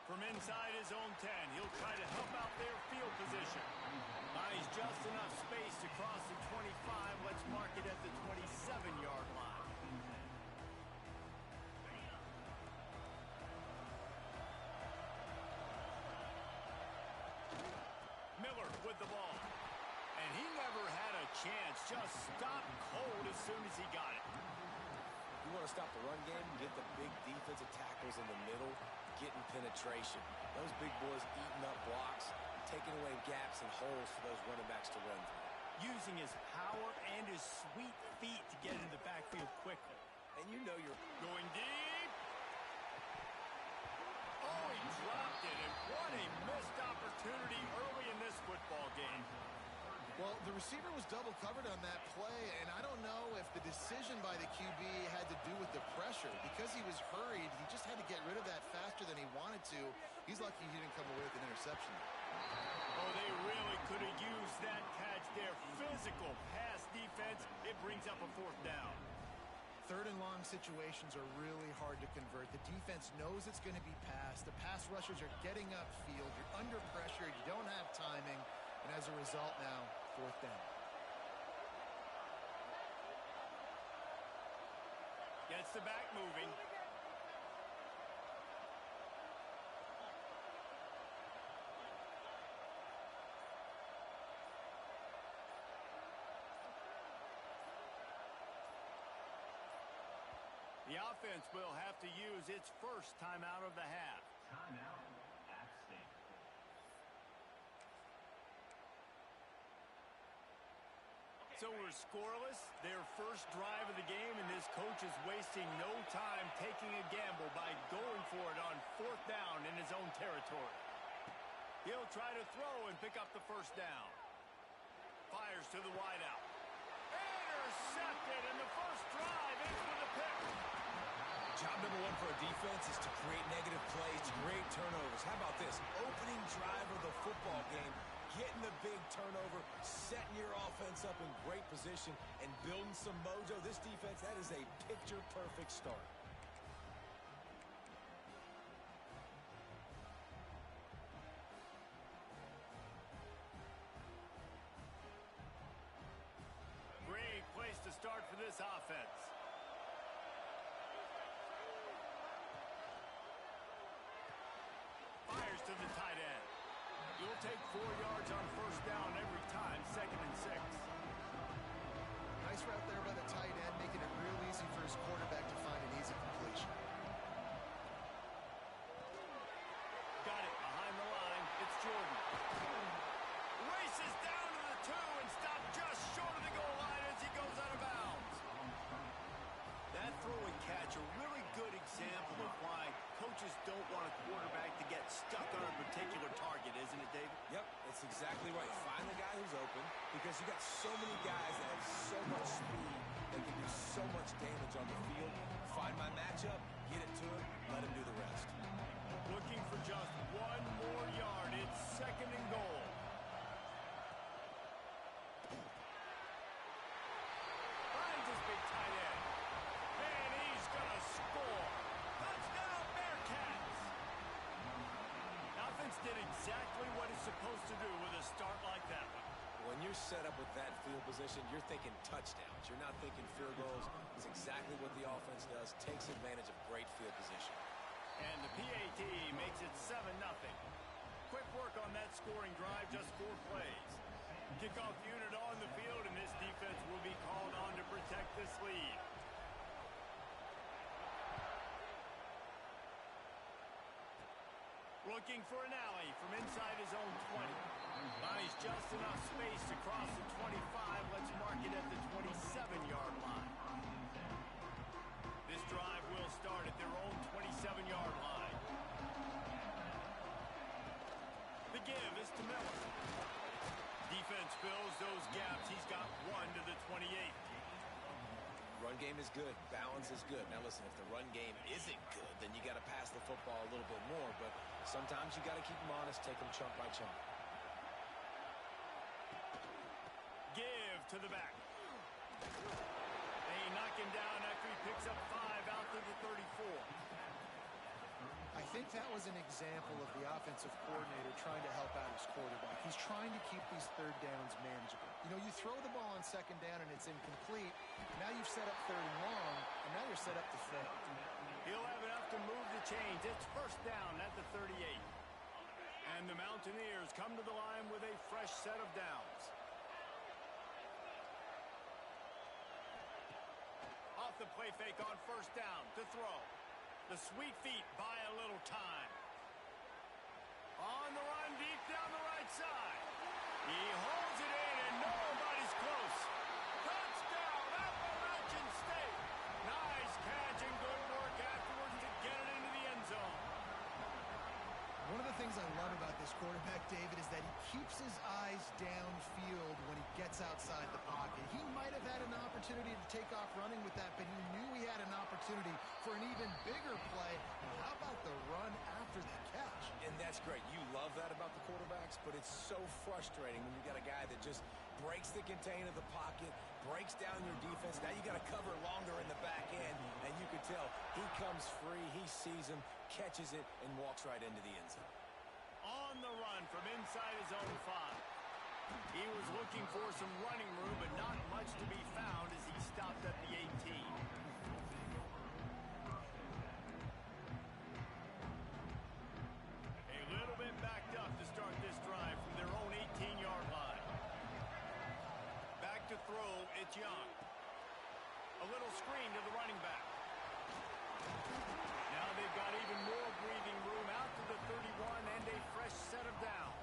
From inside his own 10, he'll try to help out their field position. He's just enough space to cross the 25. Let's mark it at the 27-yard line. Miller with the ball. And he never had a chance. Just stopped cold as soon as he got it. You want to stop the run game, get the big defensive tackles in the middle, getting penetration. Those big boys eating up blocks, taking away gaps and holes for those running backs to run through. Using his power and his sweet feet to get into the backfield quickly. And you know you're going deep. Oh, he dropped it, and what a missed opportunity early in this football game. Well, the receiver was double covered on that play, and I don't know if the decision by the QB had to do with the pressure. Because he was hurried, he just had to get rid of that faster than he wanted to. He's lucky he didn't come away with an interception. Oh, they really could have used that catch there. Physical pass defense. It brings up a 4th down. 3rd and long situations are really hard to convert. The defense knows it's going to be passed. The pass rushers are getting upfield. You're under pressure. You don't have timing. And as a result now, 4th down. Gets the back moving. The offense will have to use its first timeout of the half. Timeout at stake. So we're scoreless, their first drive of the game, and this coach is wasting no time taking a gamble by going for it on 4th down in his own territory. He'll try to throw and pick up the 1st down. Fires to the wideout. Intercepted, and the first drive ends with a pick. Job number 1 for a defense is to create negative plays, to create turnovers. How about this? Opening drive of the football game, getting the big turnover, setting your offense up in great position, and building some mojo. This defense, that is a picture-perfect start. Great place to start for this offense. Fires to the tight end. You'll take 4 yards on 1st down every time, 2nd and 6. Nice route there by the tight end, making it real easy for his quarterback to find an easy completion. Got it behind the line. It's Jordan. Races down to the 2 and stopped just short of the goal line as he goes out of bounds. That throw and catch, a really good example of why coaches don't want a quarterback to get stuck on a particular target, isn't it, David? Yep, that's exactly right. Find the guy who's open, because you got so many guys that have so much speed that can do so much damage on the field. Find my matchup, get it to him, let him do the rest. Looking for just 1 more yard. It's 2nd and goal. Finds his big tight end. And he's going to score. Touchdown, Bearcats! Offense did exactly what it's supposed to do with a start like that one. When you're set up with that field position, you're thinking touchdowns. You're not thinking field goals. It's exactly what the offense does. Takes advantage of great field position. And the PAT makes it 7-0. Quick work on that scoring drive, just 4 plays. Kickoff unit on the field, and this defense will be called on to protect this lead. Looking for an alley from inside his own 20. He's just enough space to cross the 25. Let's mark it at the 27-yard line. This drive will start at their own 27-yard line. The give is to Miller. Defense fills those gaps. He's got 1 to the 28. Run game is good. Balance is good. Now listen, if the run game isn't good, then you got to pass the football a little bit more. But sometimes you got to keep them honest, take them chunk by chunk. Give to the back. They knock him down after he picks up 5 out to the 34. I think that was an example of the offensive coordinator trying to help out his quarterback. He's trying to keep these third downs manageable. You know, you throw the ball on second down and it's incomplete. Now you've set up third and long, and now you're set up to fail. He'll have enough to move the chains. It's first down at the 38. And the Mountaineers come to the line with a fresh set of downs. Off the play fake on first down to throw. The sweet feet buy a little time. On the run deep down the right side. He holds it in and nobody's close. Touchdown, Appalachian State. Nice catch and good work afterwards to get it into the end zone. One of the things I love about this quarterback, David, is that he keeps his eyes downfield when he gets outside the pocket. He might have had an opportunity to take off running with that, but he knew he had an opportunity for an even bigger play. Now, how about the run after the catch? And that's great. You love that about the quarterbacks, but it's so frustrating when you got a guy that just breaks the contain of the pocket, breaks down your defense. Now you got to cover longer in the back end, and you can tell he comes free, he sees him, catches it, and walks right into the end zone. On the run from inside his own 5. He was looking for some running room, but not much to be found as he stopped at the 18. A little bit backed up to start this drive from their own 18-yard line. Back to throw, it's Young. A little screen to the running back. Now they've got even more breathing room out to the 31 and a fresh set of downs.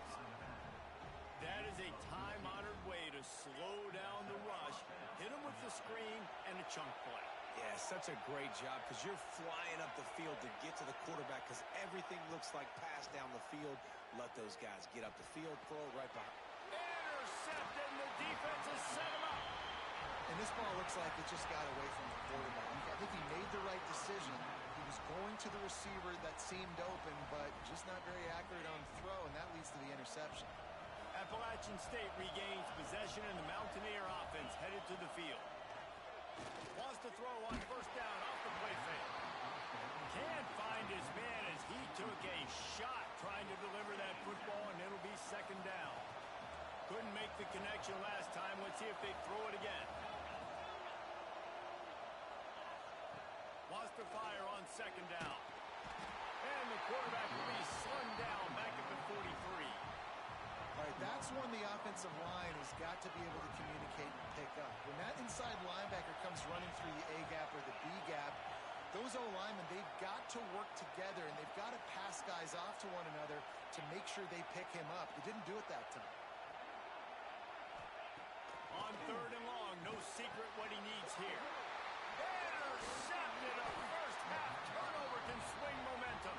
That is a time-honored way to slow down the rush, hit him with the screen, and a chunk play. Yeah, such a great job because you're flying up the field to get to the quarterback because everything looks like pass down the field. Let those guys get up the field, throw it right behind. Intercepted, and the defense has set him up. And this ball looks like it just got away from the quarterback. I think he made the right decision. He was going to the receiver that seemed open, but just not very accurate on throw, and that leads to the interception. Appalachian State regains possession, and the Mountaineer offense headed to the field. Wants to throw on first down off the play fake. Can't find his man as he took a shot trying to deliver that football, and it'll be second down. Couldn't make the connection last time. Let's see if they throw it again. Wants to fire on second down. And the quarterback will be slung down back at the 43. All right, that's when the offensive line has got to be able to communicate and pick up. When that inside linebacker comes running through the A gap or the B gap, those O-linemen, they've got to work together, and they've got to pass guys off to one another to make sure they pick him up. They didn't do it that time. On third and long, no secret what he needs here. Intercepted. A first half turnover can swing momentum.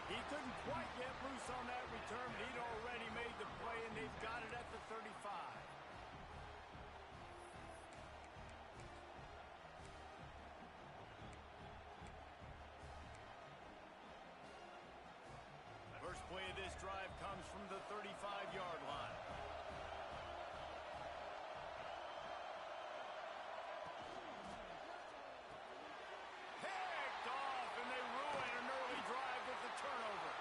He couldn't quite get loose on that return, but he'd already made the play, and they've got it at the 35. First play of this drive comes from the 35-yard line. Picked off, and they ruin an early drive with the turnover.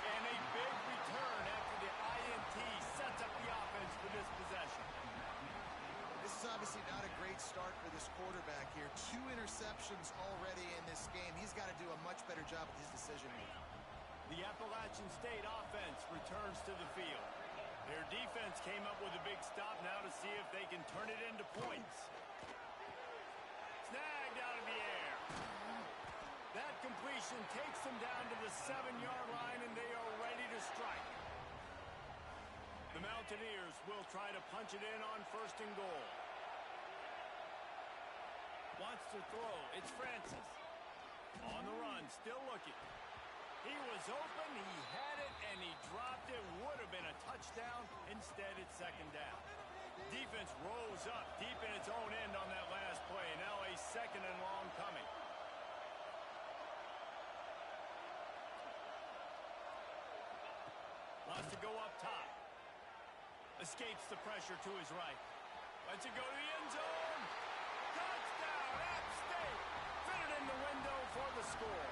And a big return after the INT sets up the offense for this possession. This is obviously not a great start for this quarterback here. 2 interceptions already in this game. He's got to do a much better job with his decision-making. The Appalachian State offense returns to the field. Their defense came up with a big stop now to see if they can turn it into points. Snagged out of the air. That completion takes them down to the 7-yard line, and they are ready to strike. The Mountaineers will try to punch it in on first and goal. Wants to throw. It's Francis. On the run, still looking. He was open, he had it, and he dropped it. Would have been a touchdown. Instead, it's second down. Defense rose up deep in its own end on that last play. Now a second and long coming. Wants to go up top. Escapes the pressure to his right. Lets it go to the end zone. Touchdown, App State. Fit it in the window for the score.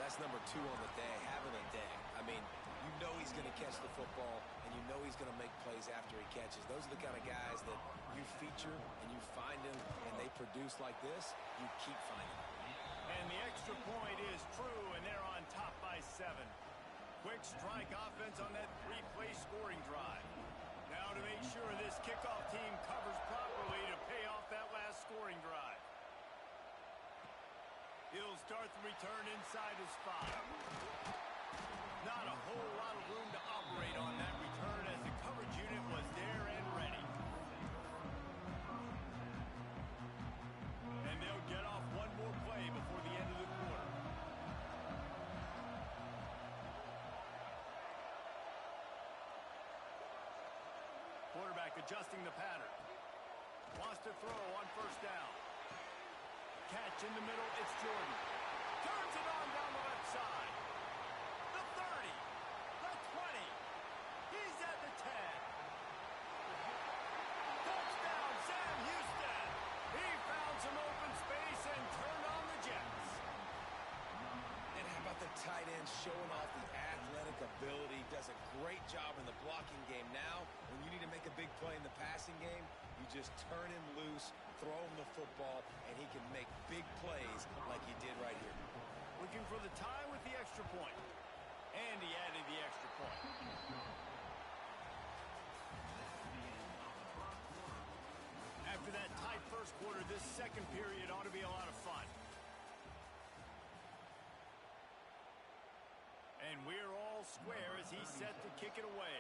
That's number 2 on the day, having a day. I mean, you know he's going to catch the football, and you know he's going to make plays after he catches. Those are the kind of guys that you feature and you find them, and they produce like this, you keep finding them. And the extra point is true, and they're on top by 7. Quick strike offense on that 3-play scoring drive. Now to make sure this kickoff team covers properly to pay off that last scoring drive. He'll start the return inside his 5. Not a whole lot of room to operate on that return as the coverage unit was there and ready. And they'll get off one more play before the end of the quarter. Quarterback adjusting the pattern. Wants to throw on first down. Catch in the middle, it's Jordan. Turns it on down the left side. The 30. The 20. He's at the 10. Touchdown, Sam Houston. He found some open space and turned on the Jets. And how about the tight end showing off the athletic ability? Does a great job in the blocking game. Now, when you need to make a big play in the passing game, you just turn him loose, throw him the football, and he can make big plays like he did right here. Looking for the tie with the extra point. And he added the extra point. After that tight first quarter, this second period ought to be a lot of fun. And we're all square as he's set to kick it away.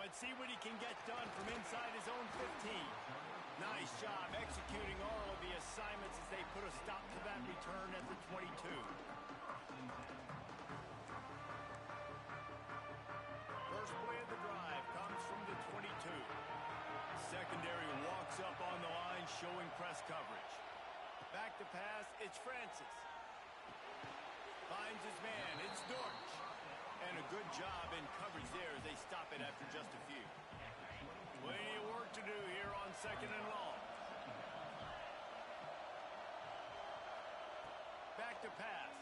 Let's see what he can get done from inside his own 15. Nice job executing all of the assignments as they put a stop to that return at the 22. First play of the drive comes from the 22. Secondary walks up on the line showing press coverage. Back to pass, it's Francis. Finds his man, it's Dortch. And a good job in coverage there as they stop it after just a few. Plenty of work to do here on 2nd and long. Back to pass.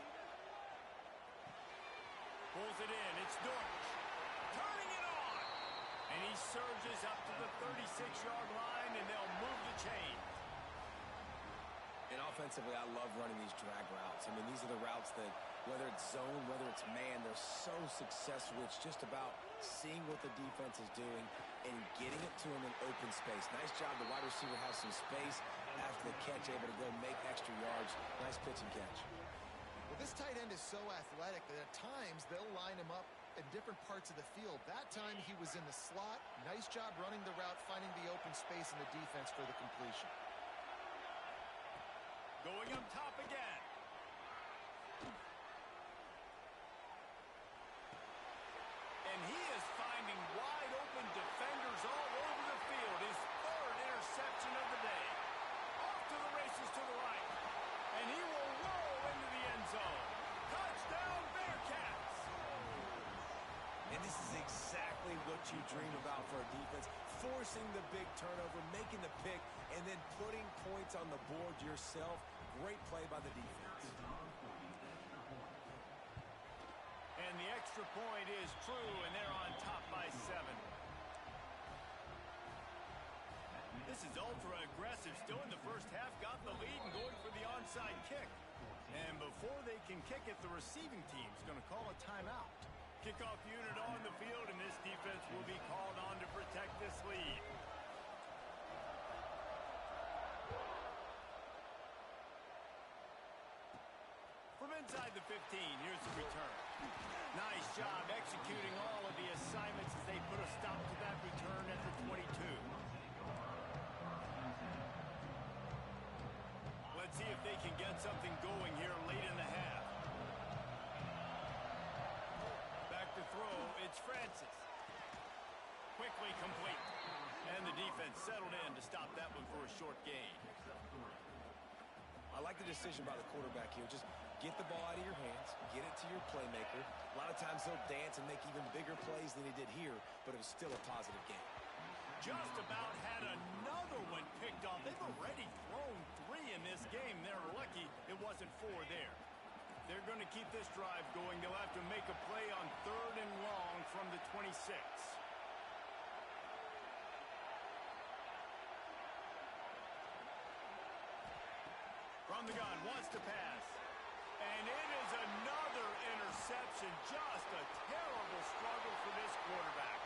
Pulls it in. It's Dortch. Turning it on. And he surges up to the 36-yard line, and they'll move the chain. And offensively, I love running these drag routes. I mean, these are the routes that, whether it's zone, whether it's man, they're so successful. It's just about seeing what the defense is doing and getting it to him in open space. Nice job. The wide receiver has some space after the catch, able to go make extra yards. Nice pitch and catch. Well, this tight end is so athletic that at times they'll line him up in different parts of the field. That time he was in the slot. Nice job running the route, finding the open space in the defense for the completion. Going up top again. And he is finding wide open defenders all over the field. His 3rd interception of the day. Off to the races to the right. And he will roll into the end zone. Touchdown, Bearcats. And this is exactly what you dream about for a defense. Forcing the big turnover, making the pick, and then putting points on the board yourself. Great play by the defense. And the extra point is true, and they're on top by 7. This is ultra-aggressive. Still in the first half, got the lead and going for the onside kick. And before they can kick it, the receiving team's going to call a timeout. Kickoff unit on the field, and this defense will be called on to protect this lead. From inside the 15, here's the return. Nice job executing all of the assignments as they put a stop to that return at the 22. Let's see if they can get something going here late in the half. Back to throw, it's Francis. Quickly complete. And the defense settled in to stop that one for a short gain. I like the decision by the quarterback here. Just Get the ball out of your hands, get it to your playmaker. A lot of times he'll dance and make even bigger plays than he did here, but it was still a positive game. Just about had another one picked off. They've already thrown 3 in this game. They're lucky it wasn't 4 there. They're going to keep this drive going. They'll have to make a play on 3rd and long from the 26. From the gun, wants to pass. And it is another interception. Just a terrible struggle for this quarterback.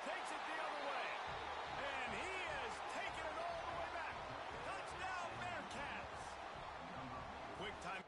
Takes it the other way. And he has taken it all the way back. Touchdown, Bearcats. Quick time.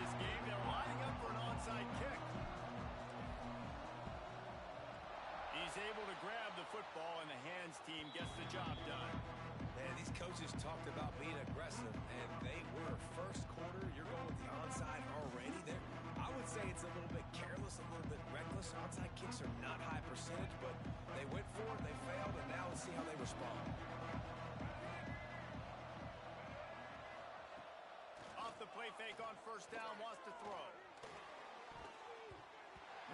this game. They're lining up for an onside kick. He's able to grab the football, and the hands team gets the job done. Man, these coaches talked about being aggressive, and they were. First quarter, you're going with the onside already there. I would say it's a little bit careless, a little bit reckless. Onside kicks are not high percentage, but they went for it, they failed, and now let's see how they respond. Off the play fake on first down, wants to throw.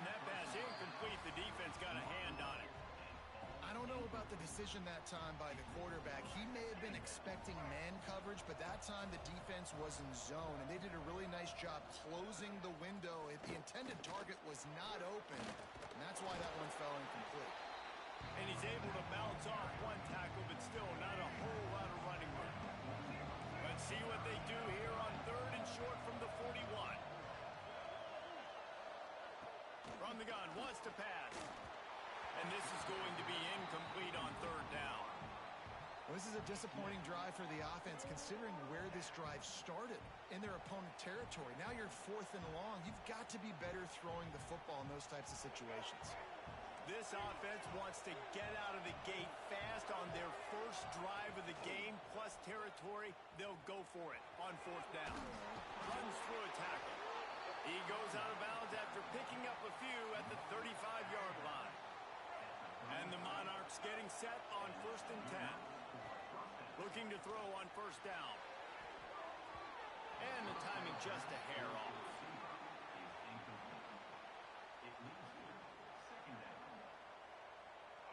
And that pass incomplete. The defense got a hand on it. I don't know about the decision that time by the quarterback. He may have been expecting man coverage, but that time the defense was in zone, and they did a really nice job closing the window. The intended target was not open, and that's why that one fell incomplete. And he's able to bounce off one tackle, but still not a whole lot of running room. Let's see what they do here on 3rd and short from the 41. From the gun, wants to pass. And this is going to be incomplete on 3rd down. Well, this is a disappointing drive for the offense, considering where this drive started in their opponent territory. Now you're 4th and long. You've got to be better throwing the football in those types of situations. This offense wants to get out of the gate fast on their first drive of the game, plus territory. They'll go for it on 4th down. Runs through a tackle. He goes out of bounds after picking up a few at the 35-yard line. And the Monarchs getting set on 1st and 10. Looking to throw on 1st down. And the timing just a hair off.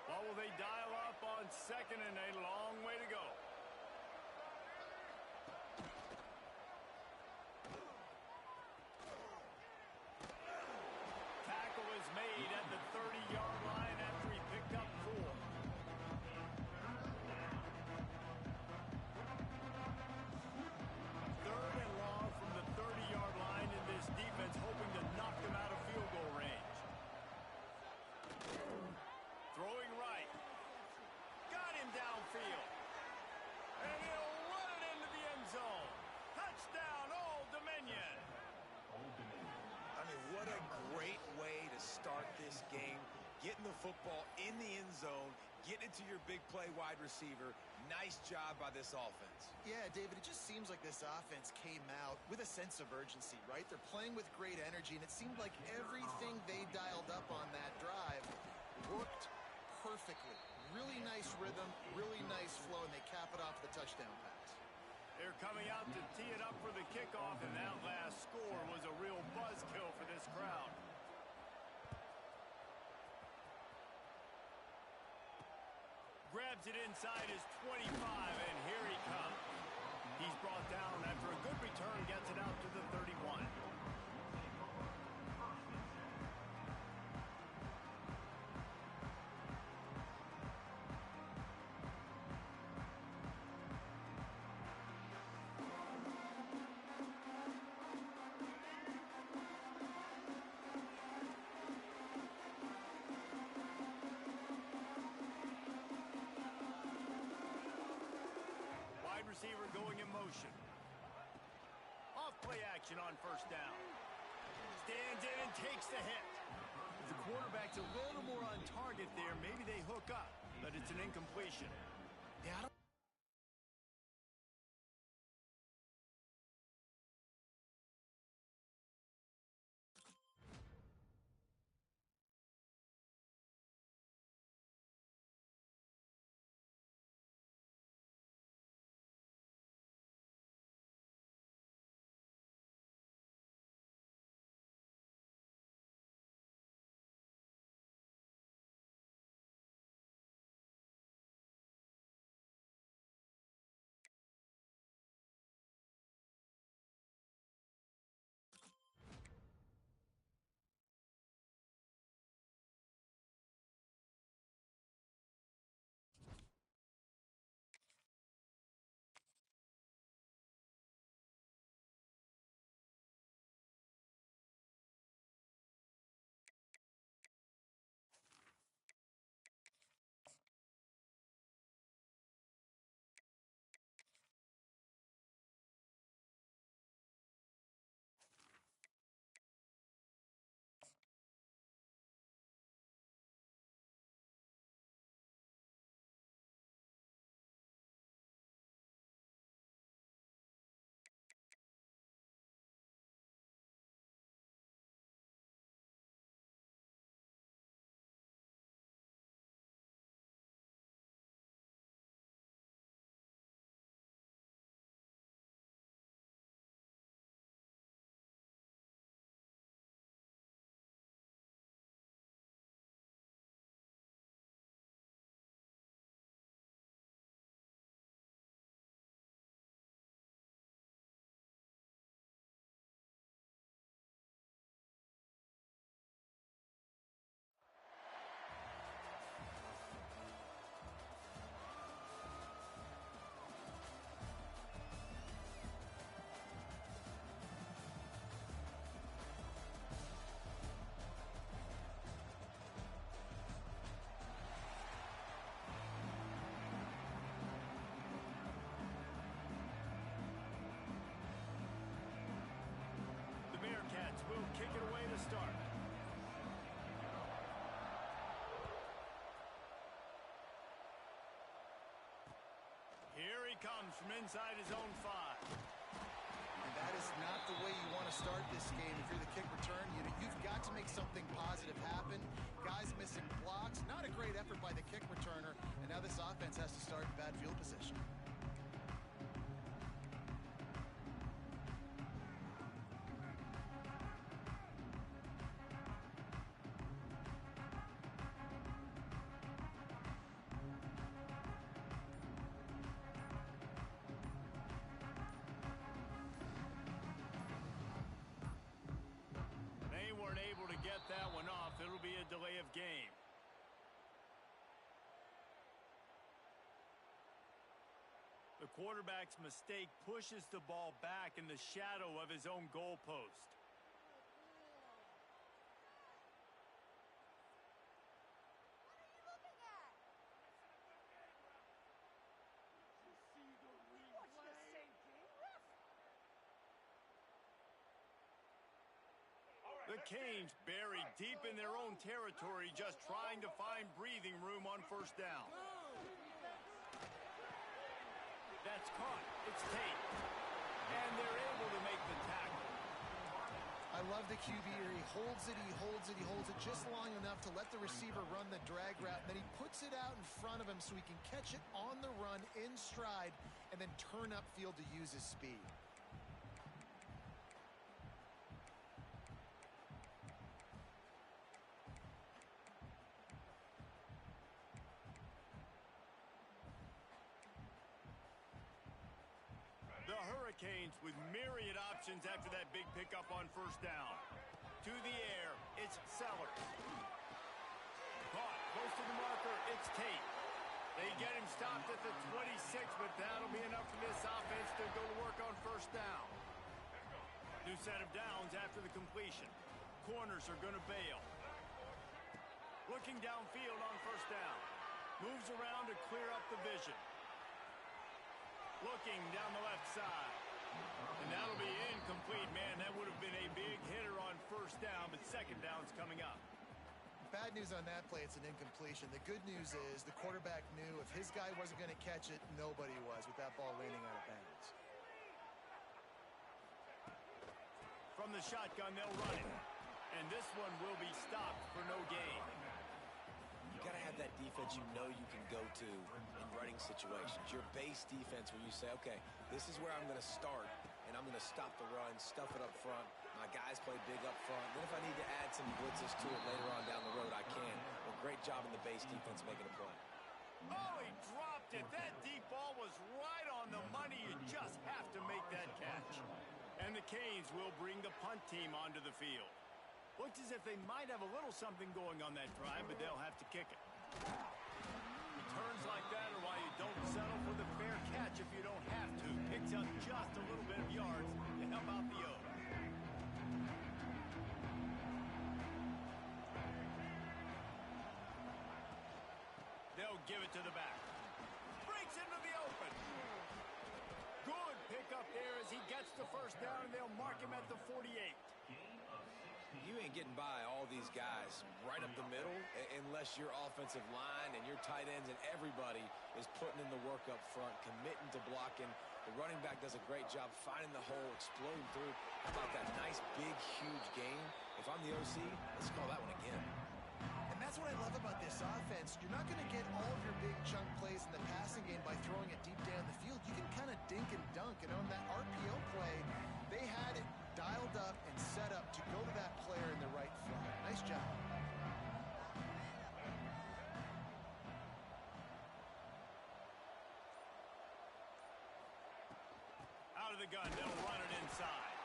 What will they dial up on 2nd and a long way to go? Tackle is made at the 30-yard line after he picked up 4. 3rd and long from the 30-yard line, in this defense hoping to knock them out of field goal range. Throwing right. Got him downfield. And he'll run it into the end zone. Touchdown, Old Dominion. I mean, what a great way to start this game. Getting the football in the end zone, getting it to your big play wide receiver. Nice job by this offense. Yeah, David, it just seems like this offense came out with a sense of urgency, right? They're playing with great energy, and it seemed like everything they dialed up on that drive worked perfectly. Really nice rhythm, really nice flow, and they cap it off with a touchdown pass. They're coming out to tee it up for the kickoff, and that last score was a real buzzkill for this crowd. Grabs it inside his 25, and here he comes. He's brought down after a good return, gets it out to the 31. Receiver going in motion. Off play action on 1st down. Stands in and takes the hit. The quarterback's a little more on target there. Maybe they hook up, but it's an incompletion. Yeah, I don't he comes from inside his own 5. And that is not the way you want to start this game. If you're the kick return unit, you've got to make something positive happen. Guys missing blocks. Not a great effort by the kick returner. And now this offense has to start in bad field position. They weren't able to get that one off. It'll be a delay of game. The quarterback's mistake pushes the ball back in the shadow of his own goalpost. The Canes buried deep in their own territory, just trying to find breathing room on first down. That's caught. It's Tate. And they're able to make the tackle. I love the QB here. He holds it, he holds it, he holds it just long enough to let the receiver run the drag route. And then he puts it out in front of him so he can catch it on the run in stride and then turn upfield to use his speed. The Hurricanes with myriad options after that big pickup on first down. To the air, it's Sellers. Caught close to the marker, it's Tate. They get him stopped at the 26, but that'll be enough for this offense to go to work on first down. New set of downs after the completion. Corners are going to bail. Looking downfield on first down. Moves around to clear up the vision. Looking down the left side. And that'll be incomplete, man. That would have been a big hitter on first down, but second down's coming up. Bad news on that play, it's an incompletion. The good news is the quarterback knew if his guy wasn't going to catch it, nobody was with that ball landing out of bounds. From the shotgun, they'll run it. And this one will be stopped for no gain. You got to have that defense you know you can go to in running situations. Your base defense where you say, okay, this is where I'm going to start, and I'm going to stop the run, stuff it up front. My guys play big up front. Then if I need to add some blitzes to it later on down the road, I can. But great job in the base defense making a play. Oh, he dropped it. That deep ball was right on the money. You just have to make that catch. And the Canes will bring the punt team onto the field. Looks as if they might have a little something going on that drive, but they'll have to kick it. Returns like that are why you don't settle for the fair catch if you don't have to. Picks up just a little bit of yards to help out the O. They'll give it to the back. Breaks into the open. Good pickup there as he gets the first down, and they'll mark him at the 48. You ain't getting by all these guys right up the middle unless your offensive line and your tight ends and everybody is putting in the work up front, committing to blocking. The running back does a great job finding the hole, exploding through. How about that nice, big, huge game? If I'm the OC, let's call that one again. And that's what I love about this offense. You're not going to get all of your big chunk plays in the passing game by throwing it deep down the field. You can kind of dink and dunk. And on that RPO play, they had it dialed up and set up to go to that player in the right flat. Nice job. Out of the gun, they'll run it inside.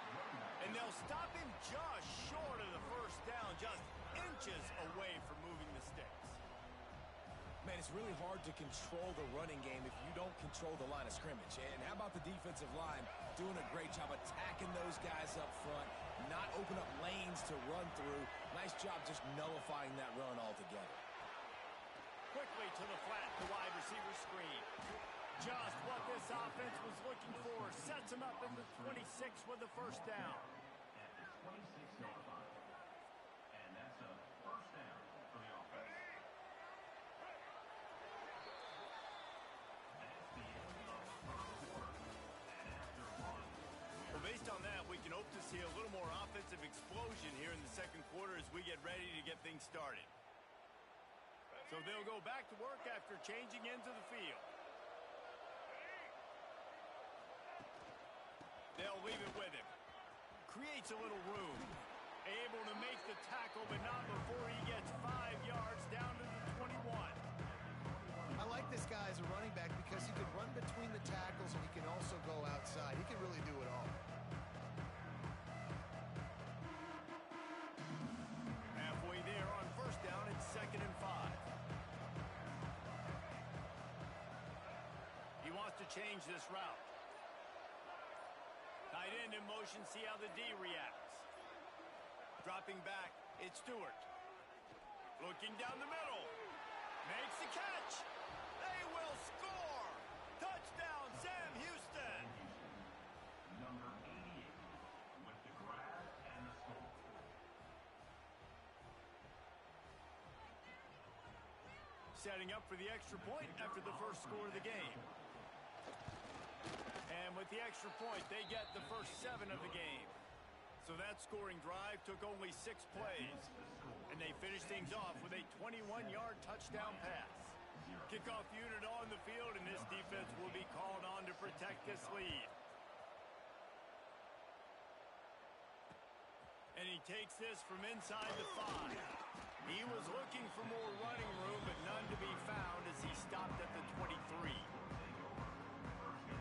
And they'll stop him just short of the first down, just inches away from moving the sticks. Man, it's really hard to control the running game if you don't control the line of scrimmage. And how about the defensive line doing a great job attacking those guys up front, not open up lanes to run through. Nice job just nullifying that run altogether. Quickly to the flat, the wide receiver screen. Just what this offense was looking for. Sets him up in the 26 with the first down. At the 26-yard line. And that's a first down for the offense. That's the end of the first action here in the second quarter as we get ready to get things started. So they'll go back to work after changing into the field. They'll leave it with him. Creates a little room. Able to make the tackle, but not before he gets 5 yards down to the 21. I like this guy as a running back because he can run between the tackles and he can also go outside. He can really do it all. Halfway there on first down, it's 2nd and 5. He wants to change this route. Tight end in motion, see how the D reacts. Dropping back, it's Stewart. Looking down the middle. Makes the catch. They will score. Touchdown, Sam Houston. Number 88 with the grab and the score. Setting up for the extra point after the first score of the game. And with the extra point, they get the first 7 of the game. So that scoring drive took only 6 plays. And they finished things off with a 21-yard touchdown pass. Kickoff unit on the field, and this defense will be called on to protect this lead. And he takes this from inside the 5. He was looking for more running room, but none to be found as he stopped at the 23.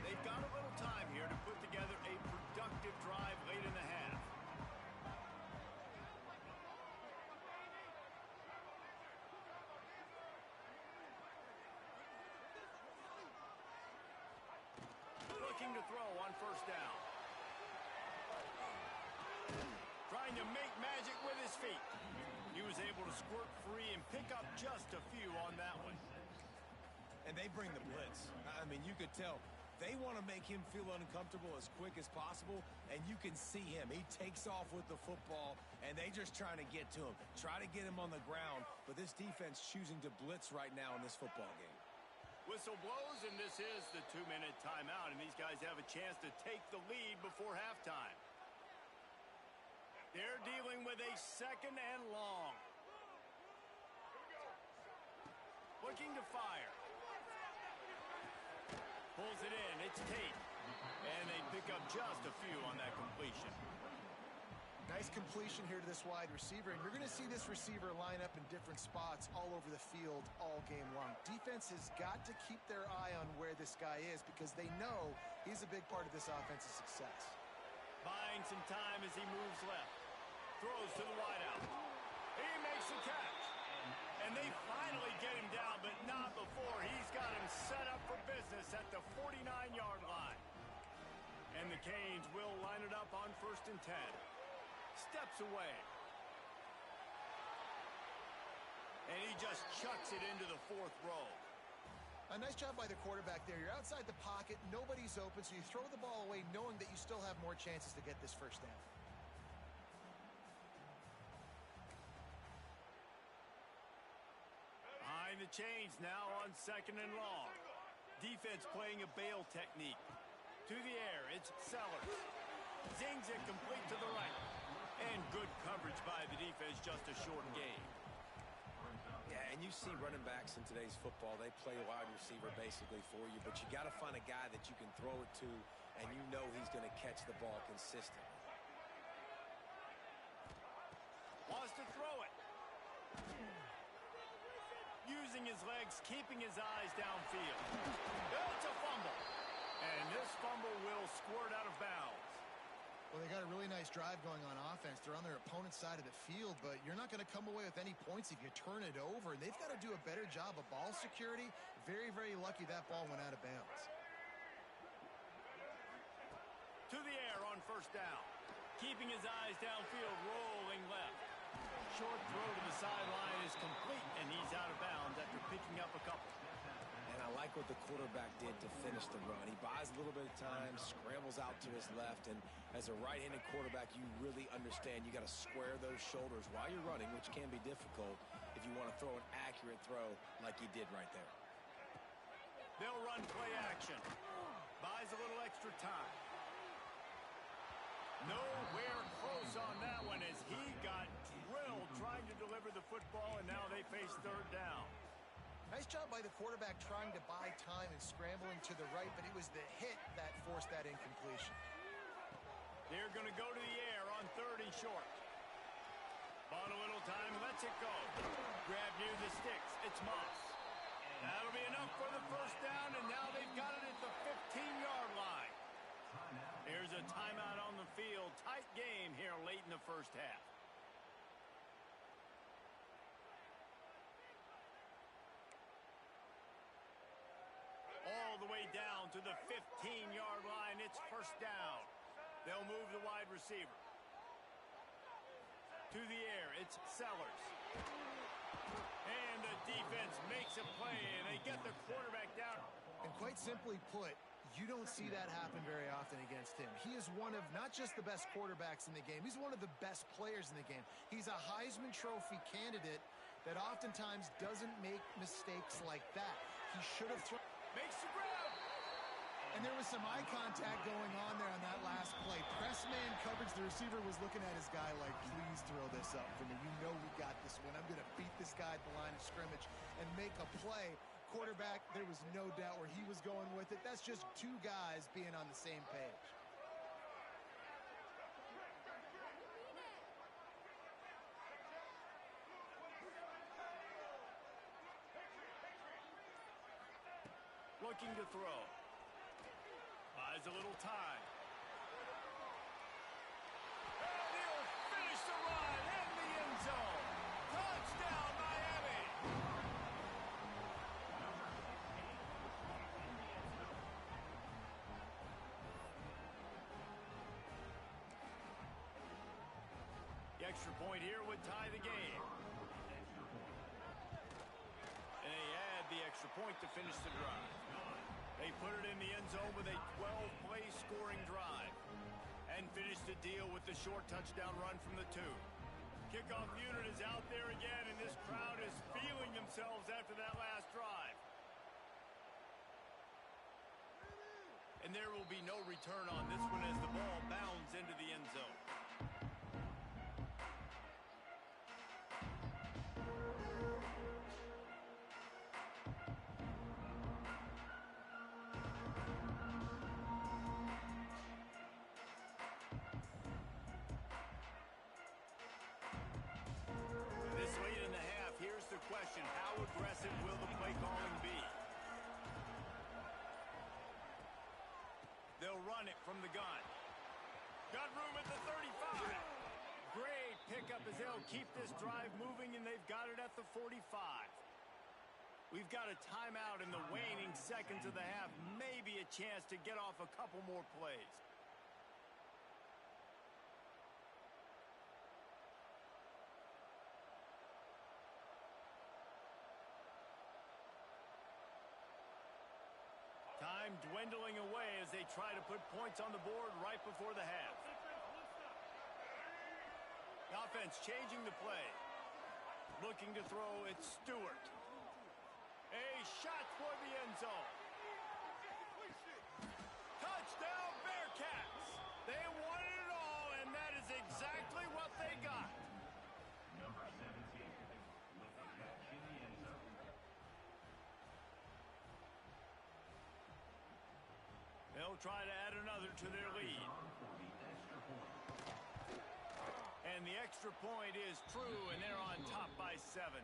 They've got a little time here to put together a productive drive late in the half. Looking to throw on first down. Trying to make magic with his feet. He was able to squirt free and pick up just a few on that one. And they bring the blitz. I mean, you could tell they want to make him feel uncomfortable as quick as possible, and you can see him. He takes off with the football, and they just trying to get to him, try to get him on the ground, but this defense choosing to blitz right now in this football game. Whistle blows, and this is the 2-minute timeout, and these guys have a chance to take the lead before halftime. They're dealing with a 2nd and long. Looking to fire. Pulls it in. It's Tate. And they pick up just a few on that completion. Nice completion here to this wide receiver, and you're going to see this receiver line up in different spots all over the field all game long. Defense has got to keep their eye on where this guy is because they know he's a big part of this offense's success. Buying some time as he moves left. Throws to the wideout. He makes the catch. And they finally get him down, but not before he's got him set up for business at the 49-yard line. And the Canes will line it up on 1st and 10. Steps away. And he just chucks it into the 4th row. A nice job by the quarterback there. You're outside the pocket, nobody's open, so you throw the ball away knowing that you still have more chances to get this first down. Behind the chains now on 2nd and long. Defense playing a bail technique. To the air, it's Sellers. Zings it complete to the right. And good coverage by the defense, just a short gain. Yeah, and you see running backs in today's football, they play wide receiver basically for you, but you got to find a guy that you can throw it to, and you know he's going to catch the ball consistently. Wants to throw it. Using his legs, keeping his eyes downfield. It's a fumble. And this fumble will squirt out of bounds. Well, they got a really nice drive going on offense. They're on their opponent's side of the field, but you're not going to come away with any points if you turn it over. And they've got to do a better job of ball security. Very, very lucky that ball went out of bounds. To the air on first down. Keeping his eyes downfield, rolling left. Short throw to the sideline is complete, and he's out of bounds after picking up a couple. And I like what the quarterback did to finish the run. He buys a little bit of time, scrambles out to his left, and as a right-handed quarterback, you really understand you got to square those shoulders while you're running, which can be difficult if you want to throw an accurate throw like he did right there. They'll run play action. Buys a little extra time. Nowhere close on that one as he got drilled trying to deliver the football, and now they face third down. Nice job by the quarterback trying to buy time and scrambling to the right, but it was the hit that forced that incompletion. They're going to go to the air on 3rd and short. Bought a little time, lets it go. Grab near the sticks. It's Moss. That'll be enough for the first down, and now they've got it at the 15-yard line. Here's a timeout on the field. Tight game here late in the first half. All the way down to the 15-yard line. It's first down. They'll move the wide receiver. To the air, it's Sellers. And the defense makes a play, and they get the quarterback down. And quite simply put, you don't see that happen very often against him. He is one of not just the best quarterbacks in the game, he's one of the best players in the game. He's a Heisman Trophy candidate that oftentimes doesn't make mistakes like that. He should have thrown. Makes the grab. And there was some eye contact going on there on that last play. Press man coverage. The receiver was looking at his guy like, please throw this up for me. You know we got this one. I'm going to beat this guy at the line of scrimmage and make a play. Quarterback, there was no doubt where he was going with it. That's just two guys being on the same page. Looking to throw. Buys a little time. And he'll finish the run in the end zone. Touchdown, Miami. The extra point here would tie the game. And they add the extra point to finish the drive. They put it in the end zone with a 12-play scoring drive and finish the deal with the short touchdown run from the 2. Kickoff unit is out there again, and this crowd is feeling themselves after that last drive. And there will be no return on this one as the ball bounds into the end zone. Question, how aggressive will the play calling be? They'll run it from the gun. Got room at the 35. Great pickup as they'll keep this drive moving, and they've got it at the 45. We've got a timeout in the waning seconds of the half. Maybe a chance to get off a couple more plays. Time dwindling away as they try to put points on the board right before the half. The offense changing the play. Looking to throw, it's Stewart. A shot toward the end zone. Touchdown, Bearcats! They wanted it all, and that is exactly what they got. Number 17 with the catch in the end zone. They'll try to add another to their lead. And the extra point is true, and they're on top by 7.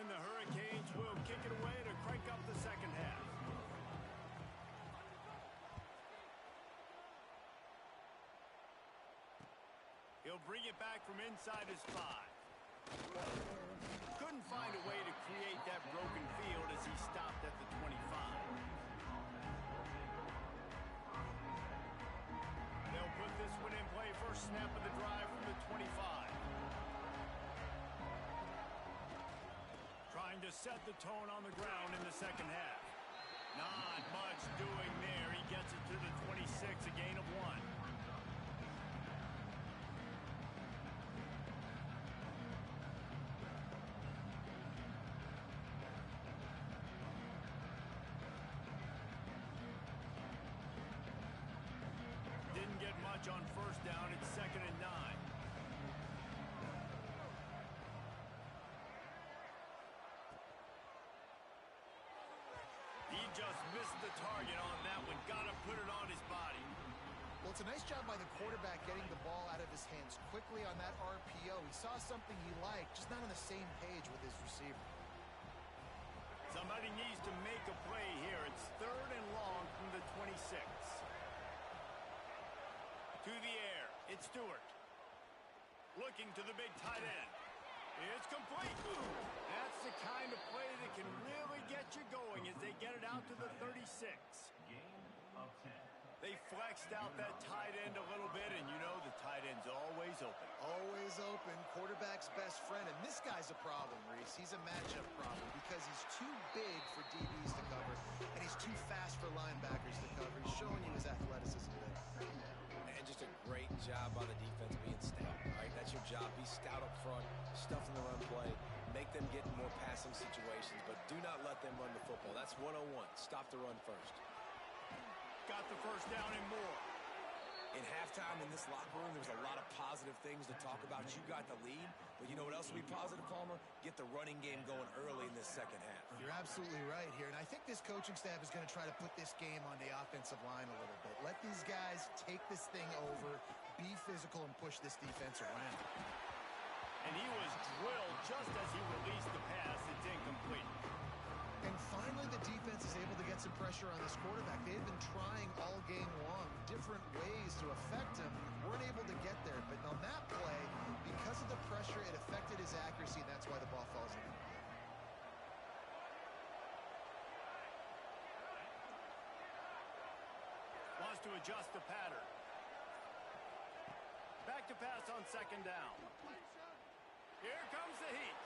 And the Hurricanes will kick it away to crank up the second half. He'll bring it back from inside his 5. Couldn't find a way to create that broken field as he stopped at the 25. They'll put this one in play. First snap of the drive from the 25. Trying to set the tone on the ground in the second half. Not much doing there. He gets it to the 26, a gain of 1. get much on first down. It's 2nd and 9. He just missed the target on that one. Got to put it on his body. Well, it's a nice job by the quarterback getting the ball out of his hands quickly on that RPO. He saw something he liked, just not on the same page with his receiver. Somebody needs to make a play here. It's 3rd and long from the 26. To the air, it's Stewart. Looking to the big tight end. It's complete. That's the kind of play that can really get you going as they get it out to the 36. Gain of 10. They flexed out that tight end a little bit, and you know the tight end's always open. Always open, quarterback's best friend, and this guy's a problem, Reese. He's a matchup problem because he's too big for DBs to cover, and he's too fast for linebackers to cover. He's showing you his athleticism today. And just a great job by the defense being stout, all right? That's your job. Be stout up front, stuff in the run play, make them get in more passing situations, but do not let them run the football. That's 101. Stop the run first. Got the first down and more. In halftime in this locker room, there's a lot of positive things to talk about. You got the lead, but you know what else will be positive, Palmer? Get the running game going early in this second half. You're absolutely right here, and I think this coaching staff is going to try to put this game on the offensive line a little bit. Let these guys take this thing over, be physical, and push this defense around. And he was drilled just as he released the pass. It's incomplete. And finally, the defense is able to get some pressure on this quarterback. They've been trying all game long different ways to affect him. Weren't able to get there. But on that play, because of the pressure, it affected his accuracy, and that's why the ball falls in. Wants to adjust the pattern. Back to pass on 2nd down. Here comes the heat.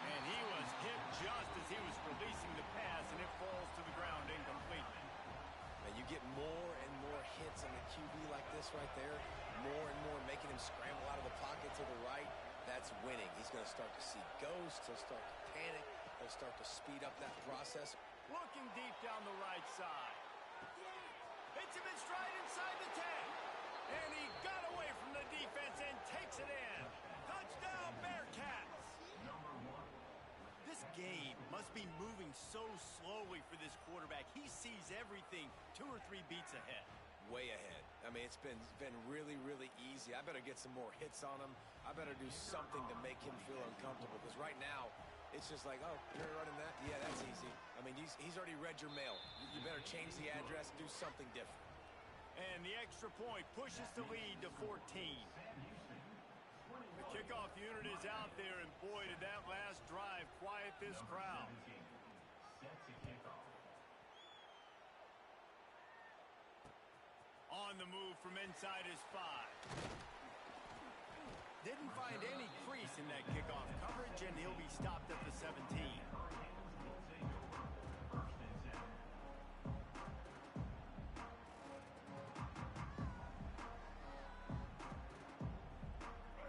And he was hit just as he was releasing the pass, and it falls to the ground incomplete. And you get more and more hits on the QB like this right there, more and more making him scramble out of the pocket to the right. That's winning. He's going to start to see ghosts. He'll start to panic. He'll start to speed up that process. Looking deep down the right side. Hits him in stride inside the 10. And he got away from the defense and takes it in. Touchdown, Bearcats. This game must be moving so slowly for this quarterback. He sees everything 2 or 3 beats ahead. Way ahead. I mean, it's been really, really easy. I better get some more hits on him. I better do something to make him feel uncomfortable, because right now, it's just like, oh, you're running that? Yeah, that's easy. I mean, he's already read your mail. You better change the address, do something different. And the extra point pushes the lead to 14. The kickoff unit is out there, and boy, did that last drive quiet this crowd. On the move from inside his 5. Didn't find any crease in that kickoff coverage, and he'll be stopped at the 17.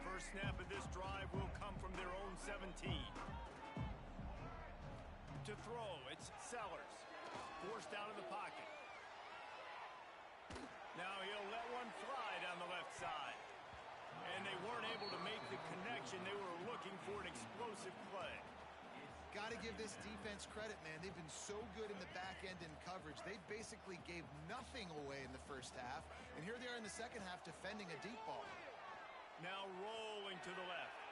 First snap of this drive will come from their own 17. To throw, it's Sellers. Forced out of the pocket. Now he'll let one fly down the left side. And they weren't able to make the connection. They were looking for an explosive play. Got to give this defense credit, man. They've been so good in the back end in coverage. They basically gave nothing away in the first half. And here they are in the second half defending a deep ball. Now rolling to the left.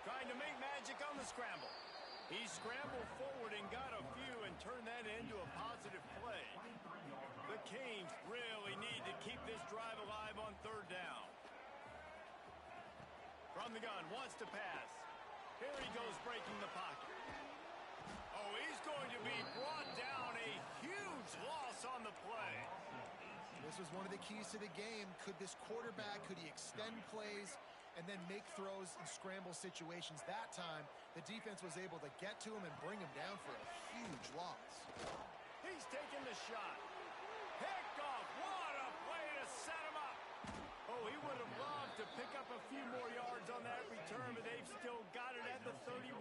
Trying to make magic on the scramble. He scrambled forward and got a few and turned that into a positive play. The Canes really need to keep this drive alive on 3rd down. From the gun, wants to pass. Here he goes breaking the pocket. Oh, he's going to be brought down. A huge loss on the play. This was one of the keys to the game. Could this quarterback, could he extend plays and then make throws in scramble situations? That time, the defense was able to get to him and bring him down for a huge loss. He's taking the shot. Picked off. What a play to set him up. Oh, he would have loved to pick up a few more yards on that return, but they've still got it at the 31.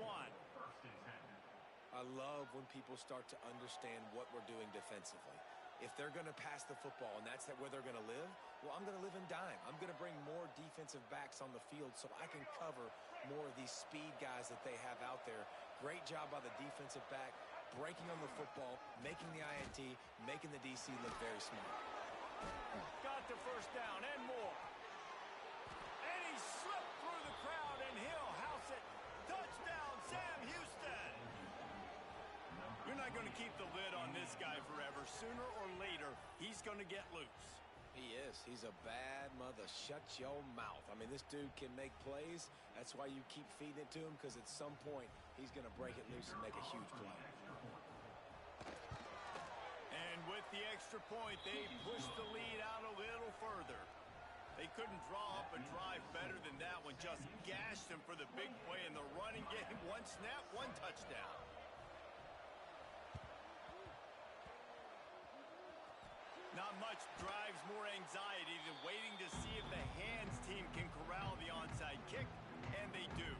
I love when people start to understand what we're doing defensively. If they're going to pass the football and that's where they're going to live, well, I'm going to live and dime. I'm going to bring more defensive backs on the field so I can cover more of these speed guys that they have out there. Great job by the defensive back, breaking on the football, making the INT, making the DC look very smart. Got the first down and more. And he slipped through the crowd, and he'll house it. Touchdown, Sam Houston. You're not going to keep the lid on this guy forever. Sooner or later, he's going to get loose. He is. He's a bad mother. Shut your mouth. I mean, this dude can make plays. That's why you keep feeding it to him, because at some point, he's going to break it loose and make a huge play. And with the extra point, they pushed the lead out a little further. They couldn't draw up a drive better than that one. Just gashed him for the big play in the running game. One snap, one touchdown. Not much drives more anxiety than waiting to see if the hands team can corral the onside kick, and they do.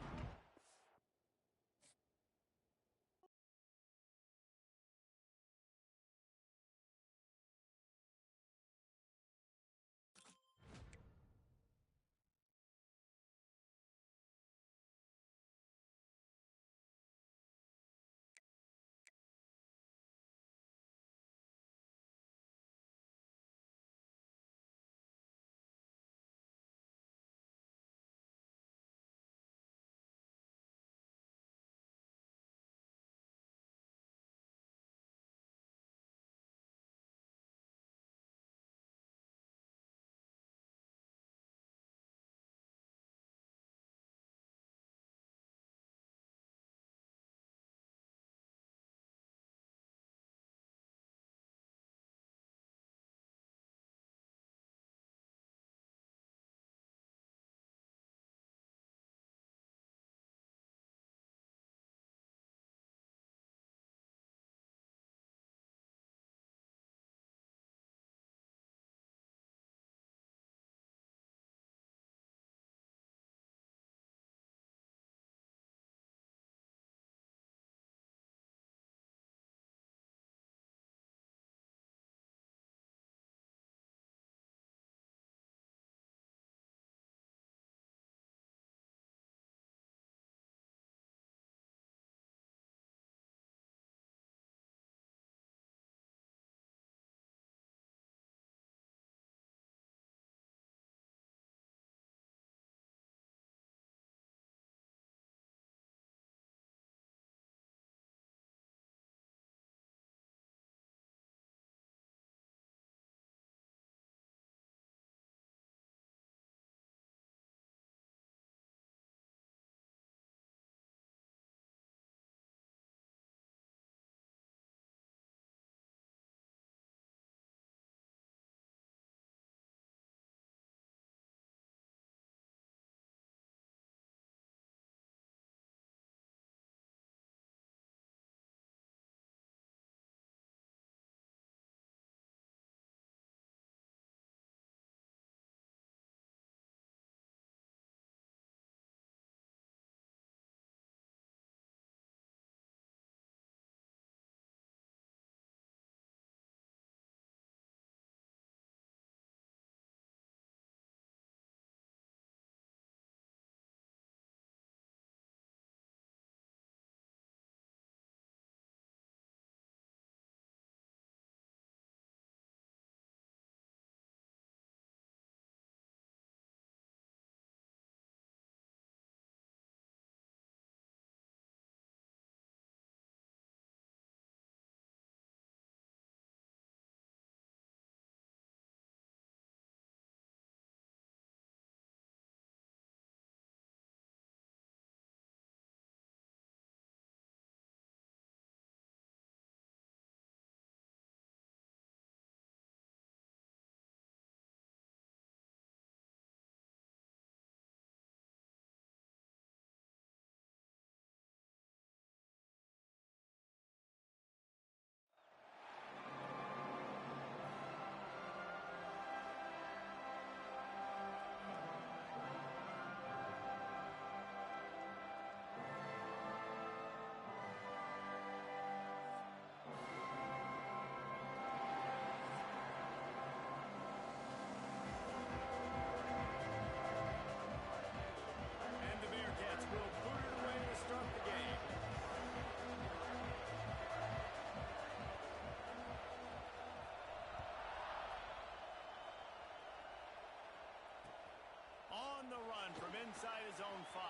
inside his own 5.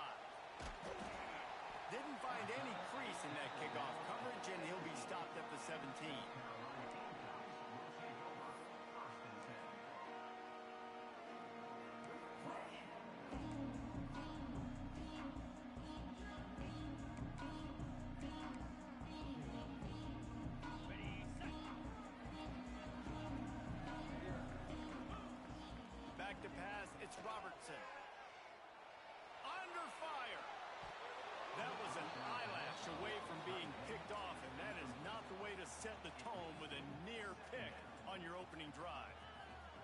Didn't find any crease in that kickoff coverage, and he'll be stopped at the 17. Back to pass, it's Robertson. Under fire. That was an eyelash away from being picked off, and that is not the way to set the tone with a near pick on your opening drive.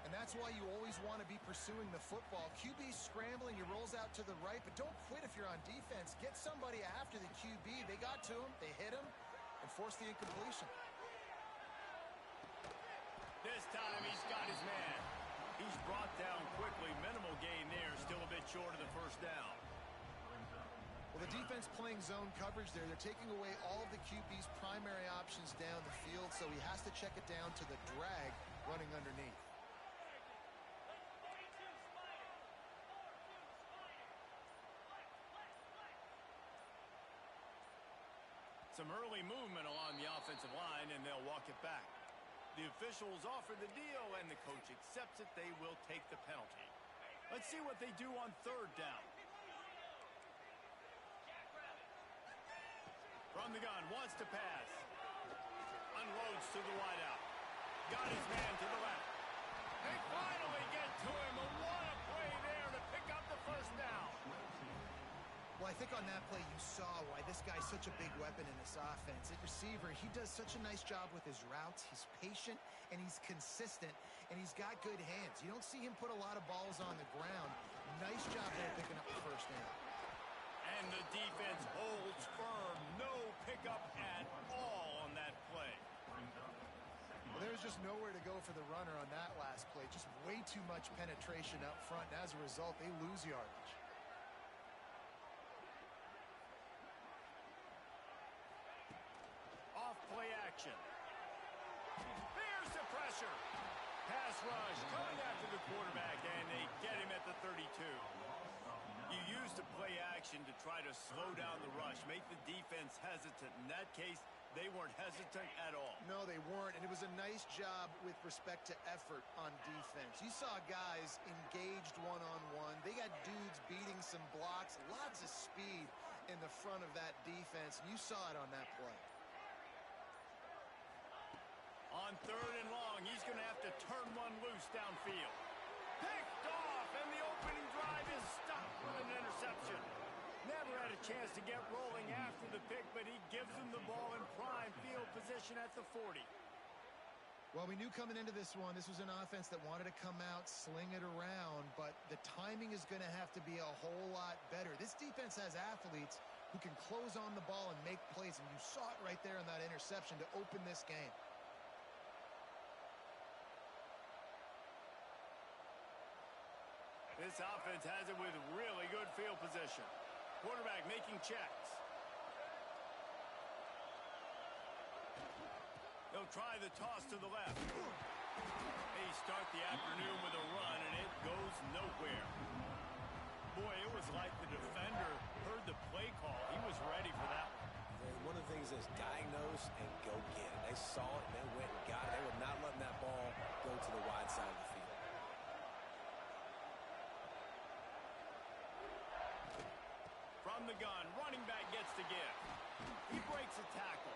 And that's why you always want to be pursuing the football. QB's scrambling, he rolls out to the right, but don't quit if you're on defense. Get somebody after the QB. They got to him, they hit him, and forced the incompletion. This time he's got his man. He's brought down quickly. Minimal gain there, still a bit short of the first down. Well, the defense playing zone coverage there. They're taking away all of the QB's primary options down the field, so he has to check it down to the drag running underneath. Some early movement along the offensive line, and they'll walk it back. The officials offer the deal, and the coach accepts it. They will take the penalty. Let's see what they do on third down. From the gun, wants to pass. Unloads to the wideout. Got his man to the left. They finally get to him. And what a play there to pick up the first down. Well, I think on that play you saw why this guy's such a big weapon in this offense. At receiver, he does such a nice job with his routes. He's patient, and he's consistent, and he's got good hands. You don't see him put a lot of balls on the ground. Nice job there picking up the first down. And the defense holds firm. No pickup at all on that play. Well, there was just nowhere to go for the runner on that last play. Just way too much penetration up front, and as a result, they lose yardage. Play action. There's the pressure. Pass rush coming after the quarterback, and they get him at the 32. You use the play action to try to slow down the rush, make the defense hesitant. In that case, they weren't hesitant at all. No, they weren't, and it was a nice job with respect to effort on defense. You saw guys engaged one-on-one. They got dudes beating some blocks, lots of speed in the front of that defense, and you saw it on that play. On third and long, he's going to have to turn one loose downfield. Picked off, and the opening drive is stopped with an interception. Never had a chance to get rolling after the pick, but he gives him the ball in prime field position at the 40. Well, we knew coming into this one, this was an offense that wanted to come out, sling it around, but the timing is going to have to be a whole lot better. This defense has athletes who can close on the ball and make plays, and you saw it right there in that interception to open this game. This offense has it with really good field position. Quarterback making checks. They'll try the toss to the left. They start the afternoon with a run, and it goes nowhere. Boy, it was like the defender heard the play call. He was ready for that one. One of the things is diagnose and go get it. They saw it, and they went and got it. They were not letting that ball go to the wide side of the field. From the gun, running back gets the give. He breaks a tackle.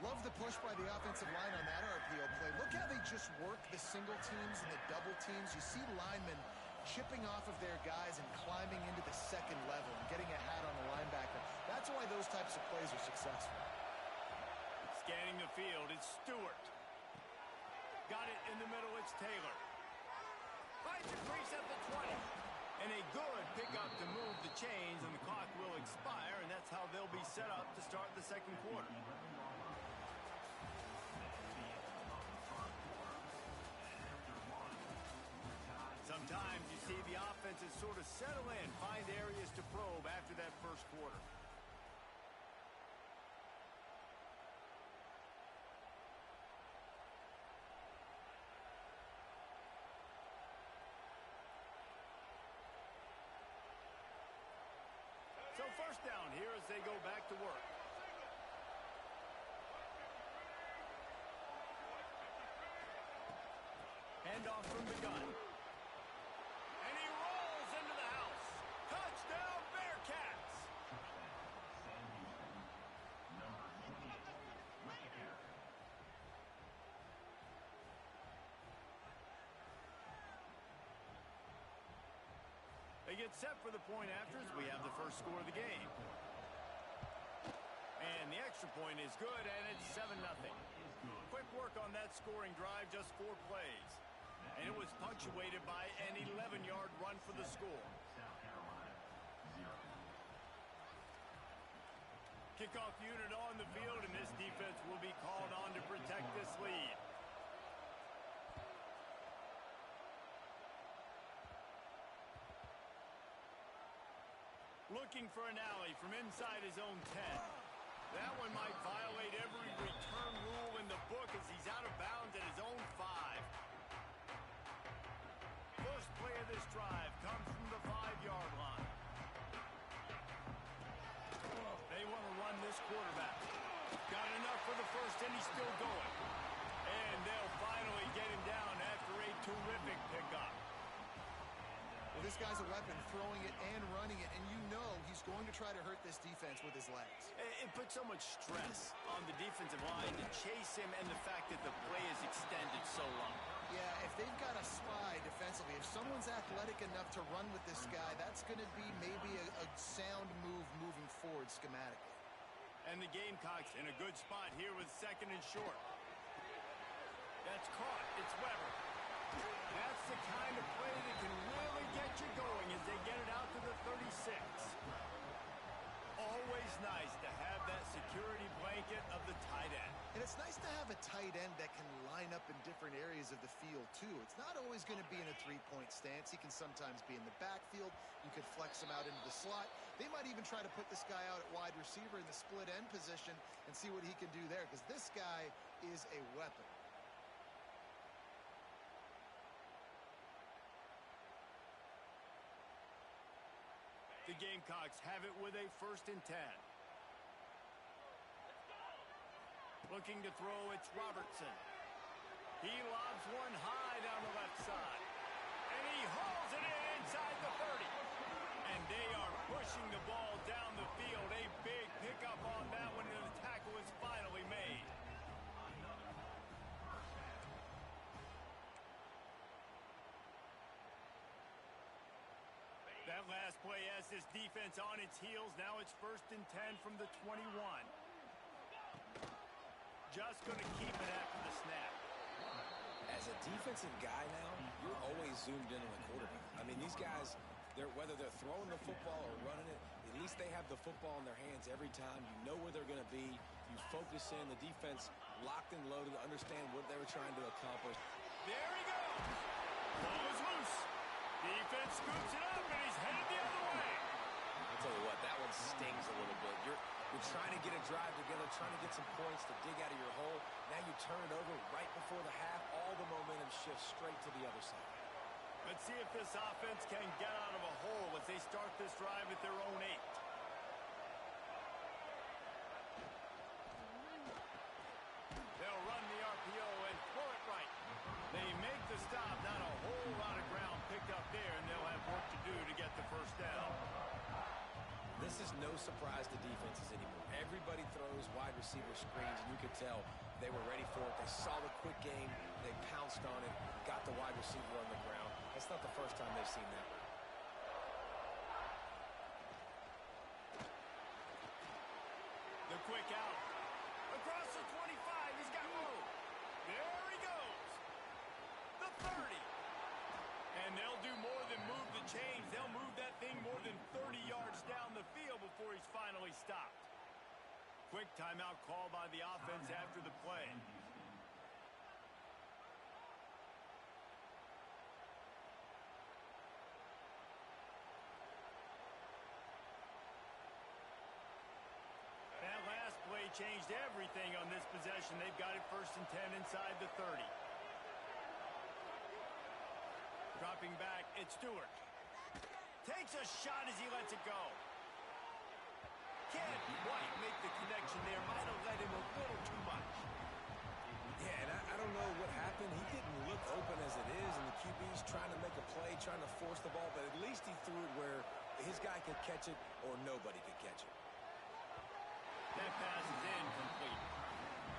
Love the push by the offensive line on that RPO play. Look how they just work the single teams and the double teams. You see linemen chipping off of their guys and climbing into the second level and getting a hat on the linebacker. That's why those types of plays are successful. Scanning the field, it's Stewart. Got it in the middle, it's Taylor. Finds a crease at the 20. And a good pickup to move the chains, and the clock will expire, and that's how they'll be set up to start the second quarter. Sometimes you see the offenses sort of settle in, find areas to probe after that first quarter. they go back to work. Handoff from the gun. And he rolls into the house. Touchdown, Bearcats! They get set for the point afters. We have the first score of the game. And the extra point is good, and it's 7-0. Quick work on that scoring drive, just 4 plays. And it was punctuated by an 11-yard run for the score. Kickoff unit on the field, and this defense will be called on to protect this lead. Looking for an alley from inside his own 10. That one might violate every return rule in the book as he's out of bounds at his own 5. First play of this drive comes from the 5-yard line. They want to run this quarterback. Got enough for the first, and he's still going. And they'll finally get him down after a terrific pickup. Well, this guy's a weapon, throwing it and running it, and you know he's going to try to hurt this defense with his legs. It puts so much stress on the defensive line to chase him, and the fact that the play is extended so long. Yeah, if they've got a spy defensively, if someone's athletic enough to run with this guy, that's going to be maybe a sound move moving forward schematically. And the Gamecocks in a good spot here with 2nd and short. That's caught. It's Weber. That's the kind of play that can really get you going as they get it out to the 36. Always nice to have that security blanket of the tight end. And it's nice to have a tight end that can line up in different areas of the field, too. It's not always going to be in a 3-point stance. He can sometimes be in the backfield. You could flex him out into the slot. They might even try to put this guy out at wide receiver in the split end position and see what he can do there, because this guy is a weapon. The Gamecocks have it with a 1st and 10. Looking to throw, it's Robertson. He lobs one high down the left side. And he hauls it in inside the 30. And they are pushing the ball down the field. A big pickup on that one, and the tackle is finally made. That last play has this defense on its heels. Now it's 1st and 10 from the 21. Just going to keep it after the snap. As a defensive guy now, you're always zoomed in on the quarterback. I mean, these guys, whether they're throwing the football or running it, at least they have the football in their hands every time. You know where they're going to be. You focus in. The defense locked and loaded to understand what they were trying to accomplish. There he goes. Ball is loose. Defense scoops it up, and he's headed the other way. I'll tell you what, that one stings a little bit. You're trying to get a drive together, trying to get some points to dig out of your hole. Now you turn it over right before the half. All the momentum shifts straight to the other side. Let's see if this offense can get out of a hole as they start this drive at their own 8. They'll run the RPO and throw it right. They make the stop. Not a whole lot of ground picked up there, and they'll have work to do to get the first down. This is no surprise to defenses anymore. Everybody throws wide receiver screens, and you could tell they were ready for it. They saw the quick game. They pounced on it, got the wide receiver on the ground. That's not the first time they've seen that. The quick out. Across the 25. He's got room. There he goes. The 30. And they'll do more than move the chains. They'll move that thing more than 30 yards down the field before he's finally stopped. Quick timeout call by the offense after the play. That last play changed everything on this possession. They've got it 1st and 10 inside the 30. Dropping back, it's Stewart. Takes a shot as he lets it go. Can't quite make the connection there. Might have let him a little too much. Yeah, and I don't know what happened. He didn't look open as it is, and the QB's trying to make a play, trying to force the ball, but at least he threw it where his guy could catch it or nobody could catch it. That pass is incomplete.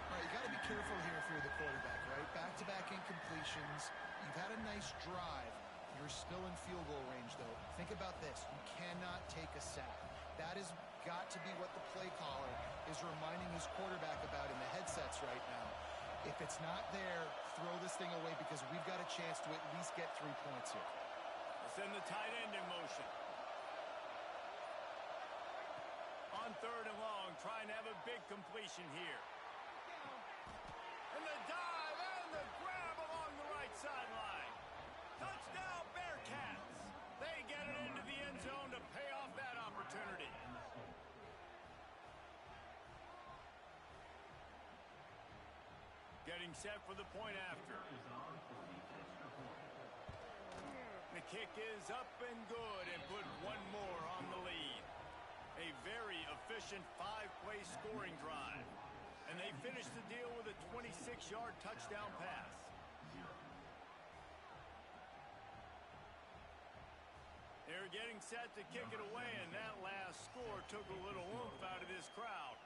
All right, you got to be careful here if you're the quarterback, right? Back-to-back incompletions. You've had a nice drive. You're still in field goal range, though. Think about this. You cannot take a sack. That has got to be what the play caller is reminding his quarterback about in the headsets right now. If it's not there, throw this thing away because we've got a chance to at least get 3 points here. We'll send the tight end in motion. On 3rd and long, trying to have a big completion here. And the dive and the grab along the right sideline. Touchdown, Bearcats. They get it into the end zone to pay off that opportunity. Getting set for the point after. The kick is up and good and put one more on the lead. A very efficient 5-play scoring drive. And they finish the deal with a 26-yard touchdown pass. They're getting set to kick it away, and that last score took a little oomph out of this crowd.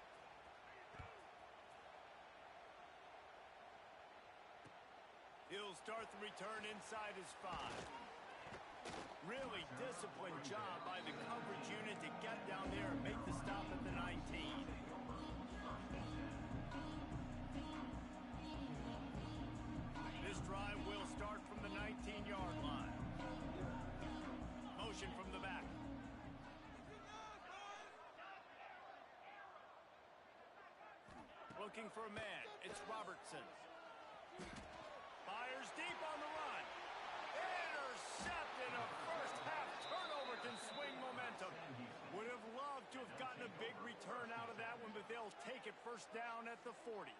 He'll start the return inside his 5. Really disciplined job by the coverage unit to get down there and make the stop at the 19. This drive will start from the 19-yard line. Motion from the back. Looking for a man. It's Robertson. Fires deep on the run. Intercepted. A first-half turnover can swing momentum. Would have loved to have gotten a big return out of that one, but they'll take it first down at the 40.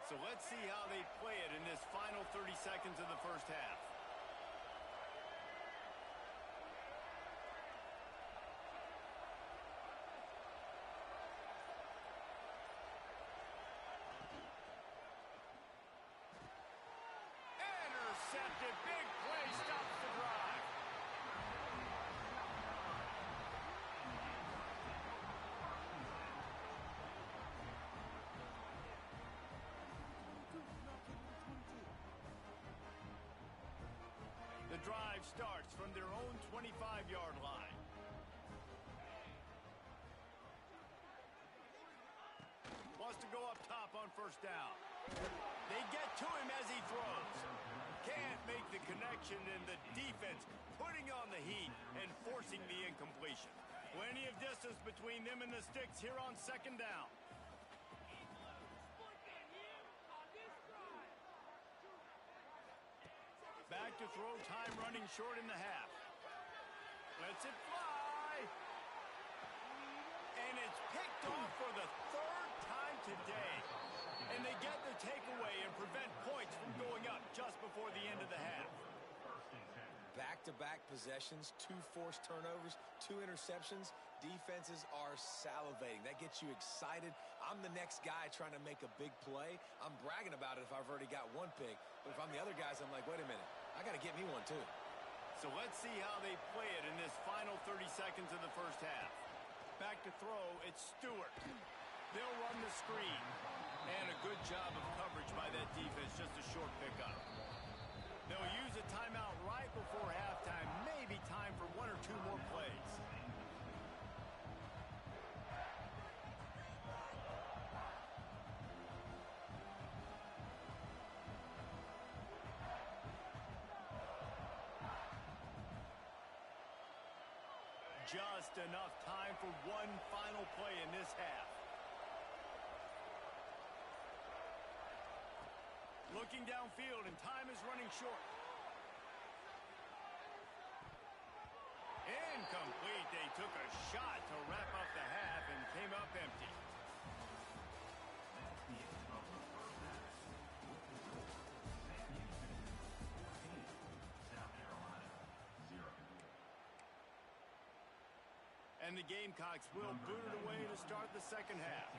So let's see how they play it in this final 30 seconds of the first half. Intercepted. Big play stops the drive. The drive starts from their own 25-yard line. Wants to go up top on first down. They get to him as he throws. Can't make the connection, and the defense putting on the heat and forcing the incompletion. Plenty of distance between them and the sticks here on 2nd down. Back to throw, time running short in the half. Lets it fly. And it's picked off for the 3rd time today. And they get the takeaway and prevent points from going up just before the end of the half. Back-to-back possessions, 2 forced turnovers, 2 interceptions. Defenses are salivating. That gets you excited. I'm the next guy trying to make a big play. I'm bragging about it if I've already got 1 pick. But if I'm the other guys, I'm like, wait a minute. I got to get me 1 too. So let's see how they play it in this final 30 seconds of the first half. Back to throw, it's Stewart. They'll run the screen. And a good job of coverage by that defense, just a short pickup. They'll use a timeout right before halftime. Maybe time for 1 or 2 more plays. Just enough time for 1 final play in this half. Looking downfield, and time is running short. Incomplete. They took a shot to wrap up the half and came up empty. And the Gamecocks will boot it away to start the second half.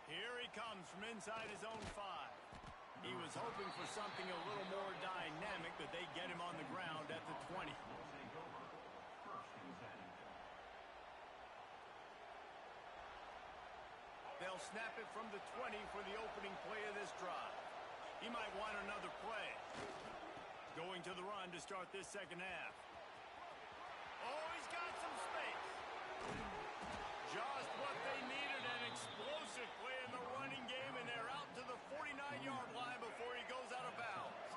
Here he comes from inside his own 5. He was hoping for something a little more dynamic, but they get him on the ground at the 20. They'll snap it from the 20 for the opening play of this drive. He might want another play. Going to the run to start this second half. Oh, he's got some space. Just what they needed, an explosive play in the running game, and they're out to the 49-yard line before he goes out of bounds.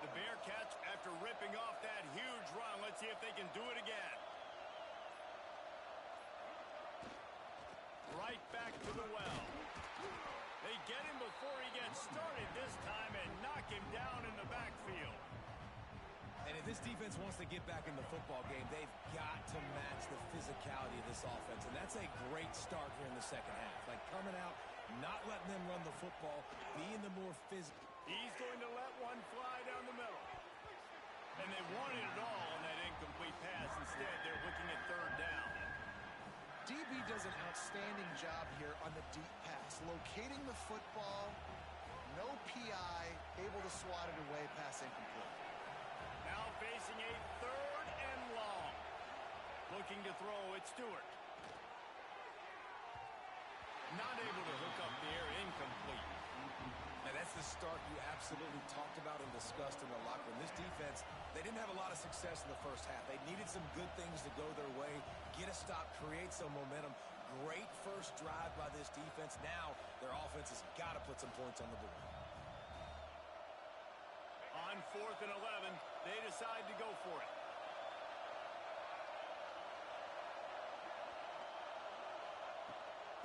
The Bearcats, after ripping off that huge run, let's see if they can do it again. Right back to the well. They get him before he gets started this time and knock him down in the backfield. And if this defense wants to get back in the football game, they've got to match the physicality of this offense. And that's a great start here in the second half. Like coming out, not letting them run the football, being the more physical. He's going to let one fly down the middle. And they wanted it all on that incomplete pass. Instead, they're looking at third down. DB does an outstanding job here on the deep pass, locating the football, no PI, able to swat it away, pass incomplete. Now facing a third and long. Looking to throw it, Stewart. Not able to hook up the air, incomplete. And that's the start you absolutely talked about and discussed in the locker room. This defense, they didn't have a lot of success in the first half. They needed some good things to go their way, get a stop, create some momentum. Great first drive by this defense. Now their offense has got to put some points on the board. On 4th and 11, they decide to go for it.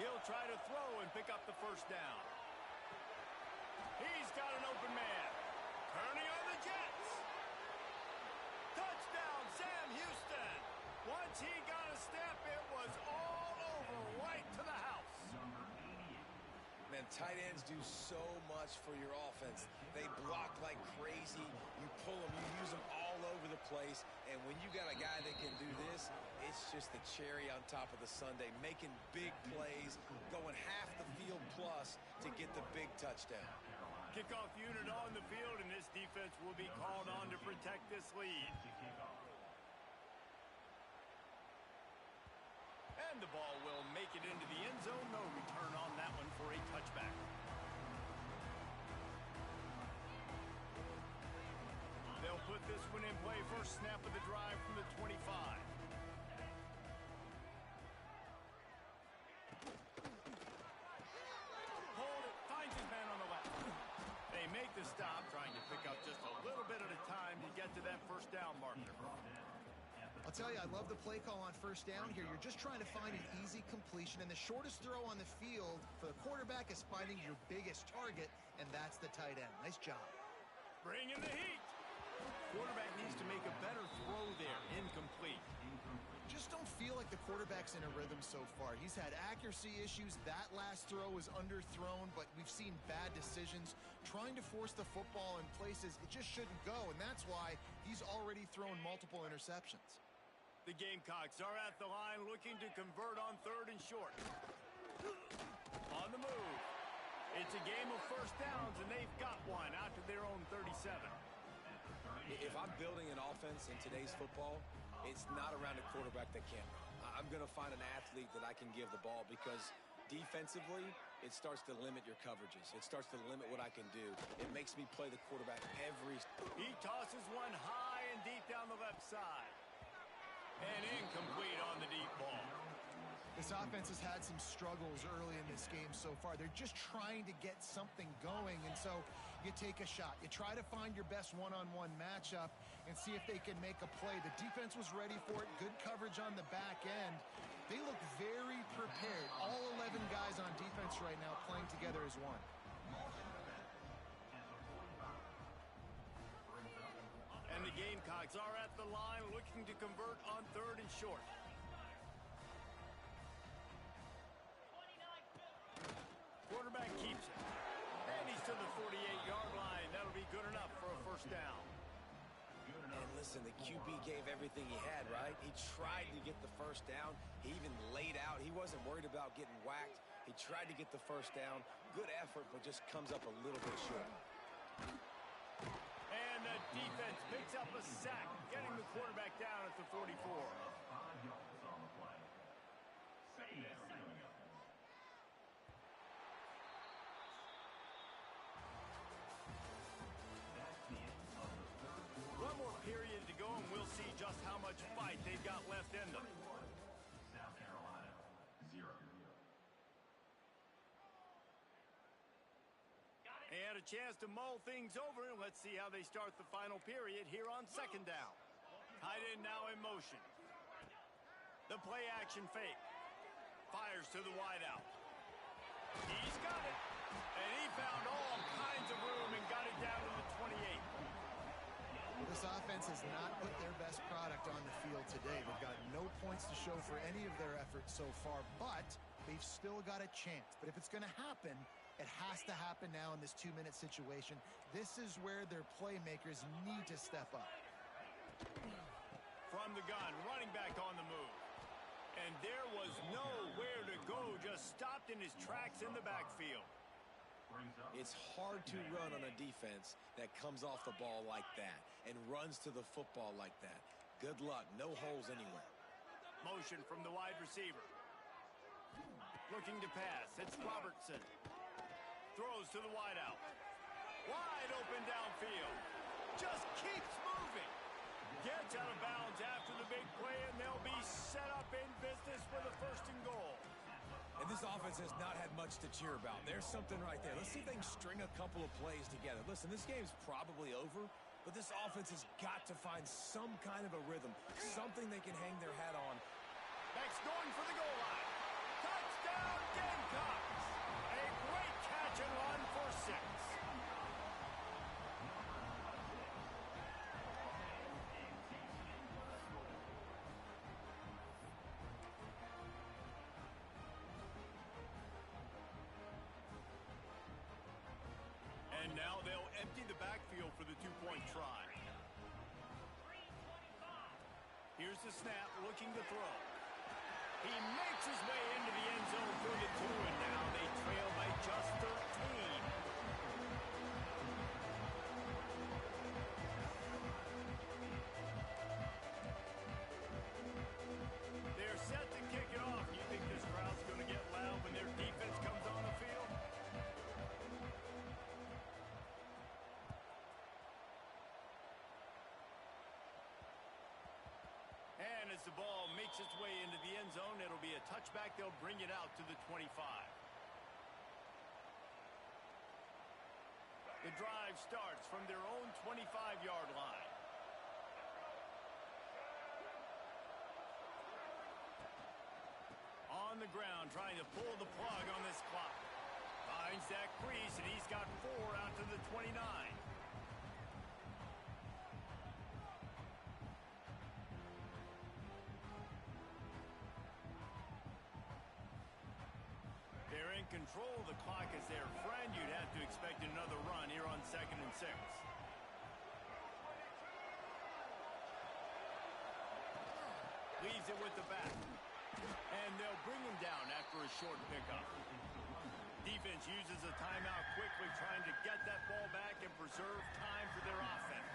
He'll try to throw and pick up the first down. He's got an open man. Turning on the Jets. Touchdown, Sam Houston. Once he got a step, it was all over, right to the house. Man, tight ends do so much for your offense. They block like crazy. You pull them, you use them all over the place. And when you got a guy that can do this, it's just the cherry on top of the sundae, making big plays, going half the field plus to get the big touchdown. Kickoff unit on the field, and this defense will be called on to protect this lead. And the ball will make it into the end zone. No return on that one for a touchback. They'll put this one in play. First snap of the drive from the 25. Hold it. Finds his man on the left. They make the stop, trying to pick up just a little bit at a time to get to that first down marker. I'll tell you, I love the play call on first down here. You're just trying to find an easy completion, and the shortest throw on the field for the quarterback is finding your biggest target, and that's the tight end. Nice job. Bring in the heat. Quarterback needs to make a better throw there. Incomplete. Just don't feel like the quarterback's in a rhythm so far. He's had accuracy issues. That last throw was underthrown, but we've seen bad decisions. Trying to force the football in places it just shouldn't go, and that's why he's already thrown multiple interceptions. The Gamecocks are at the line looking to convert on third and short. On the move. It's a game of first downs, and they've got one out to their own 37. If I'm building an offense in today's football, it's not around a quarterback that can't run. I'm going to find an athlete that I can give the ball because defensively, it starts to limit your coverages. It starts to limit what I can do. It makes me play the quarterback every... He tosses one high and deep down the left side. And incomplete on the deep ball. This offense has had some struggles early in this game so far. They're just trying to get something going, and so you take a shot. You try to find your best one-on-one matchup and see if they can make a play. The defense was ready for it. Good coverage on the back end. They look very prepared. All 11 guys on defense right now playing together as one. And the Gamecocks are at the line looking to convert on third and short. Quarterback keeps it. And he's to the 48-yard line. That'll be be good enough for a first down. And listen, the QB gave everything he had, right? He tried to get the first down. He even laid out. He wasn't worried about getting whacked. He tried to get the first down. Good effort, but just comes up a little bit short. And the defense picks up a sack, getting the quarterback down at the 44. 5 yards on the play. Second down coming up. That's the end of the third quarter. One more period to go, and we'll see just how much fight they've got left in them. South Carolina, 0. They had a chance to mull things over, and let's see how they start the final period here on second down. Tight end now in motion. The play action fake. Fires to the wideout. He's got it. And he found all kinds of room and got it down to the 28. This offense has not put their best product on the field today. They've got no points to show for any of their efforts so far, but they've still got a chance. But if it's going to happen, it has to happen now in this 2-minute situation. This is where their playmakers need to step up. From the gun, running back on the move. And there was nowhere to go, just stopped in his tracks in the backfield. It's hard to run on a defense that comes off the ball like that and runs to the football like that. Good luck. No holes anywhere. Motion from the wide receiver. Looking to pass. It's Robertson. Throws to the wideout. Wide open downfield. Just keeps moving. Gets out of bounds after the big play, and they'll be set up in business for the first and goal. And this offense has not had much to cheer about. There's something right there. Let's see if they can string a couple of plays together. Listen, this game's probably over, but this offense has got to find some kind of a rhythm, something they can hang their hat on. Next going for the goal line. Touchdown, Gamecocks! A great catch and run for 6. And now they'll empty the backfield for the 2-point try. Here's the snap, looking to throw. He makes his way into the end zone for the 2, and now they trail by just 13. They're set to kick it off. You think this crowd's going to get loud when their defense comes on the field? And as the ball makes its way into the end zone, it'll be a touchback. They'll bring it out to the 25. The drive starts from their own 25-yard line. On the ground, trying to pull the plug on this clock. Finds that crease, and he's got 4 out to the 29. They're in control of the clock as their friend. You'd have to expect another run here on 2nd and 6. Leaves it with the back. And they'll bring him down after a short pickup. Defense uses a timeout quickly, trying to get that ball back and preserve time for their offense.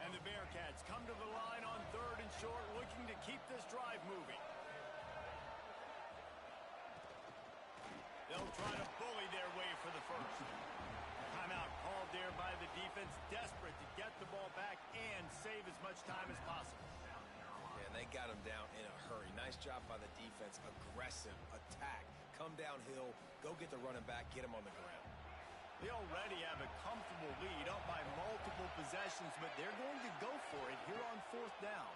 And the Bearcats come to the line on 3rd and short, looking to keep this drive moving. They'll try to bully their way for the first. Timeout called there by the defense, desperate to get the ball back and save as much time as possible. And they got him down in a hurry. Nice job by the defense. Aggressive attack. Come downhill. Go get the running back. Get him on the ground. They already have a comfortable lead, up by multiple possessions, but they're going to go for it here on 4th down.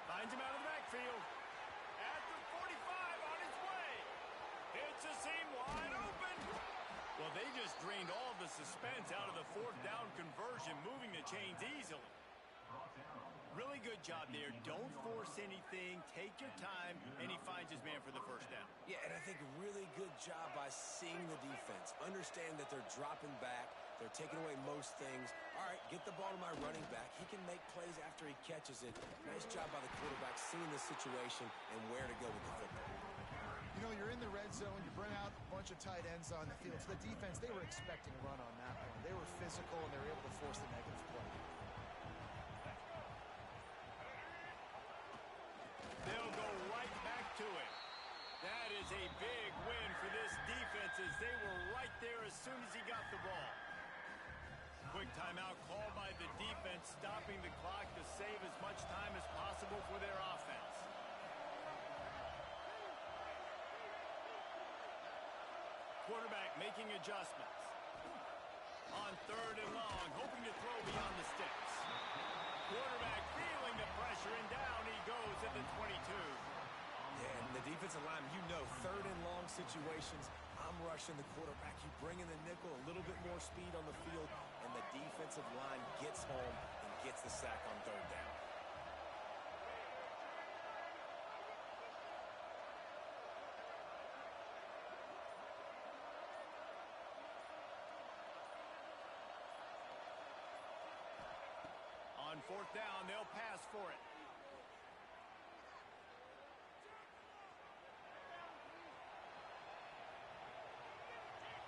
Finds him out of the backfield. At the 45, on his way. Hits a seam wide open. Well, they just drained all the suspense out of the 4th down conversion, moving the chains easily. Really good job there. Don't force anything. Take your time, and he finds his man for the first down. Yeah, and I think really good job by seeing the defense, understanding that they're dropping back, they're taking away most things. All right, get the ball to my running back. He can make plays after he catches it. Nice job by the quarterback seeing the situation and where to go with the football. You know, you're in the red zone, you bring out a bunch of tight ends on the field. So the defense, they were expecting a run on that one. They were physical, and they were able to force the negative play. They'll go right back to it. That is a big win for this defense as they were right there as soon as he got the ball. Quick timeout called by the defense, stopping the clock to save as much time as possible for their offense. Quarterback making adjustments. On 3rd and long, hoping to throw beyond the sticks. Quarterback feeling the pressure, and down he goes at the 22. Yeah, and the defensive line, you know, 3rd and long situations, I'm rushing the quarterback. You bring in the nickel, a little bit more speed on the field, and the defensive line gets home and gets the sack on 3rd down. On 4th down, they'll pass for it.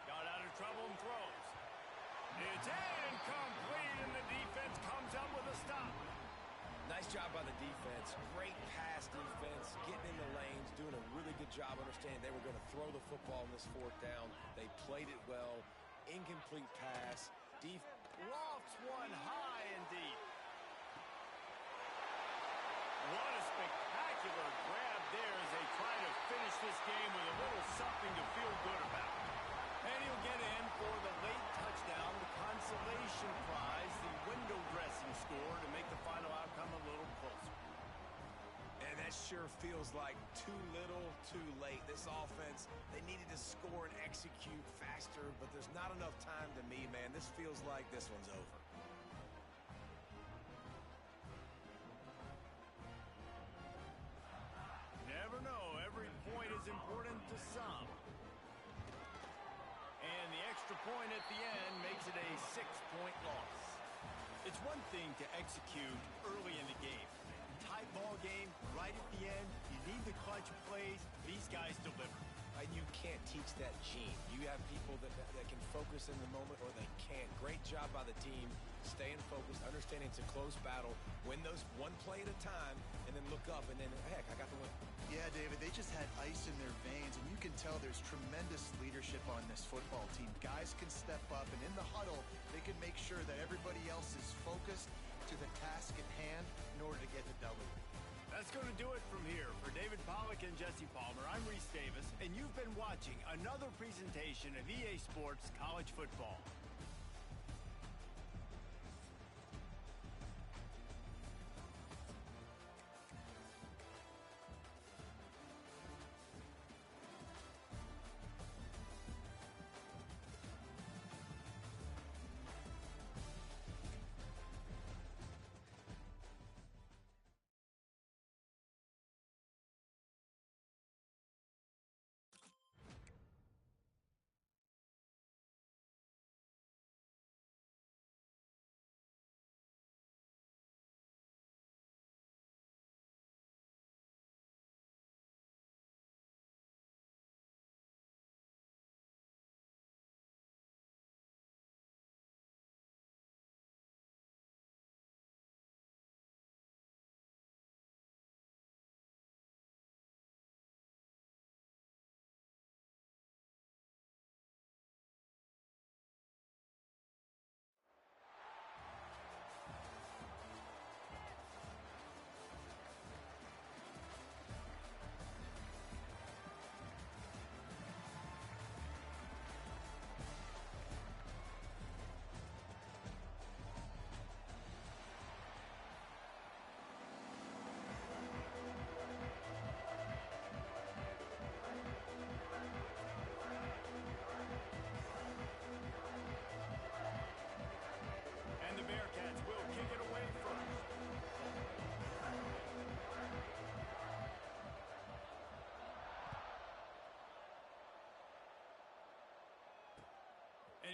Got out of trouble and throws. It's incomplete, and the defense comes up with a stop. Nice job by the defense. Great pass defense, getting in the lanes, doing a really good job understanding they were going to throw the football in this 4th down. They played it well. Incomplete pass. Lofts one high and deep. What a spectacular grab there as they try to finish this game with a little something to feel good about. And he'll get in for the late touchdown, the consolation prize, the window dressing score to make the final outcome a little closer. And that sure feels like too little, too late. This offense, they needed to score and execute faster, but there's not enough time to me, man. This feels like this one's over. Never know. Every point is important to some. And the extra point at the end makes it a 6-point loss. It's one thing to execute early in the game. Tight ball game, right at the end, you need the clutch plays. These guys deliver. And you can't teach that gene. You have people that can focus in the moment or they can't. Great job by the team, staying focused, understanding it's a close battle, win those one play at a time, and then look up, and then, heck, I got the win. Yeah, David, they just had ice in their veins, and you can tell there's tremendous leadership on this football team. Guys can step up, and in the huddle, they can make sure that everybody else is focused to the task at hand in order to get the W. That's going to do it from here. For David Pollack and Jesse Palmer, I'm Reese Davis, and you've been watching another presentation of EA Sports College Football.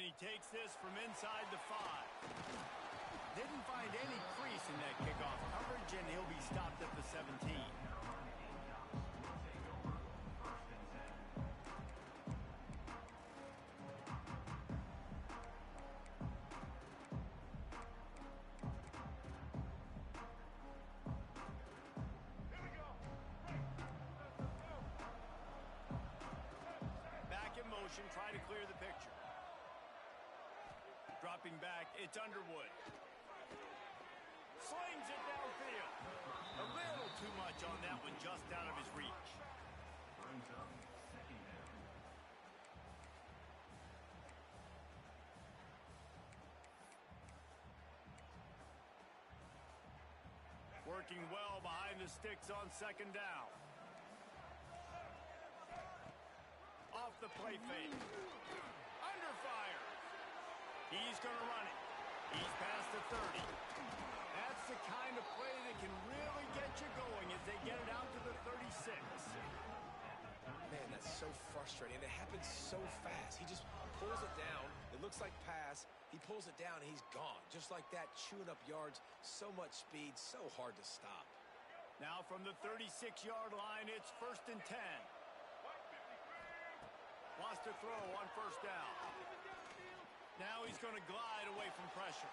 he takes this from inside the 5. Didn't find any crease in that kickoff coverage, and he'll be stopped at the 17. Try to clear the picture. Dropping back, it's Underwood. Slings it downfield. A little too much on that one, just out of his reach. Brings up second down. Working well behind the sticks on second down. Off the play fake. Under fire. He's going to run it. He's past the 30. That's the kind of play that can really get you going as they get it out to the 36. Man, that's so frustrating. It happens so fast. He just pulls it down. It looks like pass. He pulls it down, and he's gone. Just like that, chewing up yards. So much speed, so hard to stop. Now from the 36-yard line, it's 1st and 10. Wants to throw on first down. Now he's going to glide away from pressure.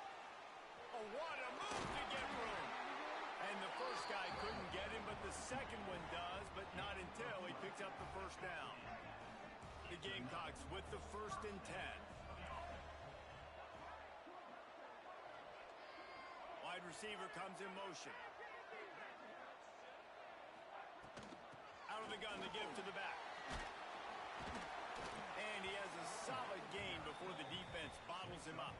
Oh, what a move to get room. And the first guy couldn't get him, but the second one does, but not until he picks up the first down. The Gamecocks with the 1st and 10. Wide receiver comes in motion. Out of the gun to give to the back. And he has a solid gain before the defense bottles him up.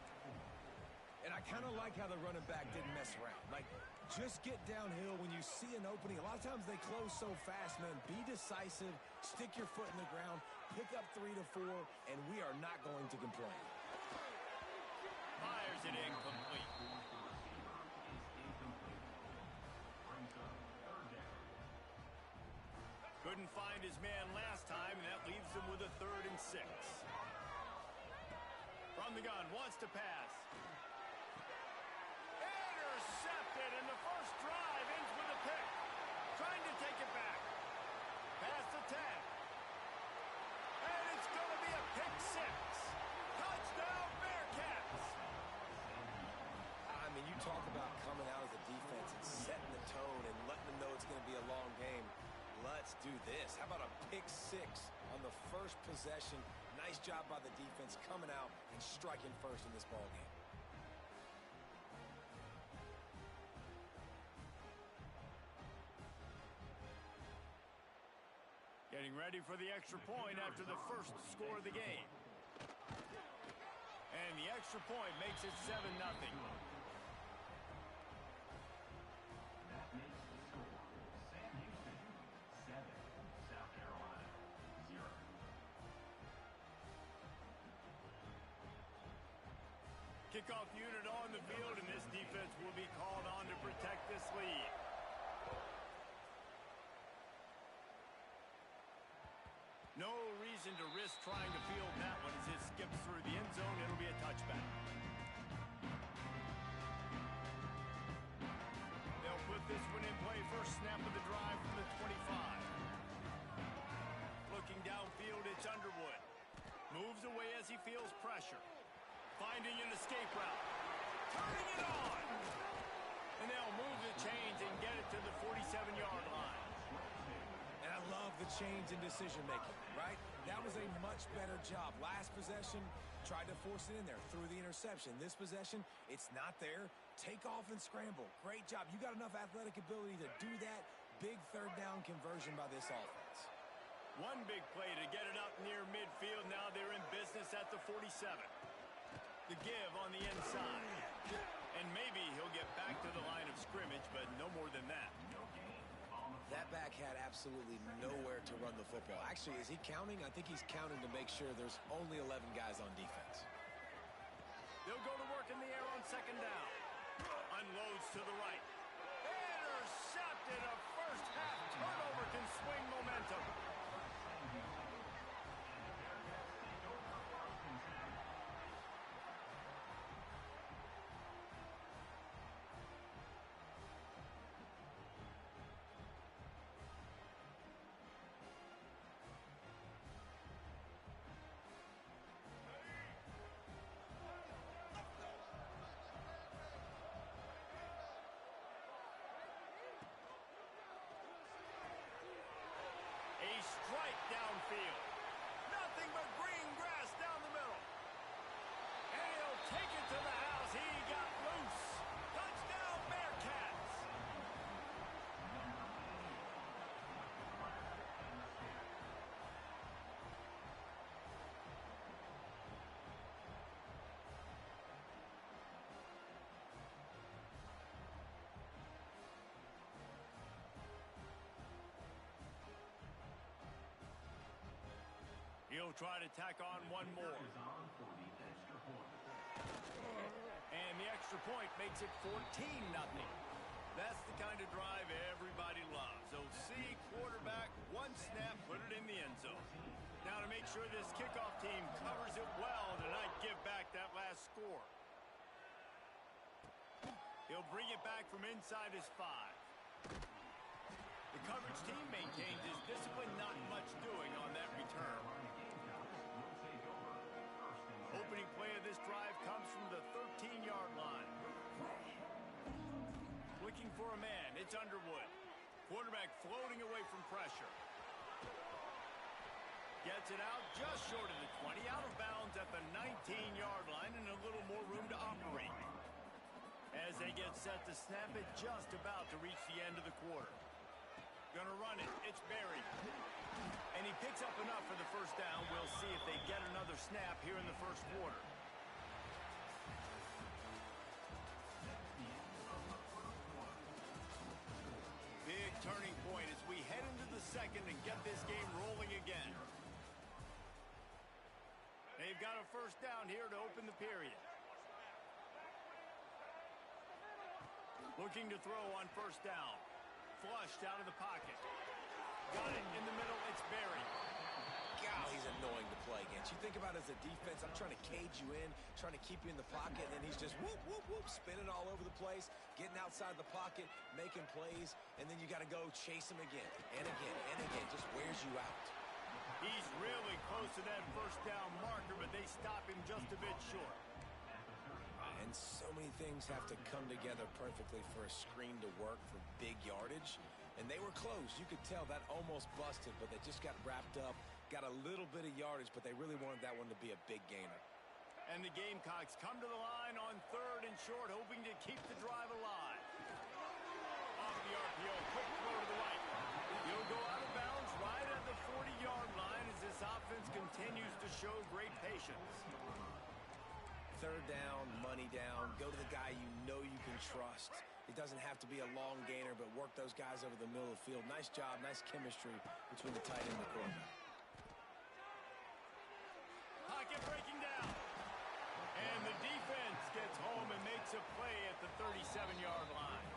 And I kind of like how the running back didn't mess around. Like, just get downhill when you see an opening. A lot of times they close so fast, man. Be decisive, stick your foot in the ground, pick up 3 to 4, and we are not going to complain. Fires it incomplete. Couldn't find his man last time, and that leaves him with a 3rd and 6. From the gun, wants to pass. Intercepted, and the first drive ends with a pick. Trying to take it back. Past the 10. And it's going to be a pick 6. Touchdown, Bearcats! I mean, you talk about coming out as a defense and setting the tone and letting them know it's going to be a long game. Let's do this. How about a pick 6 on the first possession? Nice job by the defense coming out and striking first in this ball game. Getting ready for the extra point after the first score of the game. And the extra point makes it 7-0. Kickoff unit on the field, and this defense will be called on to protect this lead. No reason to risk trying to field that one as it skips through the end zone. It'll be a touchback. They'll put this one in play. First snap of the drive from the 25. Looking downfield, it's Underwood. Moves away as he feels pressure. Finding an escape route. Turning it on. And they'll move the chains and get it to the 47-yard line. And I love the change in decision-making, right? That was a much better job. Last possession, tried to force it in there, threw the interception. This possession, it's not there. Take off and scramble. Great job. You got enough athletic ability to do that. Big third down conversion by this offense. One big play to get it up near midfield. Now they're in business at the 47. The give on the inside. And maybe he'll get back to the line of scrimmage, but no more than that. That back had absolutely nowhere to run the football. Actually, is he counting? I think he's counting to make sure there's only 11 guys on defense. They'll go to work in the air on second down. Unloads to the right. Intercepted. A first half turnover can swing momentum. right downfield. Nothing but green grass down the middle. And he'll take it to the house. He got loose. Touchdown, Bearcats. He'll try to tack on one more. Is on for the extra point. And the extra point makes it 14-0. That's the kind of drive everybody loves. So see, quarterback, one snap, put it in the end zone. Now to make sure this kickoff team covers it well to not give back that last score. He'll bring it back from inside his 5. The coverage team maintains his discipline, not much doing on that return. Opening play of this drive comes from the 13-yard line. Looking for a man, it's Underwood. Quarterback floating away from pressure. Gets it out just short of the 20, out of bounds at the 19-yard line and a little more room to operate. As they get set to snap it, just about to reach the end of the quarter. Gonna run it, it's buried. And he picks up enough for the first down. We'll see if they get another snap here in the first quarter. Big turning point as we head into the second and get this game rolling again. They've got a first down here to open the period. Looking to throw on first down. Flushed out of the pocket. Got it in the middle. It's buried. God, he's annoying to play against. You think about it as a defense, I'm trying to cage you in, trying to keep you in the pocket, and then he's just whoop, whoop, whoop, spinning all over the place, getting outside the pocket, making plays, and then you got to go chase him again and again and again. Just wears you out. He's really close to that first down marker, but they stop him just a bit short. And so many things have to come together perfectly for a screen to work for big yardage. And they were close. You could tell that almost busted, but they just got wrapped up, got a little bit of yardage, but they really wanted that one to be a big gainer. And the Gamecocks come to the line on 3rd and short, hoping to keep the drive alive. Off the RPO, quick throw to the right. He'll go out of bounds right at the 40-yard line as this offense continues to show great patience. 3rd down, money down, go to the guy you know you can trust. It doesn't have to be a long gainer, but work those guys over the middle of the field. Nice job, nice chemistry between the tight end and the quarterback. Pocket breaking down. And the defense gets home and makes a play at the 37-yard line.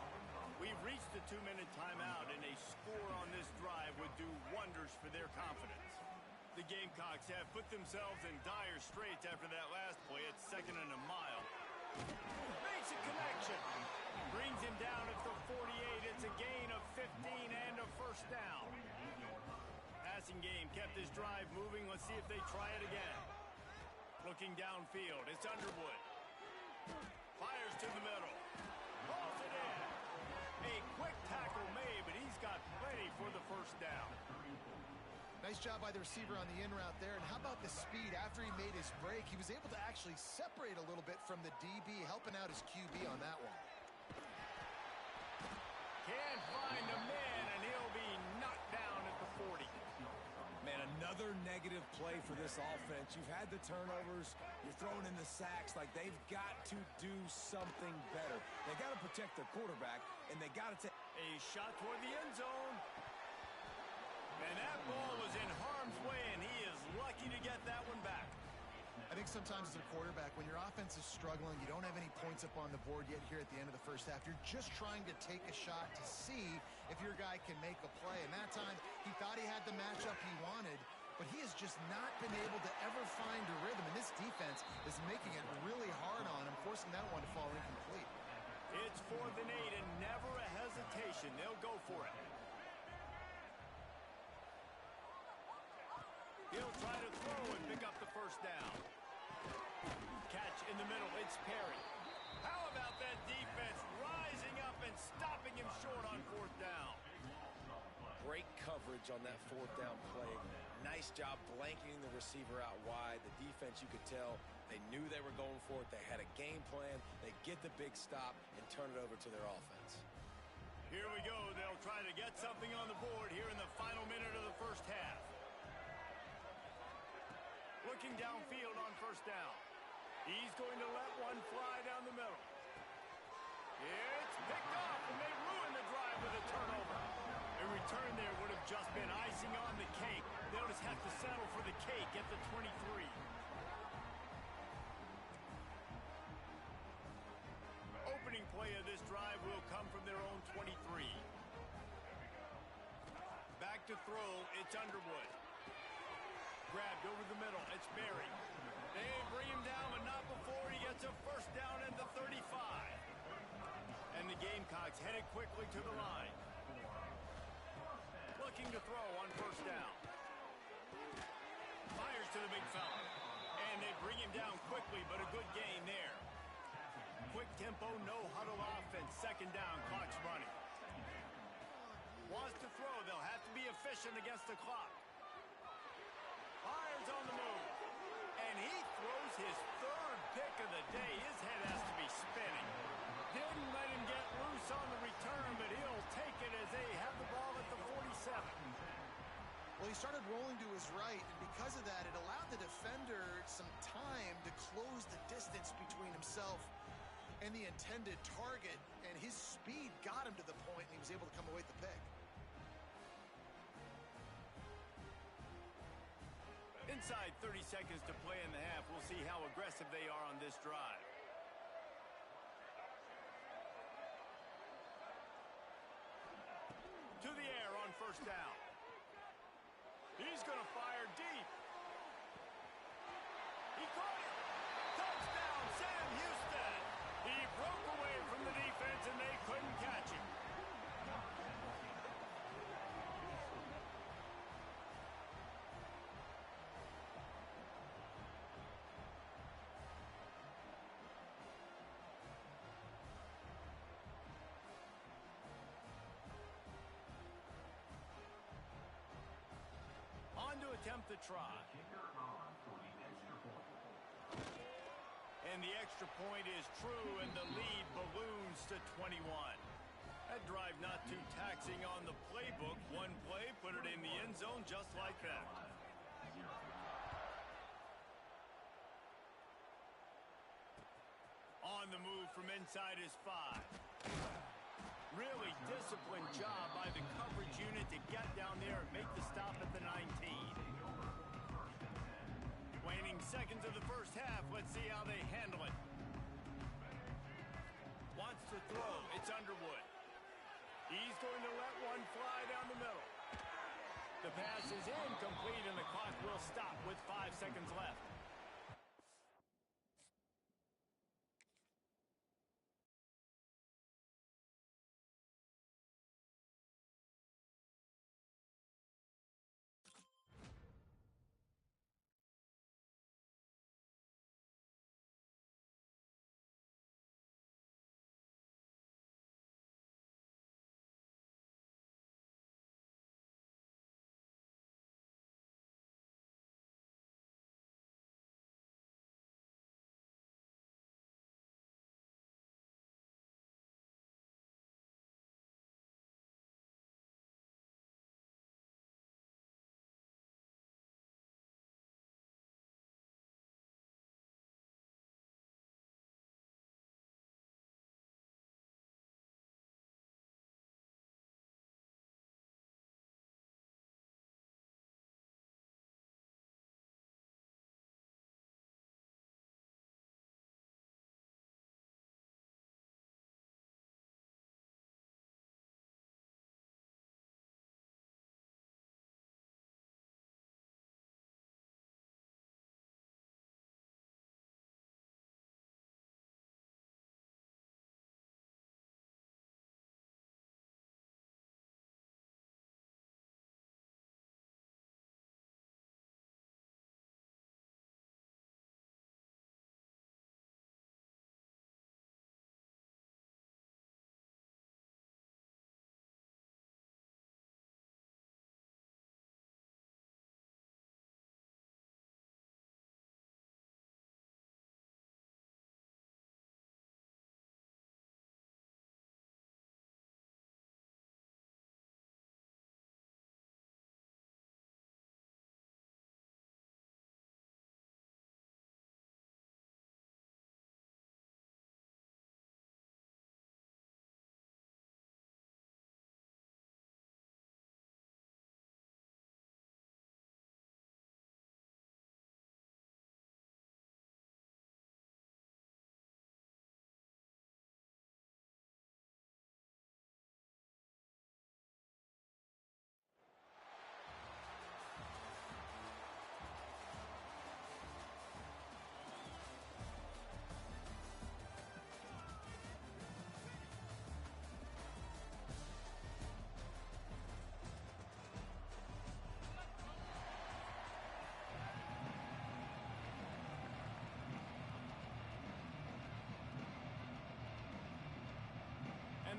We've reached the 2-minute timeout, and a score on this drive would do wonders for their confidence. The Gamecocks have put themselves in dire straits after that last play at 2nd and a mile. Makes a connection. Brings him down at the 48. It's a gain of 15 and a first down. Passing game kept this drive moving. Let's see if they try it again. Looking downfield, it's Underwood. Fires to the middle. Pulls it in. A quick tackle made, but he's got plenty for the first down. Nice job by the receiver on the in route there. And how about the speed after he made his break? He was able to actually separate a little bit from the DB, helping out his QB on that one. Can't find a man, and he'll be knocked down at the 40. Man, another negative play for this offense. You've had the turnovers. You're throwing in the sacks. Like, they've got to do something better. They got to protect their quarterback, and they got to take A shot toward the end zone. And that ball was in harm's way, and he is lucky to get that one back. I think sometimes as a quarterback, when your offense is struggling, you don't have any points up on the board yet here at the end of the first half. You're just trying to take a shot to see if your guy can make a play. And that time, he thought he had the matchup he wanted, but he has just not been able to ever find a rhythm. And this defense is making it really hard on him, forcing that one to fall incomplete. It's 4th and 8, and never a hesitation. They'll go for it. He'll try to throw and pick up the first down. Catch in the middle, it's Perry. How about that defense rising up and stopping him short on 4th down? Great coverage on that fourth down play. Nice job blanketing the receiver out wide. The defense, you could tell, they knew they were going for it. They had a game plan. They get the big stop and turn it over to their offense. Here we go. They'll try to get something on the board here in the final minute of the first half. Looking downfield on first down. He's going to let one fly down the middle. It's picked off, and they ruin the drive with a turnover. A return there would have just been icing on the cake. They'll just have to settle for the cake at the 23. Opening play of this drive will come from their own 23. Back to throw, it's Underwood. Grabbed over the middle, it's Berry. They bring him down, but not before he gets a first down at the 35. And the Gamecocks headed quickly to the line. Looking to throw on first down. Fires to the big fella. And they bring him down quickly, but a good gain there. Quick tempo, no huddle offense. Second down, clock's running. Wants to throw, they'll have to be efficient against the clock. Fires on the move. And he throws his third pick of the day. His head has to be spinning. Didn't let him get loose on the return, but he'll take it as they have the ball at the 47. Well, he started rolling to his right, and because of that, it allowed the defender some time to close the distance between himself and the intended target, and his speed got him to the point, and he was able to come away with the pick. Inside 30 seconds to play in the half. We'll see how aggressive they are on this drive. To the air on first down. He's going to fire deep. He caught it. Touchdown, Sam Houston. He broke away from the defense, and they couldn't catch him. On to attempt the try. And the extra point is true, and the lead balloons to 21. That drive not too taxing on the playbook. One play, put it in the end zone just like that. On the move from inside his 5. Really disciplined job by the coverage unit to get down there and make the stop at the 19. Waning seconds of the first half. Let's see how they handle it. Wants to throw. It's Underwood. He's going to let one fly down the middle. The pass is incomplete, and the clock will stop with 5 seconds left.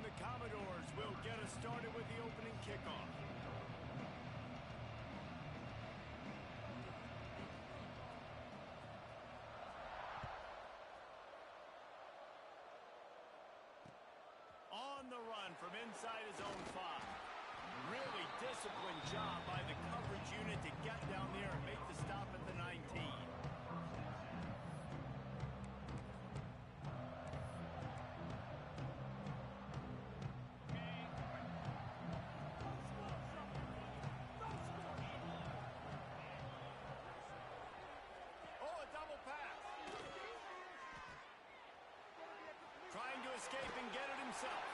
the Commodores will get us started with the opening kickoff. On the run from inside his own 5. Really disciplined job by the coverage unit to get down there and make the stop at the 19. Trying to escape and get it himself.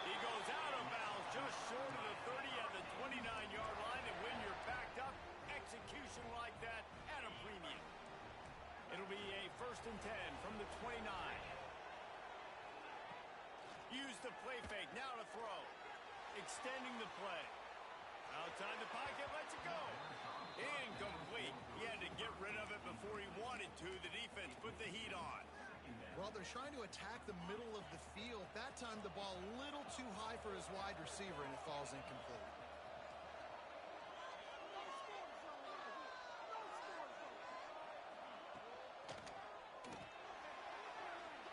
He goes out of bounds just short of the 30 at the 29-yard line, and when you're backed up, execution like that at a premium. It'll be a 1st and 10 from the 29. Use the play fake, now to throw. Extending the play. Outside the pocket, lets it go. Incomplete. He had to get rid of it before he wanted to. The defense put the heat on. Well, they're trying to attack the middle of the field. That time the ball a little too high for his wide receiver, and it falls incomplete.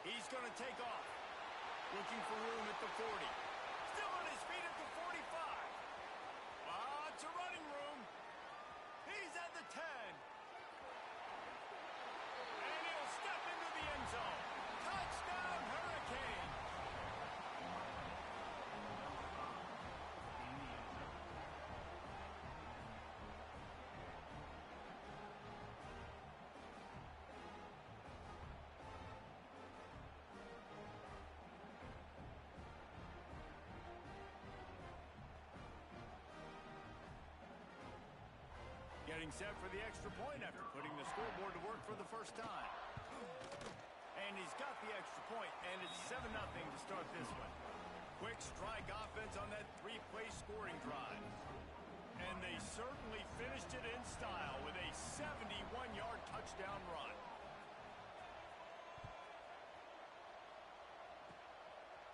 He's going to take off. Looking for room at the 40. Still on his feet at the 45. Lots of running room. He's at the 10. And he'll step into the end zone. Touchdown, Hurricane. Getting set for the extra point after putting the scoreboard to work for the first time. And he's got the extra point, and it's 7-0 to start this one. Quick strike offense on that 3-play scoring drive. And they certainly finished it in style with a 71-yard touchdown run.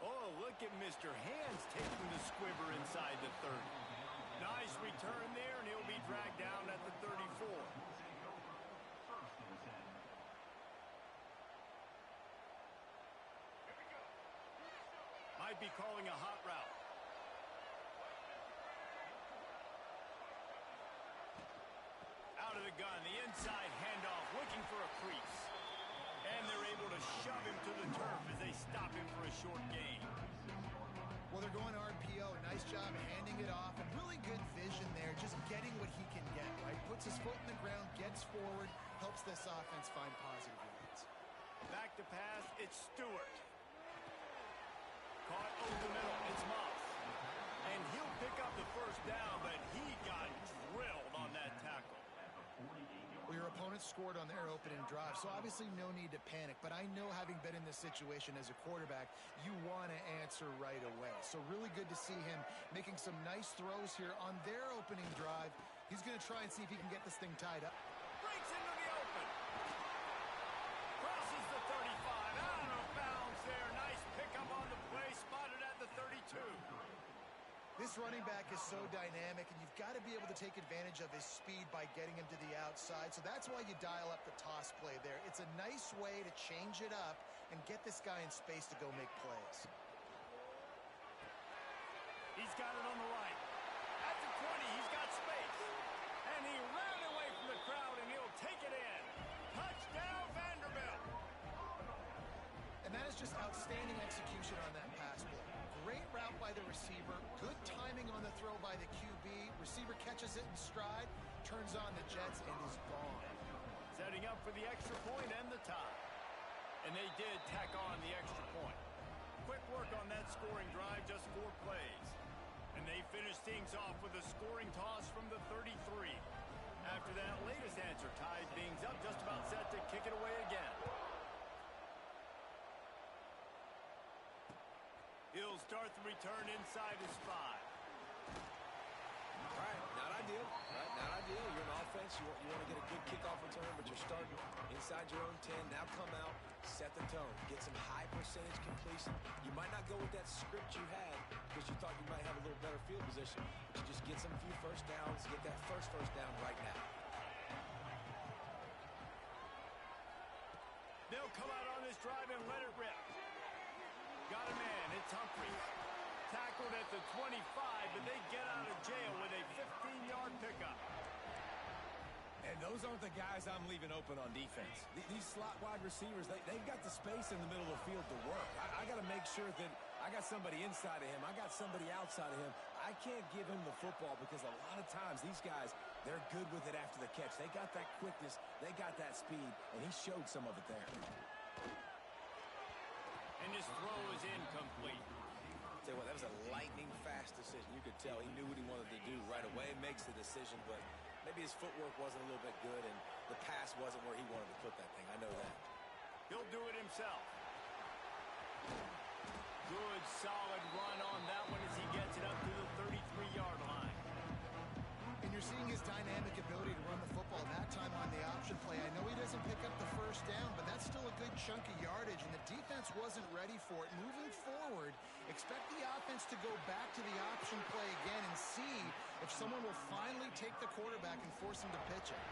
Oh, look at Mr. Hands taking the squibber inside the 30. Nice return there, and he'll be dragged down at the 34. Might be calling a hot route. Out of the gun, the inside handoff, looking for a crease. And they're able to shove him to the turf as they stop him for a short gain. Well, they're going RPO. Nice job handing it off, and really good vision there, just getting what he can get, right? Puts his foot in the ground, gets forward, helps this offense find positive yards. Back to pass, it's Stewart. Caught over the middle, it's Moss. And he'll pick up the first down, but he got drilled on that tackle. Well, your opponent scored on their opening drive, so obviously no need to panic. But I know, having been in this situation as a quarterback, you want to answer right away. So really good to see him making some nice throws here on their opening drive. He's going to try and see if he can get this thing tied up. Breaks into the open. Crosses the 35. Out of bounds there. Nice pickup on the play. Spotted at the 32. This running back is so dynamic, and you've got to be able to take advantage of his speed by getting him to the outside. So that's why you dial up the toss play there. It's a nice way to change it up and get this guy in space to go make plays. He's got it on the right. At the 20, he's got space. And he ran away from the crowd, and he'll take it in. Touchdown, Vanderbilt. And that is just outstanding execution on that pass play. Great route by the receiver, good timing on the throw by the QB. Receiver catches it in stride, turns on the jets, and is gone. Setting up for the extra point and the tie. And they did tack on the extra point. Quick work on that scoring drive, just 4 plays. And they finished things off with a scoring toss from the 33. After that latest answer tied things up, just about set to kick it away again. He'll start the return inside his 5. Right, not ideal. Right, not ideal. You're an offense. You want to get a good kickoff return, but you're starting inside your own 10. Now come out, set the tone, get some high percentage completion. You might not go with that script you had because you thought you might have a little better field position, but you just get some few first downs, get that first down right now. They'll come out on this drive and let it rip. Got a man, it's Humphries. Tackled at the 25, but they get out of jail with a 15-yard pickup. And those aren't the guys I'm leaving open on defense. These slot wide receivers, they've got the space in the middle of the field to work. I got to make sure that I got somebody inside of him. I got somebody outside of him. I can't give him the football because a lot of times these guys, they're good with it after the catch. They got that quickness. They got that speed, and he showed some of it there. And his throw is incomplete. Tell you what, that was a lightning-fast decision. You could tell he knew what he wanted to do right away, makes the decision, but maybe his footwork wasn't a little bit good, and the pass wasn't where he wanted to put that thing. I know that. He'll do it himself. Good, solid run on that one as he gets it up to the 33-yard line. And you're seeing his dynamic ability to run the football that time on the option play. I know he doesn't pick up the first down, but that's still a good chunk of yardage, and the defense wasn't ready for it. Moving forward, expect the offense to go back to the option play again and see if someone will finally take the quarterback and force him to pitch it.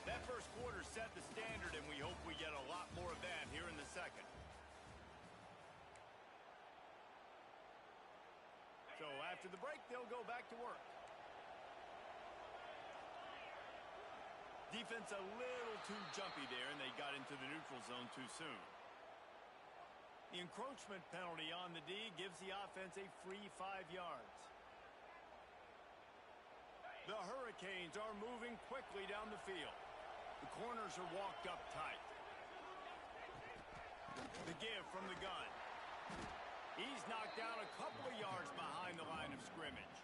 That first quarter set the standard, and we hope we get a lot more of that here in the second. So after the break, they'll go back to work. Defense a little too jumpy there, and they got into the neutral zone too soon. The encroachment penalty on the D gives the offense a free 5 yards. The Hurricanes are moving quickly down the field. The corners are walked up tight. The give from the gun. He's knocked down a couple of yards behind the line of scrimmage.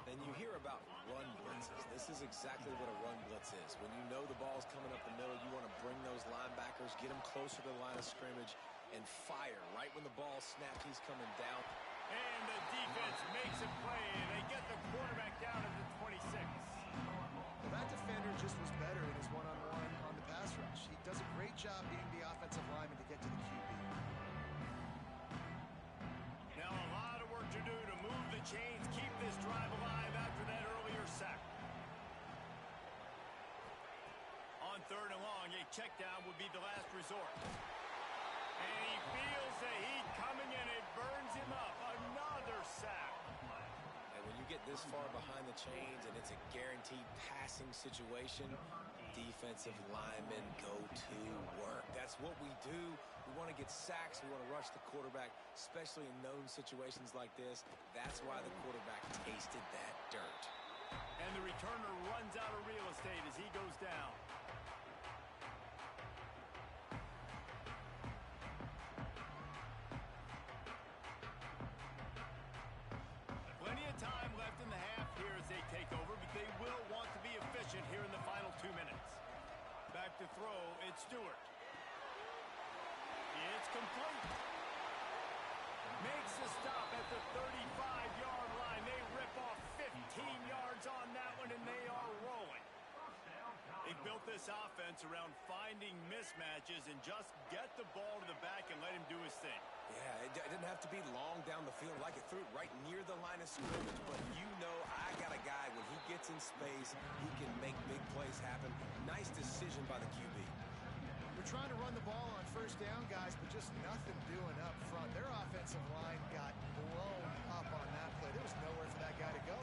And you hear about run blitzes. This is exactly what a run blitz is. When you know the ball's coming up the middle, you want to bring those linebackers, get them closer to the line of scrimmage, and fire. Right when the ball snapped, he's coming down. And the defense makes a play, and they get the quarterback down at the 26. Well, that defender just was better in his one-on-one on the pass rush. He does a great job beating the offensive lineman to get to the QB. Now a lot of work to do to move the chains, keep this drive alive after that earlier sack. On third and long, a check down would be the last resort. And he feels the heat coming, and it burns him up. Another sack. And when you get this far behind the chains and it's a guaranteed passing situation, defensive linemen go to work. That's what we do. We want to get sacks. We want to rush the quarterback, especially in known situations like this. That's why the quarterback tasted that dirt. And the returner runs out of real estate as he goes down. Plenty of time left in the half here as they take over, but they will want to be efficient here in the final 2 minutes. Back to throw, it's Stewart. It's complete. Makes the stop at the 35-yard line. They rip off 15 yards on that one, and they are rolling. They built this offense around finding mismatches and just get the ball to the back and let him do his thing. Yeah, it didn't have to be long down the field. Like it threw it right near the line of scrimmage, but you know I got a guy, when he gets in space, he can make big plays happen. Nice decision by the QB. They're trying to run the ball on first down, guys, but just nothing doing up front. Their offensive line got blown up on that play. There was nowhere for that guy to go.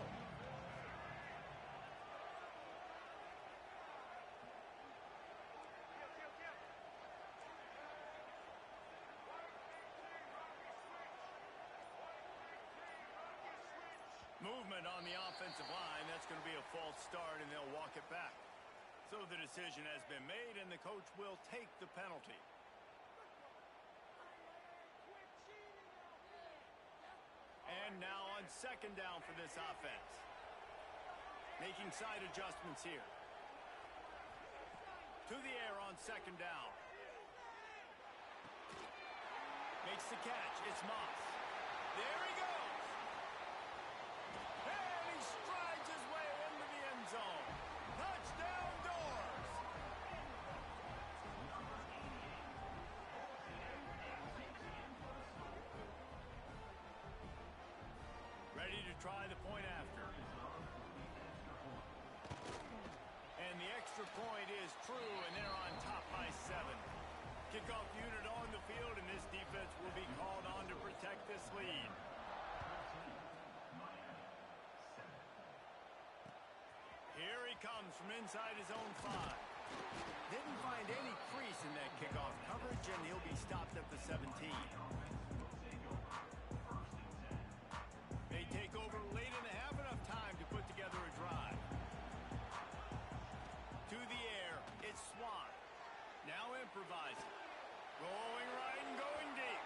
Movement on the offensive line. That's going to be a false start, and they'll walk it back. So the decision has been made, and the coach will take the penalty. now on second down for this offense. Making side adjustments here. To the air on second down. Makes the catch. It's Moss. There he goes. And he strides his way into the end zone. Touchdown Doors. Ready to try the point after. And the extra point is true, and they're on top by 7. Kickoff unit on the field, and this defense will be called on to protect this lead. Here he comes from inside his own 5. Didn't find any crease in that kickoff coverage, and he'll be stopped at the 17. They take over late in the half, enough time to put together a drive. To the air, it's Swan. Now improvising. Going right and going deep.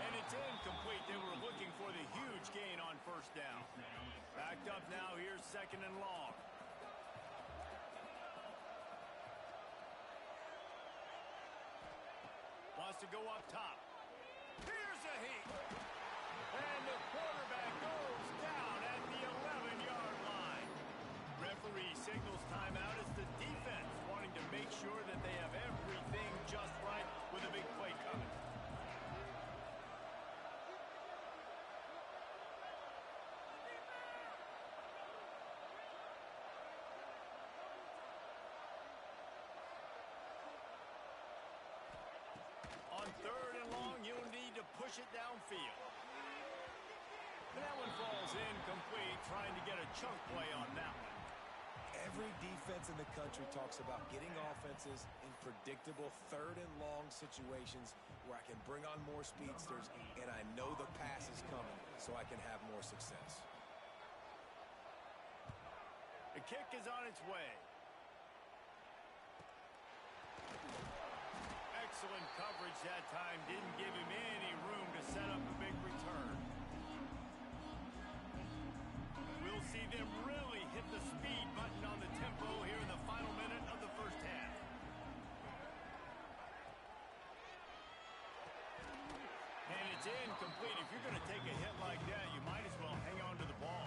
And it's incomplete. They were looking for the huge gain on first down. Backed up now, here's second and long. Wants to go up top. Here's a heat. And the quarterback goes down at the 11-yard line. Referee signals timeout as the defense wanting to make sure that they have everything just right with a big play coming. On third and long, you'll need to push it downfield. And that one falls incomplete, trying to get a chunk play on that one. Every defense in the country talks about getting offenses in predictable third and long situations where I can bring on more speedsters and I know the pass is coming so I can have more success. The kick is on its way. Excellent coverage that time. Didn't give him any room to set up a big return. We'll see them really hit the speed button on the tempo here in the final minute of the first half. And it's incomplete. If you're going to take a hit like that, you might as well hang on to the ball.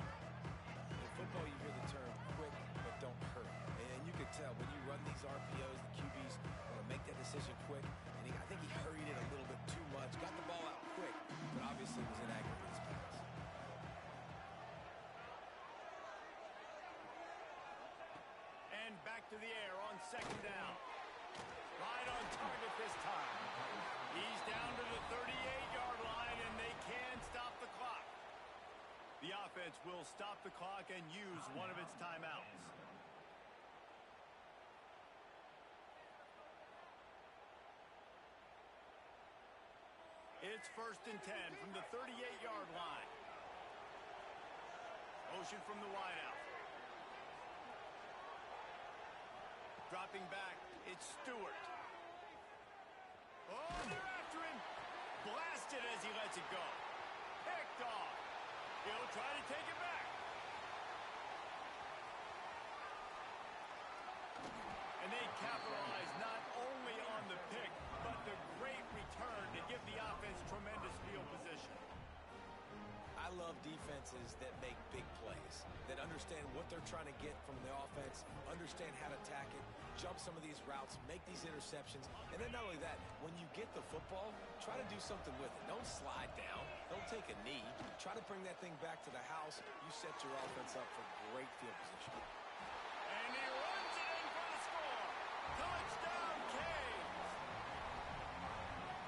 In football, you hear the term quick but don't hurt. And you can tell when you run these RPOs, the QBs want to make that decision quick. And I think he hurried it a little bit too much. Got the ball out quick, but obviously was inaccurate with his pass. And back to the air on second down. Right on target this time. He's down to the 38-yard line, and they can stop the clock. The offense will stop the clock and use one of its timeouts. It's first and 10 from the 38-yard line. Motion from the wideout. Dropping back, it's Stewart. Oh, they're after him. Blasted as he lets it go. Picked off. He'll try to take it back. And they capitalize not only on the pick, but the great return to give the offense tremendous field position. I love defenses that make big plays, that understand what they're trying to get from the offense, understand how to attack it, jump some of these routes, make these interceptions, and then not only that, when you get the football, try to do something with it. Don't slide down. Don't take a knee. Try to bring that thing back to the house. You set your offense up for great field position. And he runs it in for the score. Touchdown, Canes.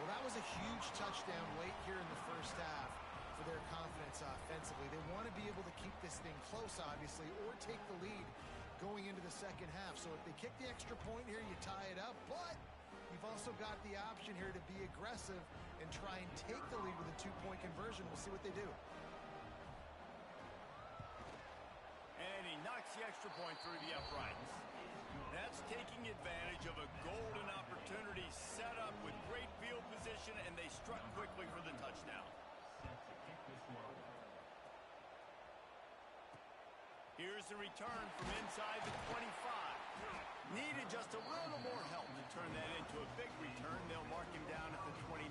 Well, that was a huge touchdown late here in the first half for their confidence offensively. They want to be able to keep this thing close, obviously, or take the lead going into the second half. So if they kick the extra point here, you tie it up, but you've also got the option here to be aggressive and try and take the lead with a two-point conversion. We'll see what they do. And he knocks the extra point through the uprights. That's taking advantage of a golden opportunity set up with great field position, and they struck quickly for the touchdown. Here's the return from inside the 25. Needed just a little more help to turn that into a big return. They'll mark him down at the 29.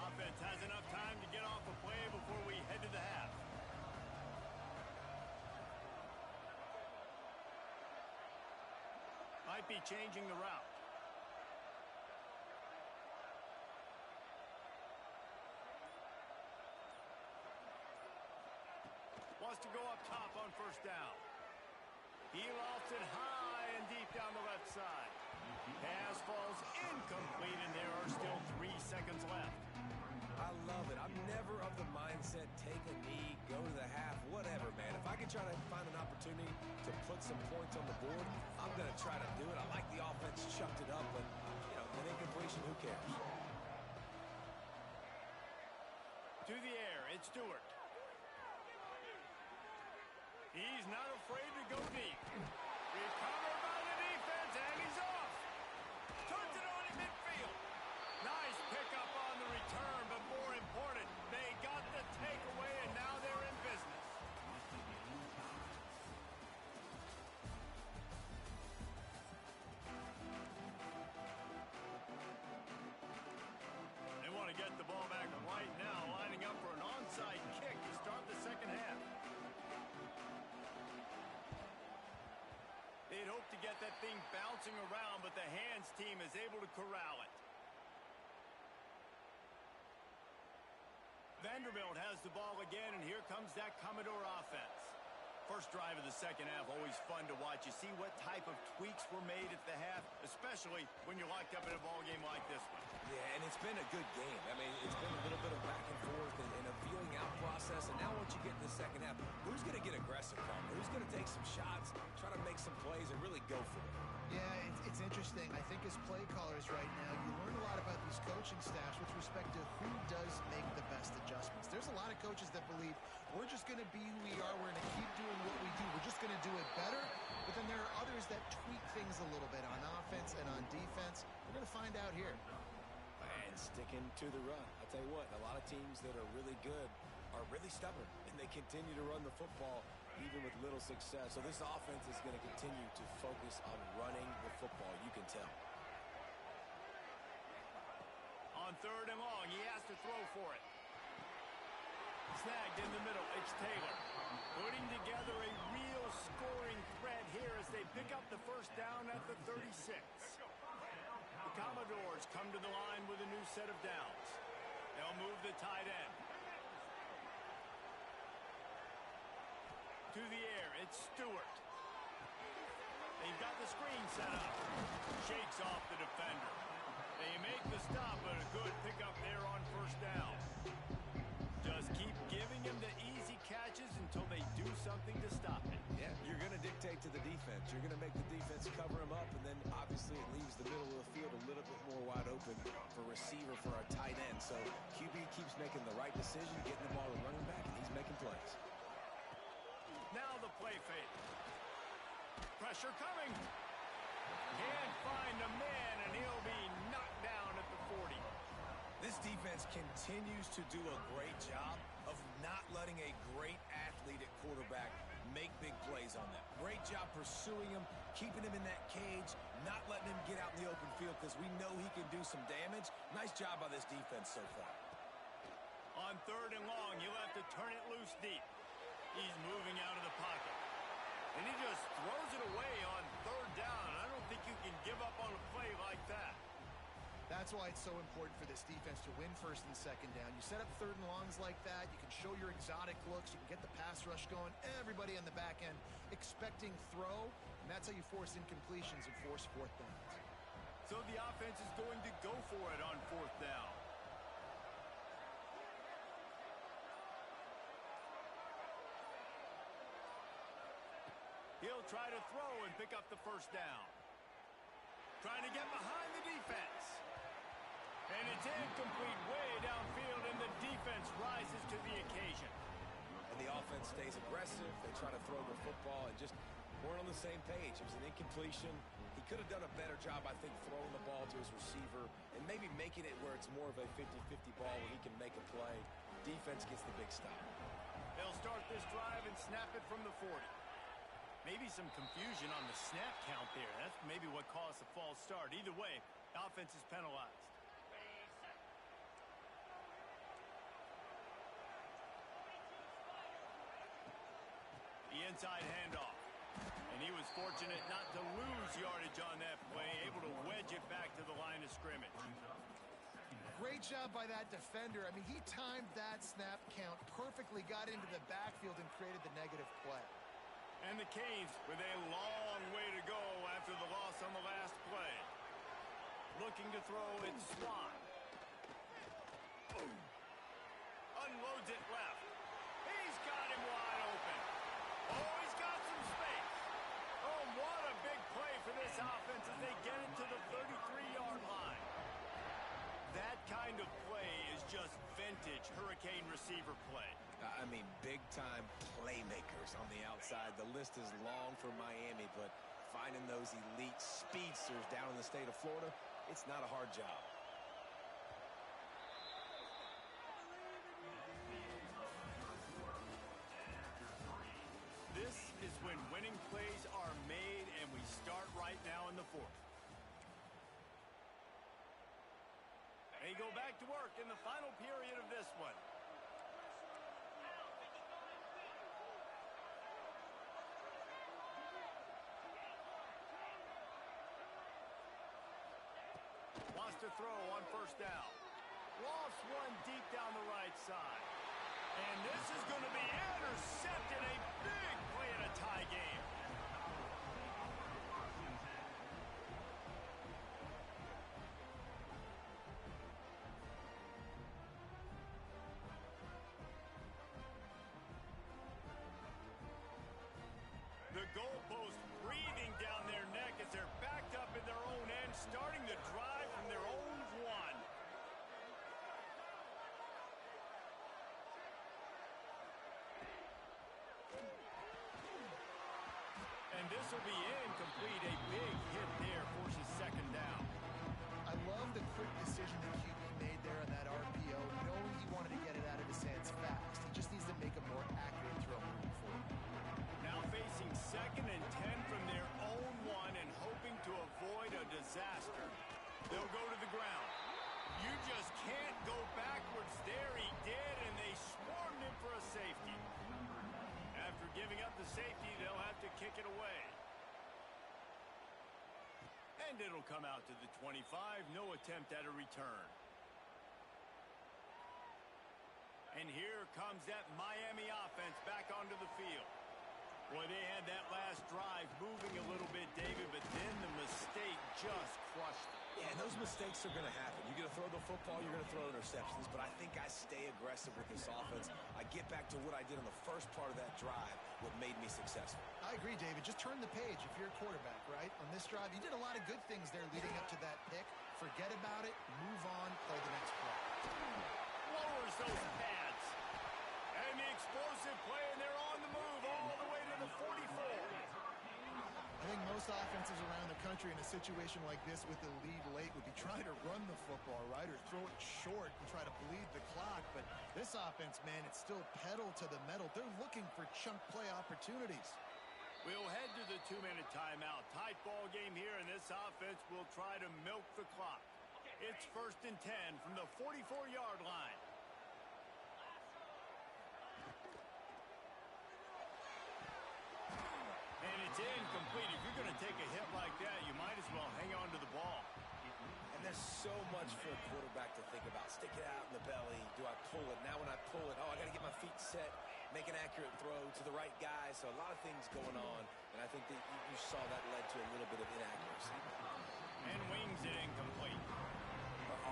Offense has enough time to get off a play before we head to the half. Might be changing the route. Wants to go up top on first down. He lofts it high and deep down the left side. Pass falls incomplete, and there are still 3 seconds left. I love it. I'm never of the mindset, take a knee, go to the half, whatever, man. If I can try to find an opportunity to put some points on the board, I'm going to try to do it. I like the offense chucked it up, but, you know, an incompletion, who cares? To the air, it's Stewart. He's not afraid to go deep. Recovered by the defense, and he's off. Turns it on in midfield. Nice pickup on the return, but more important, they got the takeaway, and now they're in business. They want to get the ball back right now, lining up for an onside kick to start the second half. They'd hope to get that thing bouncing around, but the hands team is able to corral it. Vanderbilt has the ball again, and here comes that Commodore offense. First drive of the second half, always fun to watch. You see what type of tweaks were made at the half, especially when you're locked up in a ball game like this one. Yeah, and it's been a good game. I mean, it's been a little bit of back and forth and a feeling out process. And now once you get in the second half, who's going to get aggressive, Palmer? Who's going to take some shots, try to make some plays, and really go for it? Yeah, it's interesting. I think as play callers right now, you learn a lot about these coaching staffs with respect to who does make the best adjustments. There's a lot of coaches that believe we're just going to be who we are. We're going to keep doing what we do. We're just going to do it better. But then there are others that tweak things a little bit on offense and on defense. We're going to find out here. And sticking to the run. I'll tell you what, a lot of teams that are really good are really stubborn, and they continue to run the football even with little success. So this offense is going to continue to focus on running the football. You can tell. On third and long, he has to throw for it. Snagged in the middle, it's Taylor. Putting together a real scoring threat here as they pick up the first down at the 36. The Commodores come to the line with a new set of downs. They'll move the tight end. To the air, it's Stewart. They've got the screen set up. Shakes off the defender. They make the stop, but a good pickup there on first down. Just keep giving him the easy catches until they do something to stop it. Yeah, you're going to dictate to the defense. You're going to make the defense cover him up, and then obviously it leaves the middle of the field a little bit more wide open for receiver, for our tight end. So QB keeps making the right decision, getting the ball to running back, and he's making plays. Now the play fake. Pressure coming. Can't find a man, and he'll be knocked down at the 40. This defense continues to do a great job of not letting a great athlete at quarterback make big plays on them. Great job pursuing him, keeping him in that cage, not letting him get out in the open field because we know he can do some damage. Nice job by this defense so far. On third and long, you'll have to turn it loose deep. He's moving out of the pocket. And he just throws it away on third down. I don't think you can give up on a play like that. That's why it's so important for this defense to win first and second down. You set up third and longs like that. You can show your exotic looks. You can get the pass rush going. Everybody on the back end expecting throw. And that's how you force incompletions and force fourth downs. So the offense is going to go for it on fourth down. He'll try to throw and pick up the first down. Trying to get behind the defense. And it's incomplete way downfield, and the defense rises to the occasion. And the offense stays aggressive. They try to throw the football and just weren't on the same page. It was an incompletion. He could have done a better job, I think, throwing the ball to his receiver and maybe making it where it's more of a 50-50 ball where he can make a play. defense gets the big stop. They'll start this drive and snap it from the 40. Maybe some confusion on the snap count there. That's maybe what caused the false start. Either way, offense is penalized. The inside handoff. And he was fortunate not to lose yardage on that play, able to wedge it back to the line of scrimmage. Great job by that defender. I mean, he timed that snap count perfectly, got into the backfield and created the negative play. And the Canes with a long way to go after the loss on the last play. Looking to throw it, Swan. Unloads it left. He's got him wide open. Oh, he's got some space. Oh, what a big play for this offense as they get it to the 33-yard line. That kind of play is just vintage Hurricane receiver play. I mean, big-time playmakers on the outside. The list is long for Miami, but finding those elite speedsters down in the state of Florida, it's not a hard job. This is when winning plays are made, and we start right now in the fourth. They go back to work in the final period of this one. Wants to throw on first down. Lofts one deep down the right side. And this is going to be intercepted. A big play in a tie game. The goalpost breathing down their neck as they're backed up in their own end, starting the drive from their own one. And this will be incomplete. A big hit there forces second down. I love the quick decision that QB made there on that RPO, knowing he wanted to get it out of his hands fast. He just needs to make a more accurate throw moving forward. Now facing 2nd and 10 from their own one and hoping to avoid a disaster. They'll go to the ground. You just can't go backwards there. He did, and they swarmed him for a safety. After giving up the safety, they'll have to kick it away. And it'll come out to the 25. No attempt at a return. And here comes that Miami offense back onto the field. Boy, they had that last drive moving a little bit, David, but then the mistake just crushed them. Yeah, and those mistakes are going to happen. You're going to throw the football, you're going to throw interceptions, but I think I stay aggressive with this offense. I get back to what I did on the first part of that drive, what made me successful. I agree, David. Just turn the page if you're a quarterback, right? On this drive, you did a lot of good things there leading up to that pick. Forget about it, move on, play the next play. Lowers those pads. And the explosive play, and they're on the move all the way to the 44. I think most offenses around the country in a situation like this with the lead late would be trying to run the football, right, or throw it short and try to bleed the clock. But this offense, man, it's still pedal to the metal. They're looking for chunk play opportunities. We'll head to the 2-minute timeout. Tight ball game here, and this offense will try to milk the clock. It's 1st and 10 from the 44-yard line. And it's incomplete. If you're going to take a hit like that, you might as well hang on to the ball. And there's so much for a quarterback to think about. Stick it out in the belly. Do I pull it? Now when I pull it, oh, I got to get my feet set, make an accurate throw to the right guy. So a lot of things going on, and I think that you saw that led to a little bit of inaccuracy. And wings it incomplete.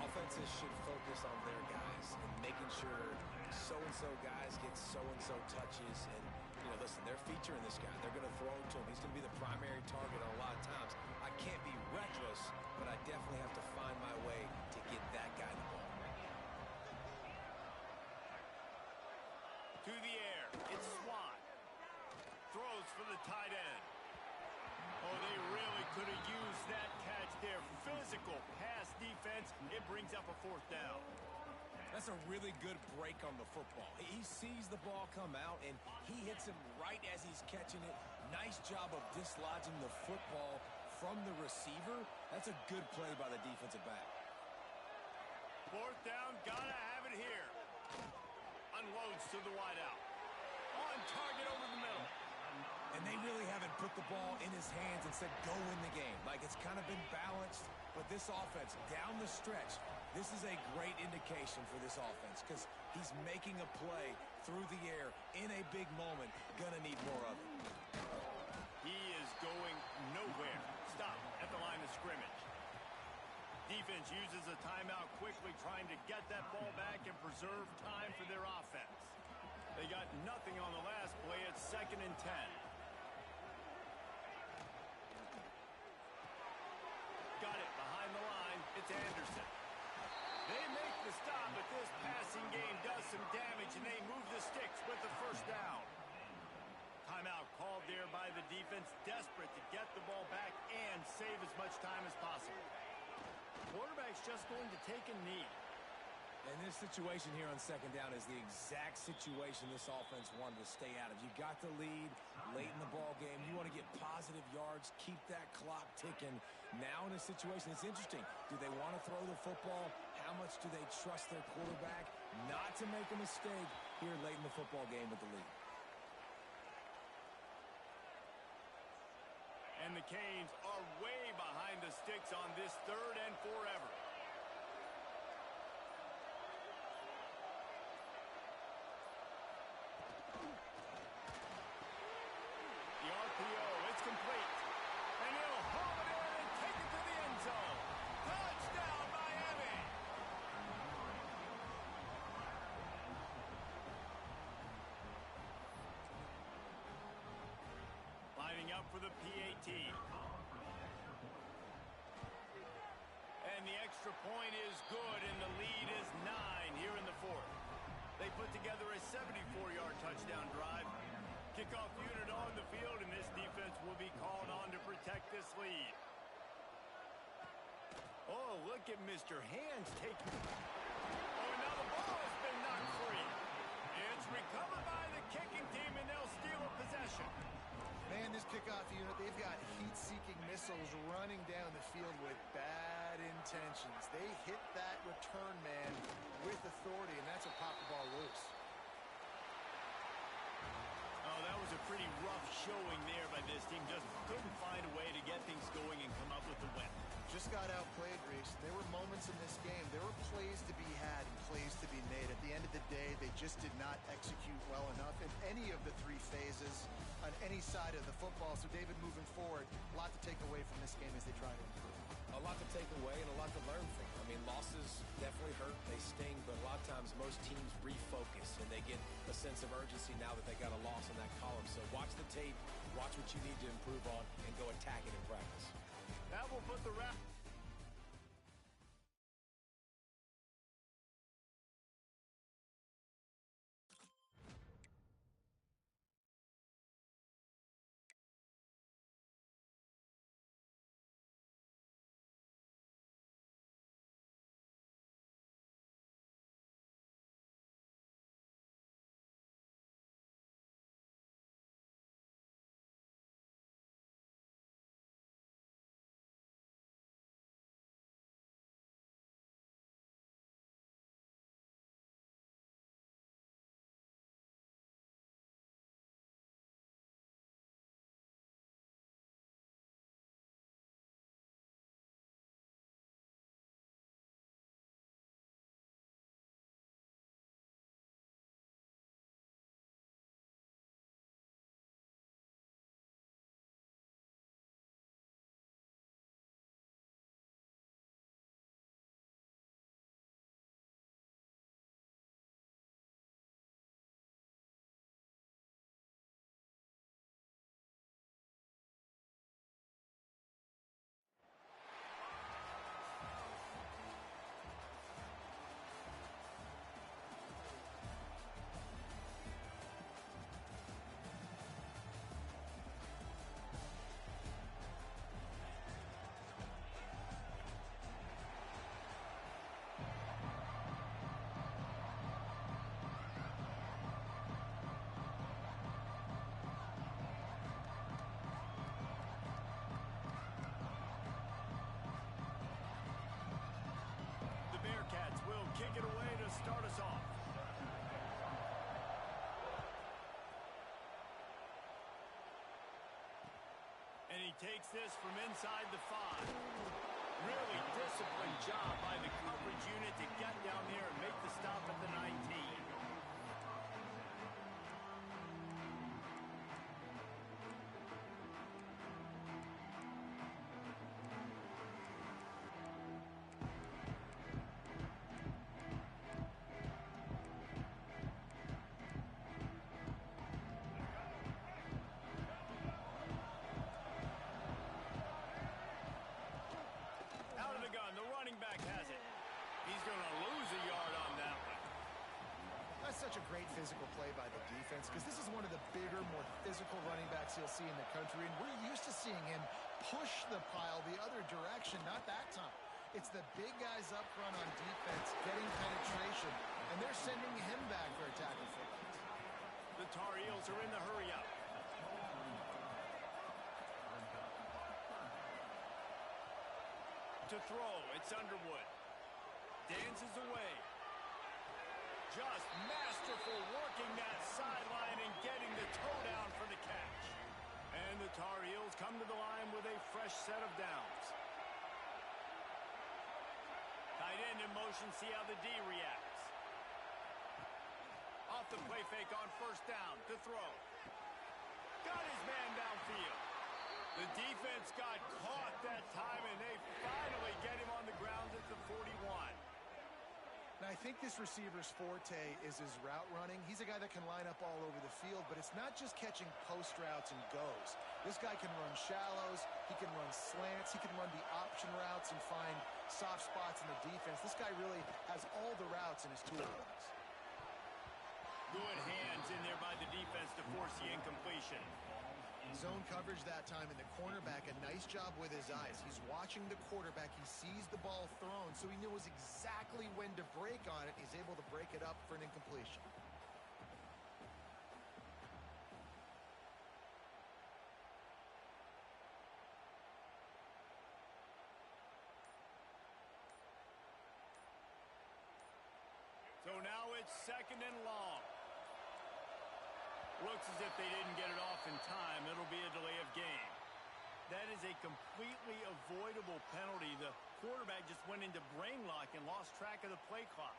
Offenses should focus on their guys and making sure so-and-so guys get so-and-so touches. And, you know, listen, they're featuring this guy. They're going to throw it to him. He's going to be the primary target on a lot of times. I can't be reckless, but I definitely have to find my way to get that guy the ball. To the air. It's Swan. Throws for the tight end. Oh, they really could have used that catch there. Physical pass defense. It brings up a 4th down. That's a really good break on the football. He sees the ball come out, and he hits him right as he's catching it. Nice job of dislodging the football from the receiver. That's a good play by the defensive back. Fourth down, gotta have it here. Unloads to the wideout. On target over the middle. And they really haven't put the ball in his hands and said, go win the game. Like, it's kind of been balanced, but this offense, down the stretch, this is a great indication for this offense because he's making a play through the air in a big moment. Gonna need more of it. He is going nowhere. Stop at the line of scrimmage. Defense uses a timeout quickly, trying to get that ball back and preserve time for their offense. They got nothing on the last play. It's 2nd and 10. Got it behind the line. It's Anderson. They make the stop, but this passing game does some damage, and they move the sticks with the first down. Timeout called there by the defense, desperate to get the ball back and save as much time as possible. Quarterback's just going to take a knee. And this situation here on 2nd down is the exact situation this offense wanted to stay out of. You got the lead late in the ball game. You want to get positive yards, keep that clock ticking. Now in a situation, it's interesting. Do they want to throw the football? How much do they trust their quarterback not to make a mistake here late in the football game with the lead? And the Canes are way behind the sticks on this 3rd and forever. The RPO, it's complete. And he'll haul it in and take it to the end zone. Touchdown, Miami! Lining up for the PAT. And the extra point is good, and the lead is 9 here in the 4th. They put together a 74-yard touchdown drive. Kickoff unit on the field, and this defense will be called on to protect this lead. Oh, look at Mr. Hands taking... Oh, and now the ball has been knocked free. It's recovered by the kicking team, and they'll steal a possession. Man, this kickoff unit, they've got heat-seeking missiles running down the field with bad intentions. They hit that return man with authority, and that's what popped the ball loose. Oh, that was a pretty rough showing there by this team. Just couldn't find a way to get things going and come up with the win. Just got outplayed, Reese. There were moments in this game. There were plays to be had and plays to be made. At the end of the day, they just did not execute well enough in any of the 3 phases on any side of the football. So, David, moving forward, a lot to take away from this game as they try to improve. A lot to take away and a lot to learn from. I mean, losses definitely hurt. They sting, but a lot of times most teams refocus and they get a sense of urgency now that they got a loss in that column. So watch the tape, watch what you need to improve on, and go attack it in practice. That will put the wrap. kick it away to start us off. And he takes this from inside the 5. Really disciplined job by the coverage unit to get down there and make the stop at the 19. Such a great physical play by the defense because this is one of the bigger, more physical running backs you'll see in the country, and we're used to seeing him push the pile the other direction, not that time. It's the big guys up front on defense getting penetration, and they're sending him back for a tackle for loss. The Tar Heels are in the hurry-up. To throw, it's Underwood. Dances away. Just masterful working that sideline and getting the toe down for the catch. And the Tar Heels come to the line with a fresh set of downs. Tight end in motion, see how the D reacts. Off the play fake on first down to throw. Got his man downfield. The defense got caught that time, and they finally get him on the ground at the 41. Now, I think this receiver's forte is his route running. He's a guy that can line up all over the field, but it's not just catching post routes and goes. This guy can run shallows, he can run slants, he can run the option routes and find soft spots in the defense. This guy really has all the routes in his toolbox. Good hands in there by the defense to force the incompletion. Zone coverage that time, and the cornerback, a nice job with his eyes. He's watching the quarterback. He sees the ball thrown, so he knows exactly when to break on it. He's able to break it up for an incompletion. So now it's 2nd and long. Looks as if they didn't get it off in time. It'll be a delay of game. That is a completely avoidable penalty. The quarterback just went into brain lock and lost track of the play clock.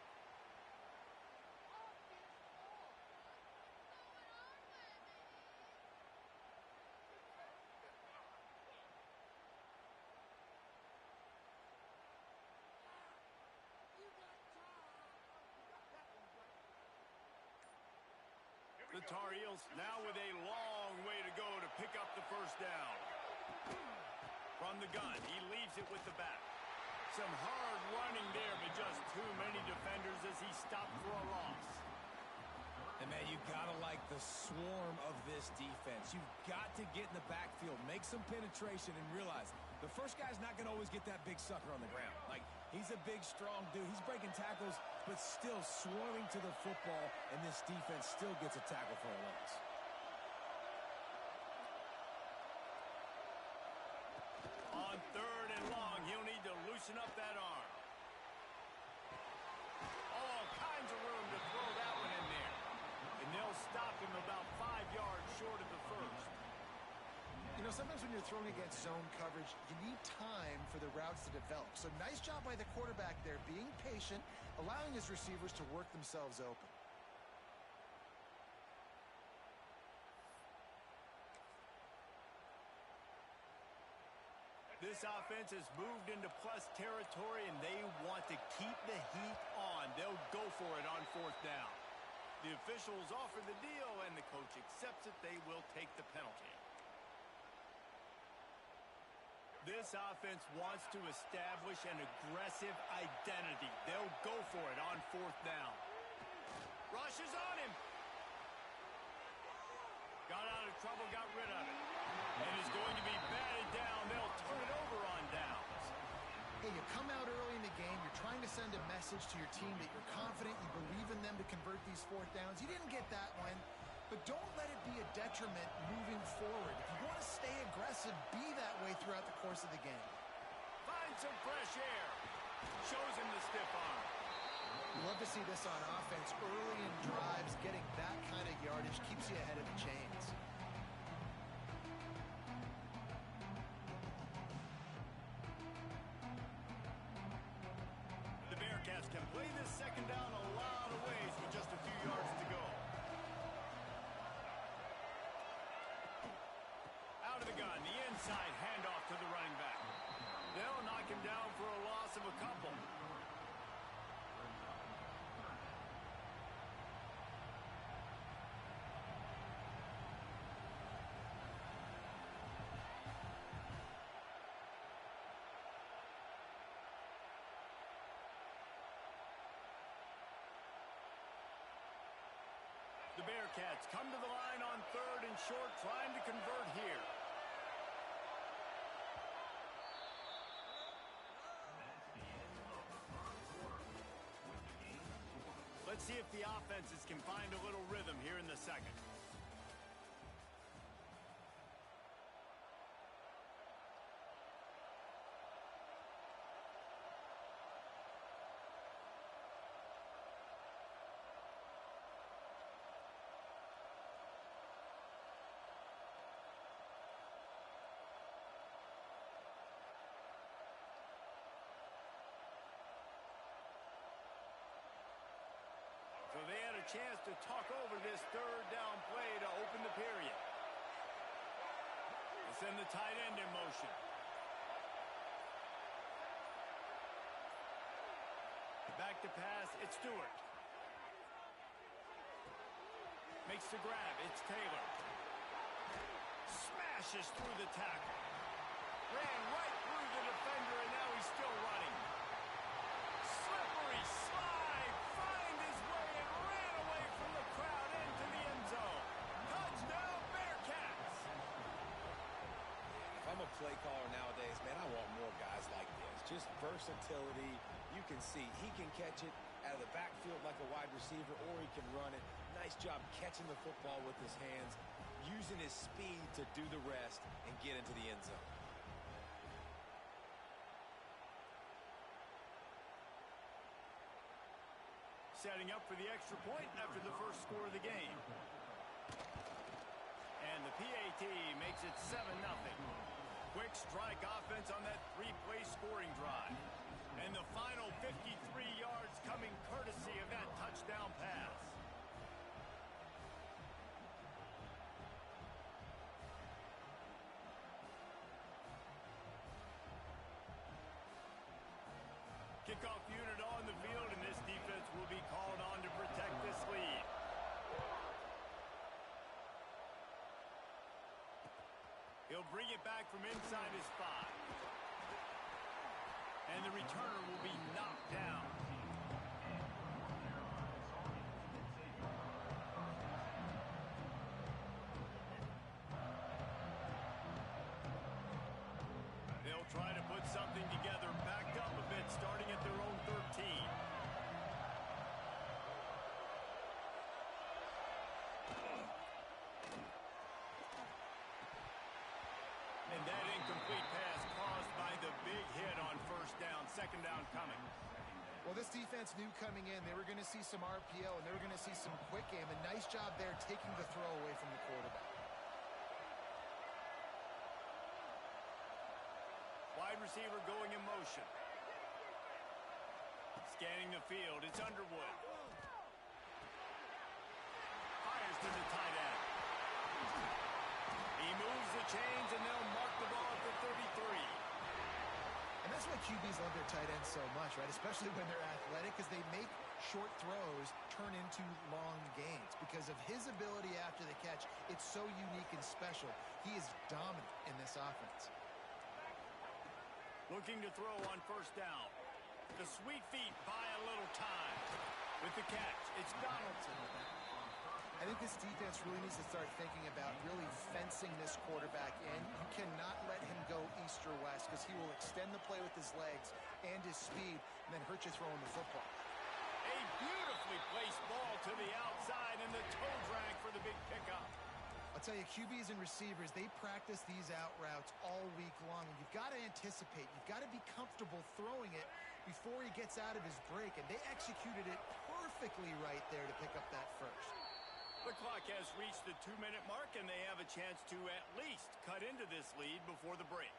The Tar Heels now with a long way to go to pick up the first down. From the gun, he leaves it with the back. Some hard running there, but just too many defenders as he stopped for a loss. And, man, you got to like the swarm of this defense. You've got to get in the backfield, make some penetration, and realize the first guy's not going to always get that big sucker on the ground. Like, he's a big, strong dude. He's breaking tackles, but still swarming to the football, and this defense still gets a tackle for a loss. On 3rd and long, he'll need to loosen up that arm. All kinds of room to throw that one in there. And they'll stop him about 5 yards short of the first. You know, sometimes when you're throwing against zone coverage, you need time for the routes to develop. So nice job by the quarterback there, being patient, allowing his receivers to work themselves open. This offense has moved into plus territory, and they want to keep the heat on. They'll go for it on 4th down. The officials offer the deal, and the coach accepts it. They will take the penalty. This offense wants to establish an aggressive identity. They'll go for it on 4th down. Rushes on him. Got out of trouble, got rid of it. And is going to be batted down. They'll turn it over on downs. Hey, you come out early in the game, you're trying to send a message to your team that you're confident, you believe in them to convert these 4th downs. You didn't get that one, but don't let it be a detriment moving forward. If you want to stay aggressive, be that way throughout the course of the game. Finds some fresh air. Shows him the stiff arm. You love to see this on offense. Early in drives, getting that kind of yardage keeps you ahead of the chains. The Bearcats can play this second down a lot of ways with just a few yards to go. Out of the gun, the inside handoff to the running back. They'll knock him down for a loss of a couple. The Bearcats come to the line on 3rd and short, trying to convert here. Let's see if the offenses can find a little rhythm here in the second. So they had a chance to talk over this 3rd down play to open the period. They send the tight end in motion. Back to pass, it's Stewart. Makes the grab, it's Taylor. Smashes through the tackle. Ran right through the defender, and now he's still running. Slippery slide, find his way and ran away from the crowd into the end zone. Touchdown, Bearcats! If I'm a play caller nowadays, man, I want more guys like this. Just versatility. You can see he can catch it out of the backfield like a wide receiver, or he can run it. Nice job catching the football with his hands, using his speed to do the rest and get into the end zone. Setting up for the extra point after the first score of the game. And the PAT makes it 7-0. Quick strike offense on that 3-play scoring drive. And the final 53 yards coming courtesy of that touchdown pass. Kickoff unit on the field, and this defense will be called on to protect this lead. He'll bring it back from inside his 5. And the returner will be knocked down. They'll try to put something together, backed up a bit, starting at their own 13. And that incomplete pass caused by the big hit on first down, second down coming. Well, this defense knew coming in they were going to see some RPO and they were going to see some quick game. A nice job there taking the throw away from the quarterback. Wide receiver going in motion. Scanning the field, it's Underwood. Fires to the tight end. He moves the chains, and they'll mark the ball at the 33. And that's why QBs love their tight ends so much, right? Especially when they're athletic, because they make short throws turn into long gains. Because of his ability after the catch, it's so unique and special. He is dominant in this offense. Looking to throw on first down. The sweet feet buy a little time. With the catch, it's Donaldson. I think this defense really needs to start thinking about really fencing this quarterback in. You cannot let him go east or west because he will extend the play with his legs and his speed and then hurt you throwing the football. A beautifully placed ball to the outside and the toe drag for the big pickup. I'll tell you, QBs and receivers, they practice these out routes all week long. And you've got to anticipate. You've got to be comfortable throwing it before he gets out of his break, and they executed it perfectly right there to pick up that first. The clock has reached the 2-minute mark, and they have a chance to at least cut into this lead before the break.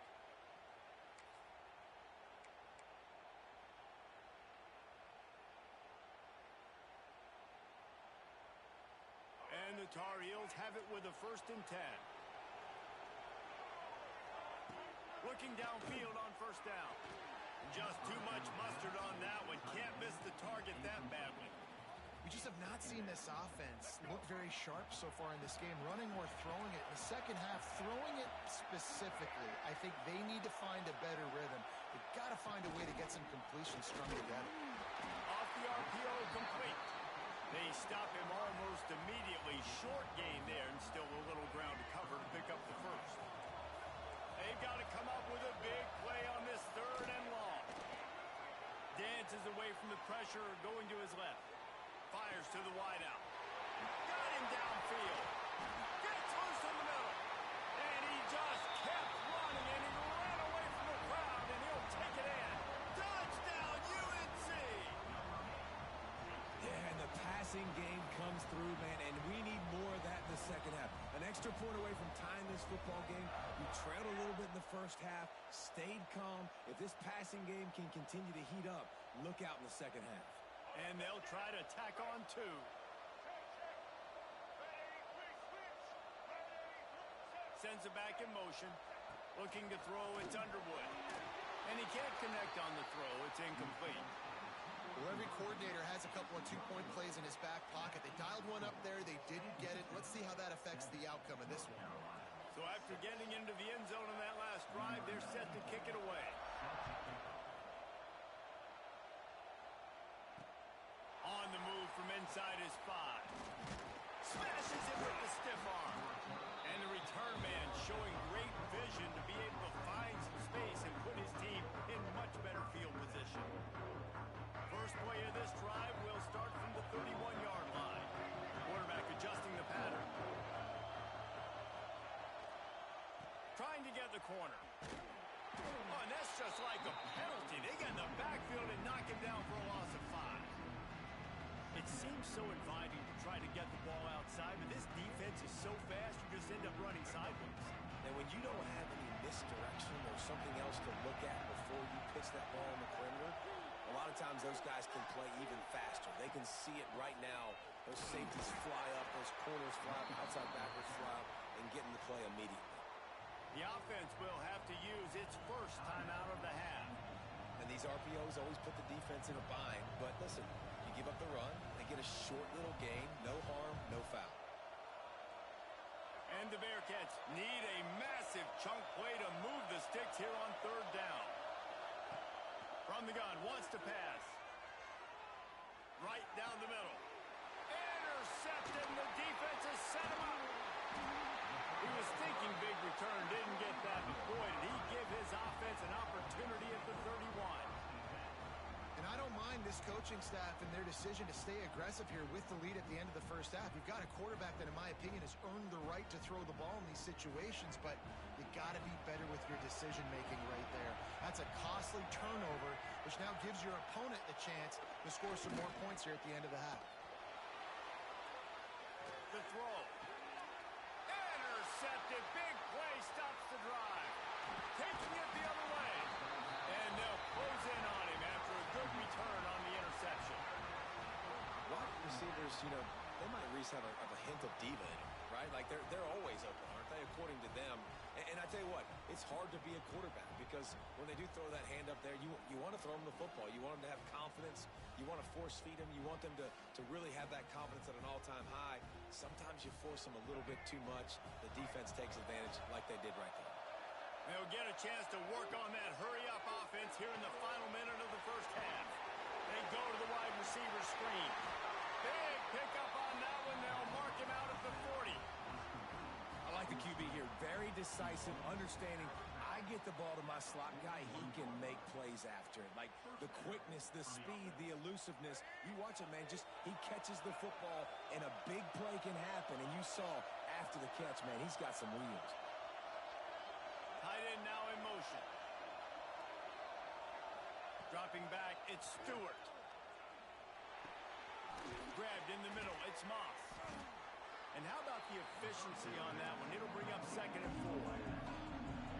And the Tar Heels have it with a 1st and 10. Looking downfield on 1st down. Just too much mustard on that one. Can't miss the target that badly. We just have not seen this offense look very sharp so far in this game, running or throwing it. In the second half, throwing it specifically, I think they need to find a better rhythm. They've got to find a way to get some completions strung together. Off the RPO, complete. They stop him almost immediately. Short gain there, and still a little ground to cover to pick up the first. They've got to come up with a big play on this 3rd and long. Dances away from the pressure, going to his left. Fires to the wideout. Got him downfield. Gets loose in the middle. And he just kept running, and he ran away from the crowd, and he'll take it in. Touchdown, UNC! Yeah, and the passing game comes through, man, and we need more of that in the second half. An extra point away from tying this football game. We trailed a little bit in the first half, stayed calm. If this passing game can continue to heat up, look out in the second half. And they'll try to tack on 2. Sends it back in motion. Looking to throw, it's Underwood. And he can't connect on the throw. It's incomplete. Well, every coordinator has a couple of 2-point plays in his back pocket. They dialed one up there. They didn't get it. Let's see how that affects the outcome of this one. So after getting into the end zone on that last drive, they're set to kick it away. On the move from inside his 5. Smashes it with the stiff arm. And the return man showing great vision to be able to find some space and put his team in much better field position. First play of this drive will start from the 31-yard line. Quarterback adjusting the pattern. Trying to get the corner. Oh, and that's just like a penalty. They get in the backfield and knock him down for a loss of 5. It seems so inviting to try to get the ball outside, but this defense is so fast, you just end up running sideways. And when you don't have any misdirection or something else to look at before you pitch that ball on the perimeter, a lot of times those guys can play even faster. They can see it right now. Those safeties fly up, those corners fly up, outside backers fly up, and get in the play immediately. The offense will have to use its first time out of the half. And these RPOs always put the defense in a bind, but listen, you give up the run, they get a short little gain, no harm, no foul. And the Bearcats need a massive chunk play to move the sticks here on 3rd down. From the gun, wants to pass. Right down the middle. Intercepted, and the defense has set him up. He was thinking big return, didn't get that, but boy, did he give his offense an opportunity at the 31. And I don't mind this coaching staff and their decision to stay aggressive here with the lead at the end of the first half. You've got a quarterback that, in my opinion, has earned the right to throw the ball in these situations, but you got to be better with your decision-making right there. That's a costly turnover, which now gives your opponent the chance to score some more points here at the end of the half. The throw. Intercepted. Big play. Stops the drive. Taking it the other way. And they'll close in on him after a good return on the interception. Wide receivers, they might at least have a hint of diva in them, right? Like they're always open, aren't they, according to them? And I tell you what, it's hard to be a quarterback because when they do throw that hand up there, you want to throw them the football. You want them to have confidence. You want to force feed them. You want them to really have that confidence at an all-time high. Sometimes you force them a little bit too much. The defense takes advantage like they did right there. They'll get a chance to work on that hurry-up offense here in the final minute of the first half. They go to the wide receiver screen. Big pickup on that one. They'll mark him out at the 40. I like the QB here. Very decisive, understanding. I get the ball to my slot guy, he can make plays after it. Like the quickness, the speed, the elusiveness. You watch him, man, he catches the football and a big play can happen. And you saw after the catch, man, he's got some wheels. Tight end now in motion. Dropping back, it's Stewart. Grabbed in the middle, it's Moss. And how about the efficiency on that one? It'll bring up 2nd and 4.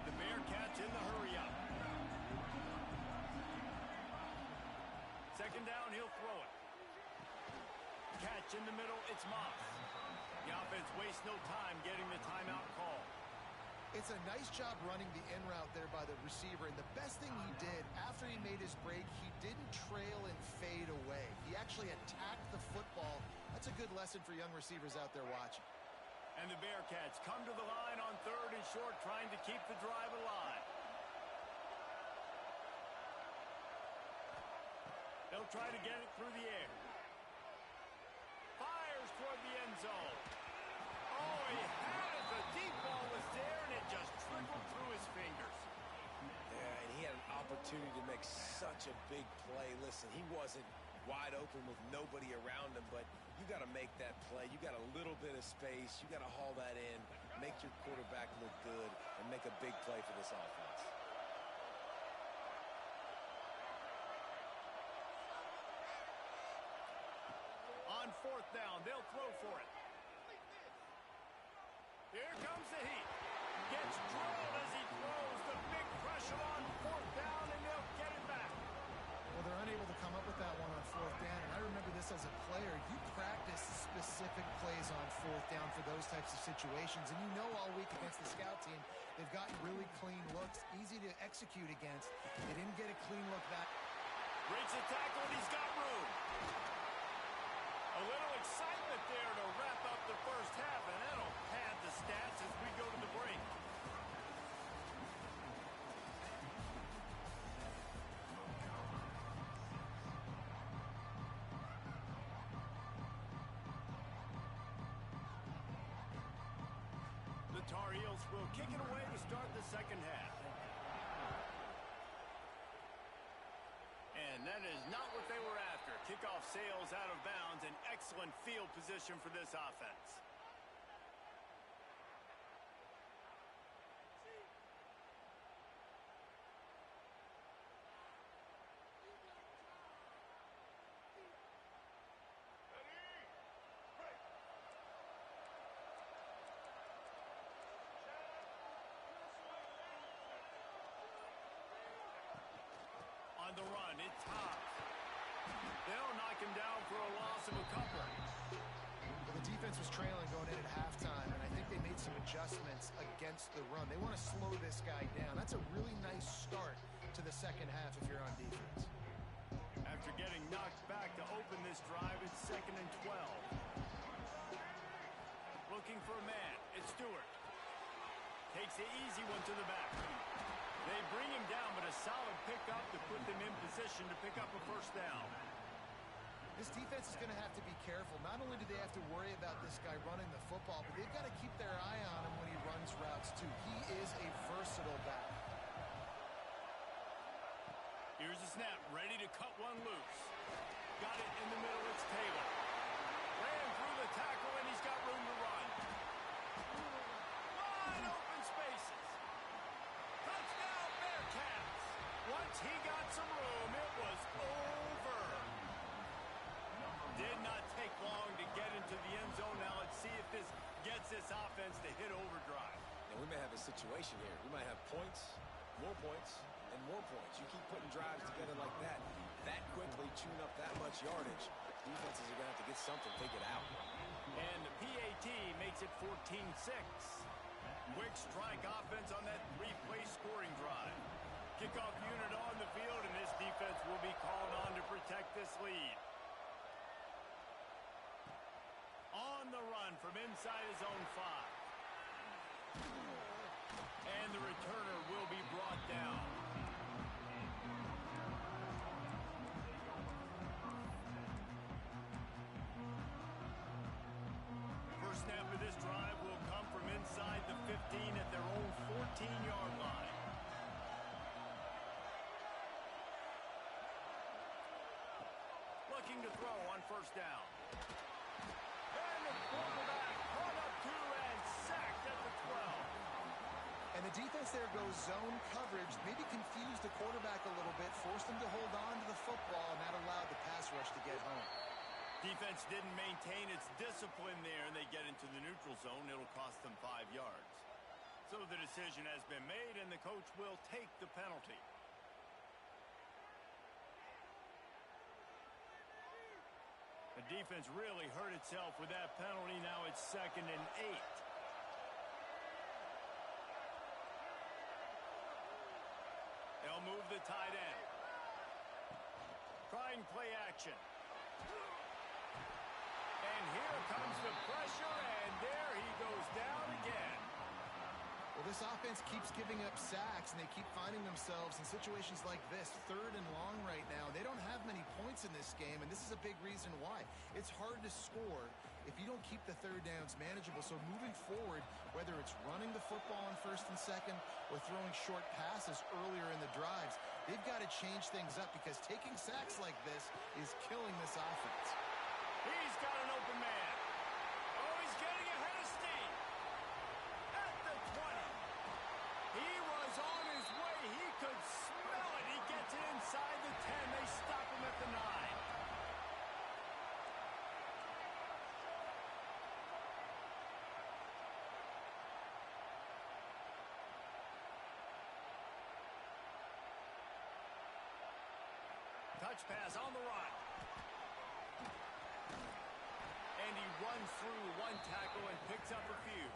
The Bearcats in the hurry up. 2nd down, he'll throw it. Catch in the middle, it's Moss. The offense wastes no time getting the timeout call. It's a nice job running the in route there by the receiver, and the best thing he did after he made his break, he didn't trail and fade away. He actually attacked the football. That's a good lesson for young receivers out there watching. And the Bearcats come to the line on 3rd and short, trying to keep the drive alive. They'll try to get it through the air. Fires toward the end zone. Oh, he had it. The deep ball was there, and it just trickled through his fingers. Yeah, and he had an opportunity to make such a big play. Listen, he wasn't wide open with nobody around him, but you got to make that play. You got a little bit of space. You got to haul that in, make your quarterback look good, and make a big play for this offense. On 4th down, they'll throw for it. Here comes the heat. Gets drilled as he throws. The big pressure on 4th down, and they'll get it back. Well, they're unable to come up with that one on 4th down, and I remember this as a player. You practice specific plays on 4th down for those types of situations, and you know all week against the scout team, they've gotten really clean looks, easy to execute against. They didn't get a clean look back. Breaks the tackle, and he's got room. A little excitement there to wrap up the first half, and that'll pad the stats as we go to the break. The Tar Heels will kick it away to start the 2nd half. And that is not what they were after. Kickoff sails out of bounds. An excellent field position for this offense. On the run, it's Hobbs. They'll knock him down for a loss of a couple. Well, the defense was trailing going in at halftime, and I think they made some adjustments against the run. They want to slow this guy down. That's a really nice start to the 2nd half if you're on defense. After getting knocked back to open this drive, it's 2nd and 12. Looking for a man. It's Stewart. Takes the easy one to the back. They bring him down, but a solid pickup to put them in position to pick up a 1st down. This defense is going to have to be careful. Not only do they have to worry about this guy running the football, but they've got to keep their eye on him when he runs routes, too. He is a versatile back. Here's the snap, ready to cut one loose. Got it in the middle, it's Taylor. Ran through the tackle, and he's got room to run. Wide open spaces. Touchdown, Bearcats. Once he got some room, it was over. Did not take long to get into the end zone. Now let's see if this gets this offense to hit overdrive. And we may have a situation here. We might have points, and more points. You keep putting drives together like that quickly, chewing up that much yardage, defenses are going to have to get something figured out. And the PAT makes it 14-6. Quick strike offense on that 3-play scoring drive. Kickoff unit on the field, and this defense will be called on to protect this lead. On the run from inside his own 5. And the returner will be brought down. First snap of this drive will come from inside the 15 at their own 14-yard line. Looking to throw on 1st down. And the quarterback brought up 2 and sacked at the 12. And the defense there goes zone coverage, maybe confused the quarterback a little bit, forced him to hold Defense didn't maintain its discipline there, and they get into the neutral zone. It'll cost them 5 yards. So the decision has been made, and the coach will take the penalty. The defense really hurt itself with that penalty. Now it's 2nd and 8. They'll move the tight end. Trying play action. And here comes the pressure, and there he goes down again. Well, this offense keeps giving up sacks, and they keep finding themselves in situations like this, 3rd and long right now. They don't have many points in this game, and this is a big reason why. It's hard to score if you don't keep the 3rd downs manageable. So moving forward, whether it's running the football on 1st and 2nd or throwing short passes earlier in the drives, they've got to change things up because taking sacks like this is killing this offense. He's got an open man. Oh, he's getting ahead of steam. At the 20. He was on his way. He could smell it. He gets it inside the 10. They stop him at the 9. Touch pass on the run. And he runs through one tackle and picks up a few.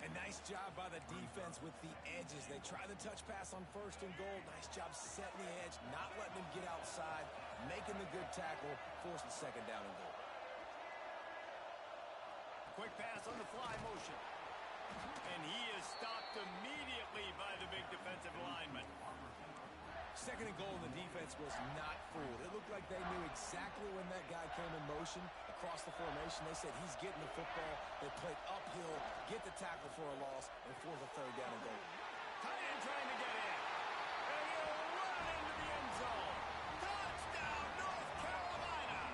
A nice job by the defense with the edges. They try the touch pass on 1st and goal. Nice job setting the edge, not letting him get outside, making the good tackle, forcing 2nd down and goal. Quick pass on the fly motion. And he is stopped immediately by the big defensive lineman. 2nd and goal, and the defense was not fooled. It looked like they knew exactly when that guy came in motion across the formation. They said he's getting the football. They played uphill, get the tackle for a loss, and force a 3rd down and goal. Tight end trying to get in. And he'll run into the end zone. Touchdown, North Carolina.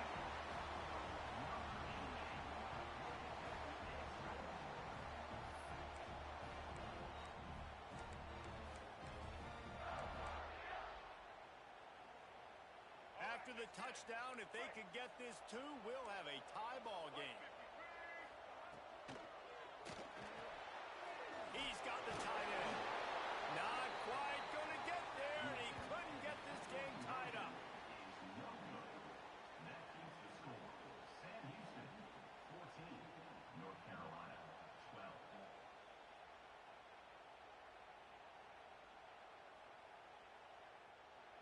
After the touchdown, if they could get this 2, we'll have a tie ball game. He's got the tight end. Not quite going to get there, and he couldn't get this game tied up. That keeps the score. Sam Houston, 14. North Carolina, 12.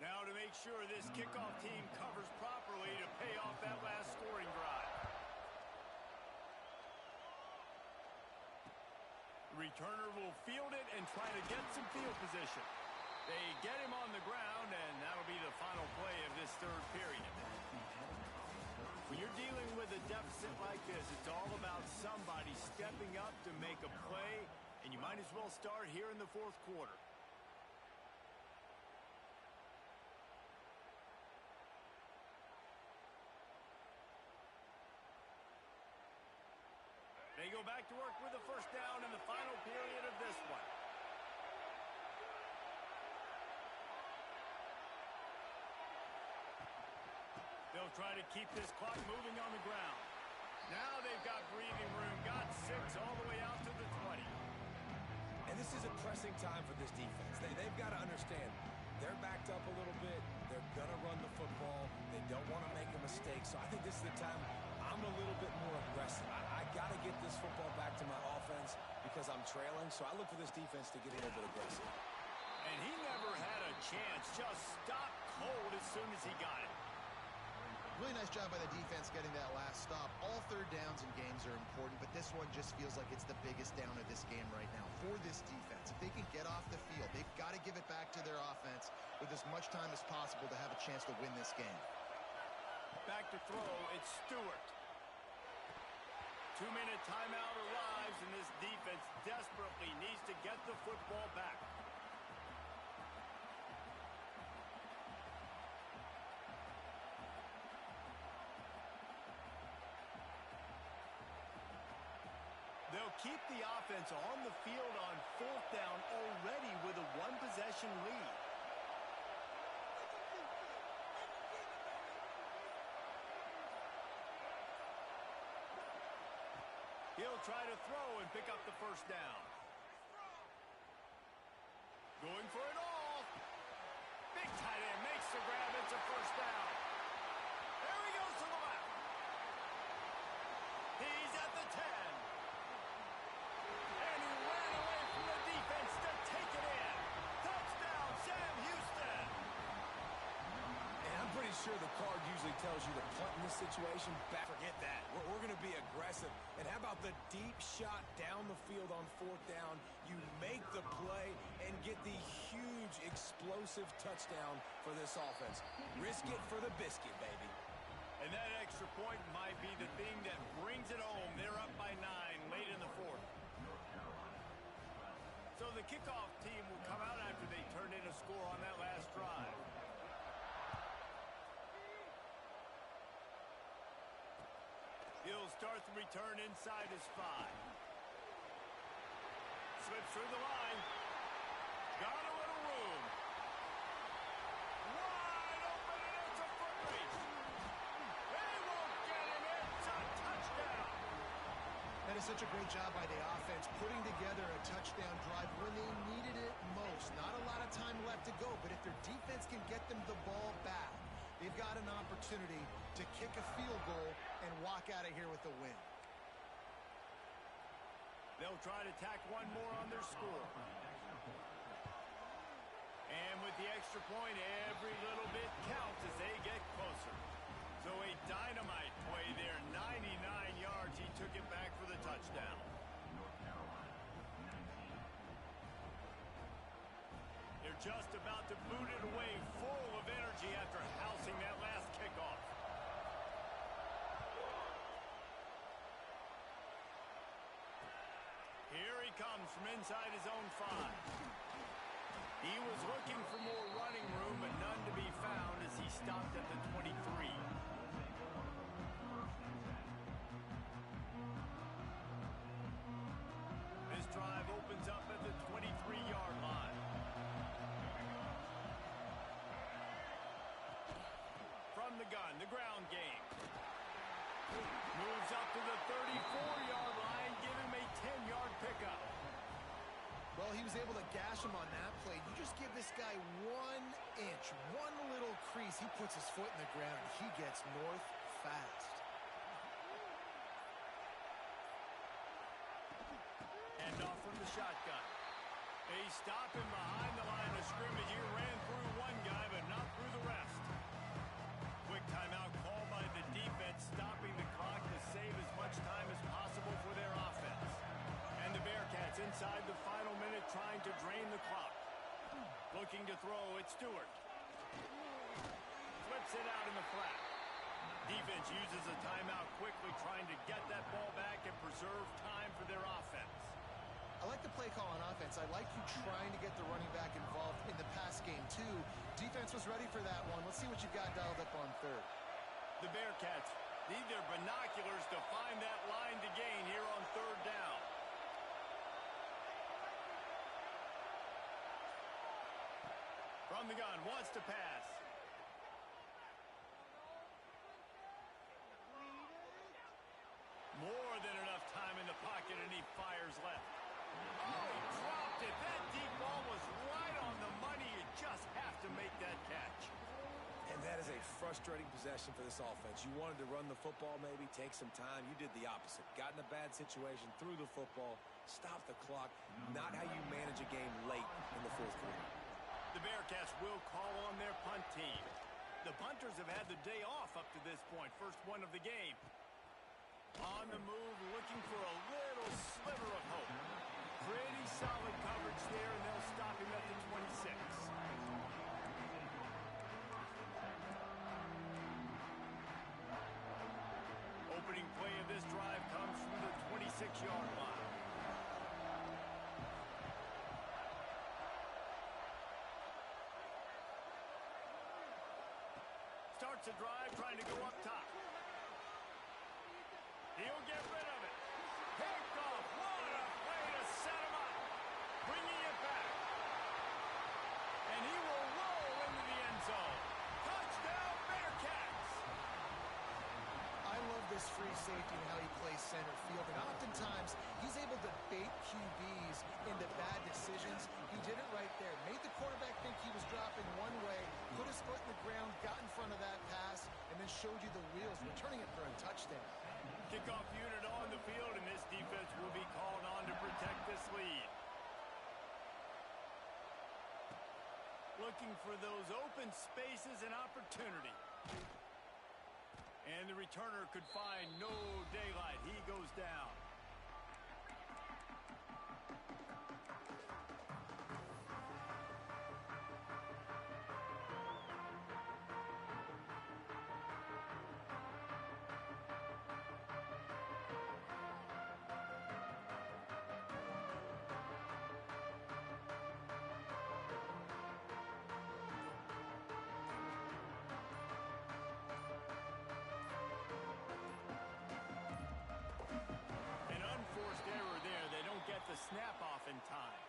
Now to make sure this kickoff team covers properly to pay off that last scoring drive. The returner will field it and try to get some field position. They get him on the ground, and that'll be the final play of this 3rd period. When you're dealing with a deficit like this, it's all about somebody stepping up to make a play, and you might as well start here in the 4th quarter. They go back to work with the 1st down in the final period of this one. They'll try to keep this clock moving on the ground. Now they've got breathing room, got 6 all the way out to the 20. And this is a pressing time for this defense. They've got to understand, they're backed up a little bit. They're going to run the football. They don't want to make a mistake. So I think this is the time I'm a little bit more aggressive. I got to get this football back to my offense because I'm trailing. So I look for this defense to get a little bit aggressive. And he never had a chance. Just stopped cold as soon as he got it. Really nice job by the defense getting that last stop. All 3rd downs in games are important, but this one just feels like it's the biggest down of this game right now for this defense. If they can get off the field, they've got to give it back to their offense with as much time as possible to have a chance to win this game. Back to throw, it's Stewart. 2-minute timeout arrives, and this defense desperately needs to get the football back. They'll keep the offense on the field on 4th down already with a 1-possession lead. He'll try to throw and pick up the first down. Going for it all. Big tight end makes the grab. It's a first down. There he goes to the left. He's at the 10. And he ran away from the defense to take it in. Touchdown, Sam Houston. And I'm pretty sure the card usually tells you to punt in this situation. Forget that. We're going to be aggressive. And how about the deep shot down the field on fourth down? You make the play and get the huge explosive touchdown for this offense. Risk it for the biscuit, baby. And that extra point might be the thing that brings it home. They're up by 9 late in the fourth. So the kickoff team will come out after they turn in a score on that last drive. He'll start the return inside his 5. Slips through the line. Got a little room. Wide open, and it's a foot race. They won't get him. It's a touchdown. That is such a great job by the offense, putting together a touchdown drive when they needed it most. Not a lot of time left to go, but if their defense can get them the ball back, they've got an opportunity to kick a field goal and walk out of here with a win. They'll try to tack one more on their score. And with the extra point, every little bit counts as they get closer. So a dynamite play there, 99 yards. He took it back for the touchdown. They're just about to boot it away, full of energy after housing that last kickoff. Here he comes from inside his own 5. He was looking for more running room, but none to be found as he stopped at the 23. This drive opens up at the 23-yard line. From the gun, the ground game. Moves up to the 34-yard line, give him a 10-yard pickup. Well, he was able to gash him on that play. You just give this guy 1 inch, one little crease. He puts his foot in the ground, and he gets north fast. And off from the shotgun. They stop him behind the line of scrimmage. He ran through one guy, but not through the rest. Quick timeout called by the defense, stopping the clock to save as much time as possible for their offense. And the Bearcats inside the final minute trying to drain the clock. Looking to throw, it's Stewart. Flips it out in the flat. Defense uses a timeout quickly, trying to get that ball back and preserve time for their offense. I like the play call on offense. I like you trying to get the running back involved in the pass game, too. Defense was ready for that one. Let's see what you've got dialed up on third. The Bearcats need their binoculars to find that line to gain here on third down. From the gun, wants to pass. More than enough time in the pocket, and he fires left. Oh, he dropped it. That deep ball was right on the money. You just have to make that catch. And that is a frustrating possession for this offense. You wanted to run the football, maybe take some time. You did the opposite. Got in a bad situation, threw the football, stopped the clock. Not how you manage a game late in the fourth quarter. The Bearcats will call on their punt team. The punters have had the day off up to this point. First one of the game. On the move, looking for a little sliver of hope. Pretty solid coverage there, and they'll stop him at the 26. Opening play of this drive comes from the 26-yard line. Starts a drive trying to go up top. He'll get rid of it. Picked off. What a play to set him up. Bringing it back. And he will roll into the end zone. Touchdown, Bearcats. I love this his free safety and how he plays center field. And oftentimes, he's able to bait QBs into bad decisions. He did it right there. Made the quarterback think he was dropping one way, put his foot in the ground, got in front of that pass, and then showed you the wheels, returning it for a touchdown. Kickoff unit on the field, and this defense will be called on to protect this lead. Looking for those open spaces and opportunity. And the returner could find no daylight. He goes down. The snap off in time.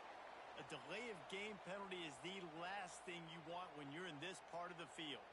A delay of game penalty is the last thing you want when you're in this part of the field.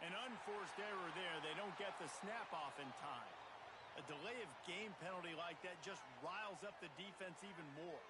An unforced error there. They don't get the snap off in time. A delay of game penalty like that just riles up the defense even more.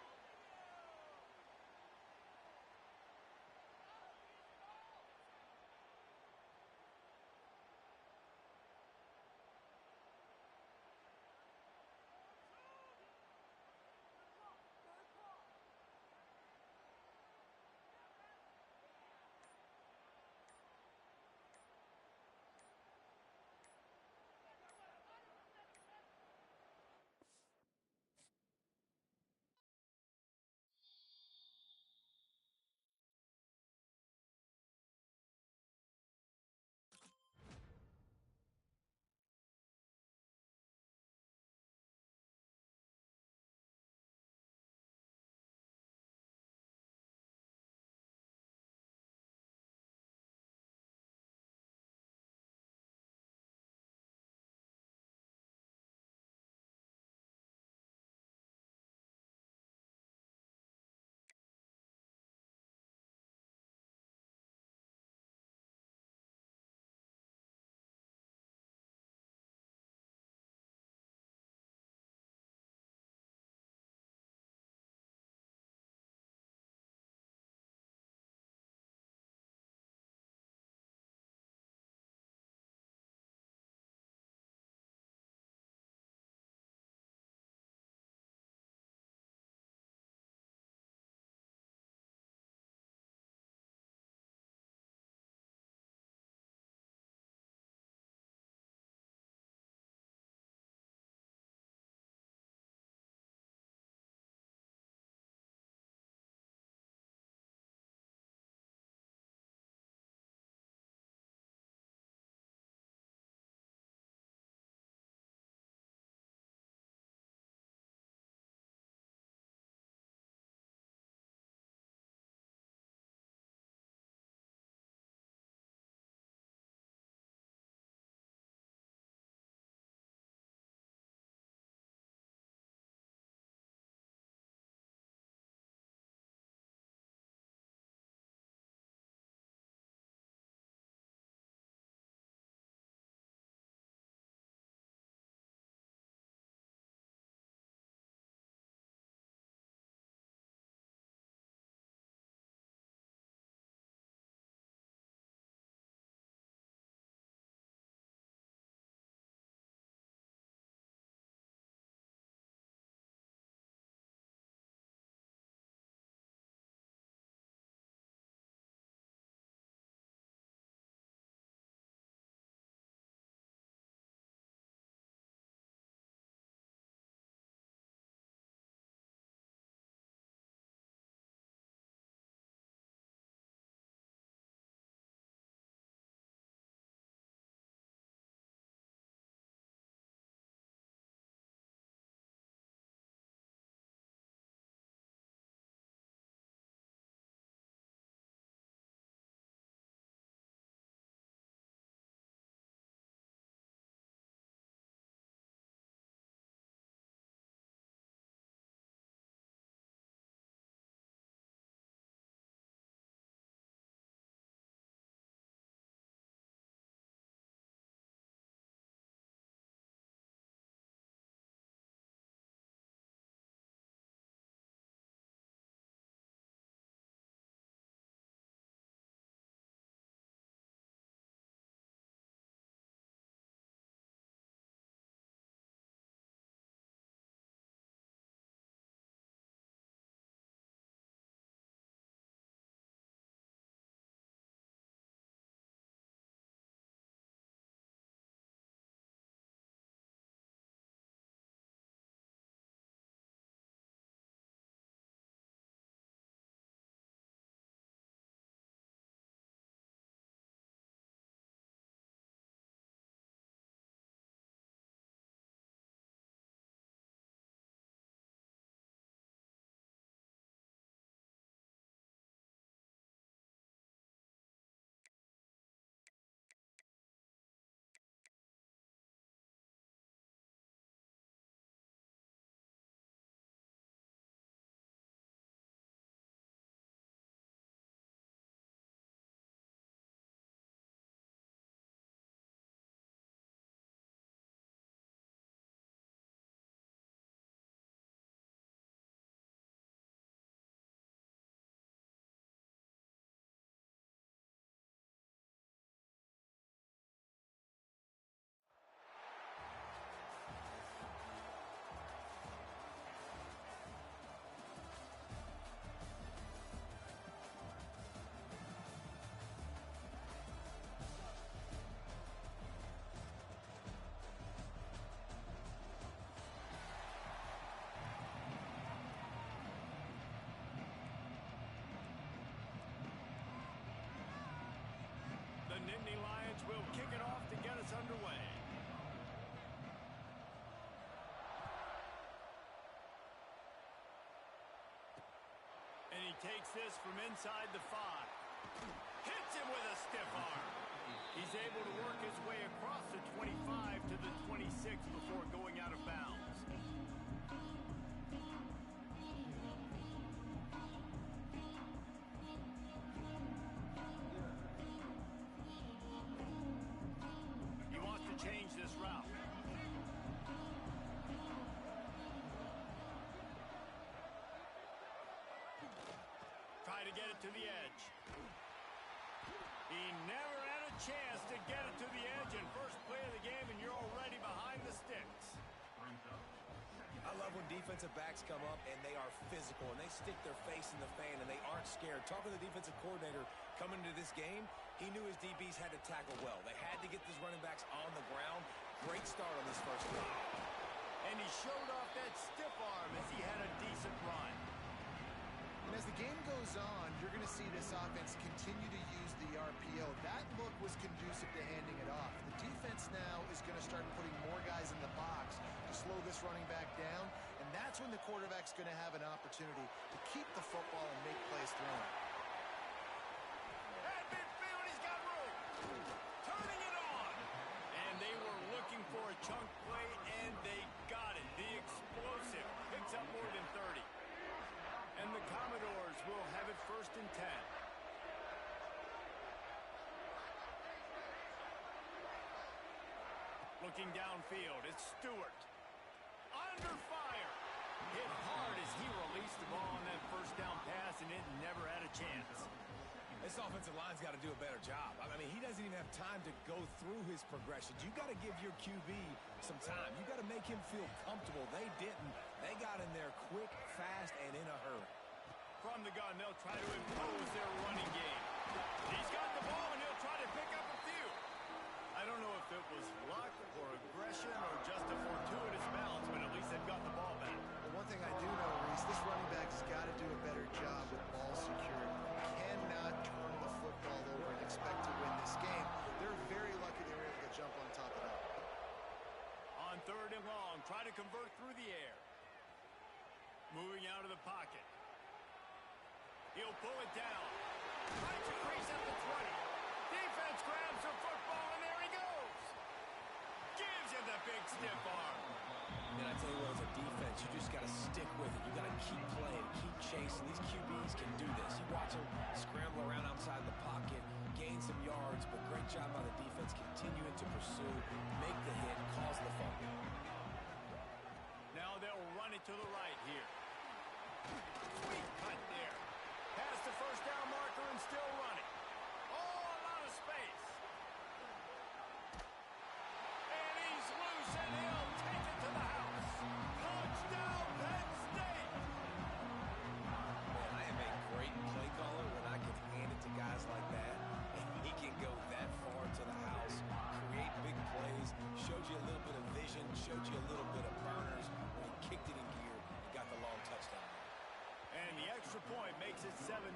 takes this from inside the 5. Hits him with a stiff arm. He's able to work his way across the 25 to the 26 before going out of bounds. He wants to change this route. Try to get it to the edge. He never had a chance to get it to the edge in first play of the game, and you're already behind the sticks. I love when defensive backs come up and they are physical and they stick their face in the fan and they aren't scared. Talking to the defensive coordinator coming into this game, he knew his DBs had to tackle well. They had to get these running backs on the ground. Great start on this first play. And he showed off that stiff arm as he had a decent run. And as the game goes on, you're going to see this offense continue to use the RPO. That look was conducive to handing it off. The defense now is going to start putting more guys in the box to slow this running back down, and that's when the quarterback's going to have an opportunity to keep the football and make plays thrown. At midfield, he's got room. Turning it on. And they were looking for a chunk play, and they got it. The explosive picks up more than 30. And the Commodores will have it 1st and 10. Looking downfield, it's Stewart. Under fire. Hit hard as he released the ball on that first down pass, and it never had a chance. This offensive line's got to do a better job. I mean, he doesn't even have time to go through his progressions. You got to give your QB some time. You got to make him feel comfortable. They didn't. They got in there quick, fast, and in a hurry. From the gun, they'll try to impose their running game. He's got the ball, and he'll try to pick up a few. I don't know if it was luck or aggression or just a fortuitous bounce, but at least they've got the ball back. Well, one thing I do know, Reese, this running back's got to do a better job with ball security. Cannot turn the football over and expect to win this game. They're very lucky they were able to jump on top of that. On 3rd and long, try to convert through the air. Moving out of the pocket. He'll pull it down. Finds a crease at the 20. Defense grabs the football, and there he goes. Gives him the big stiff arm. And I tell you what, as a defense, you just got to stick with it. You got to keep playing, keep chasing. These QBs can do this. You watch them scramble around outside the pocket, gain some yards, but great job by the defense continuing to pursue, make the hit, cause the fumble. Now they'll run it to the right here. Sweet cut there. Past the first down marker and still running. Oh, a lot of space. And he's loose, and he'll take it to the house. Touchdown, Penn State. Man, I am a great play caller when I can hand it to guys like that, and he can go that far to the house, create big plays, showed you a little bit of vision, showed you a little bit of burners when he kicked it in gear and got the long touchdown. And the extra point makes it 7-0.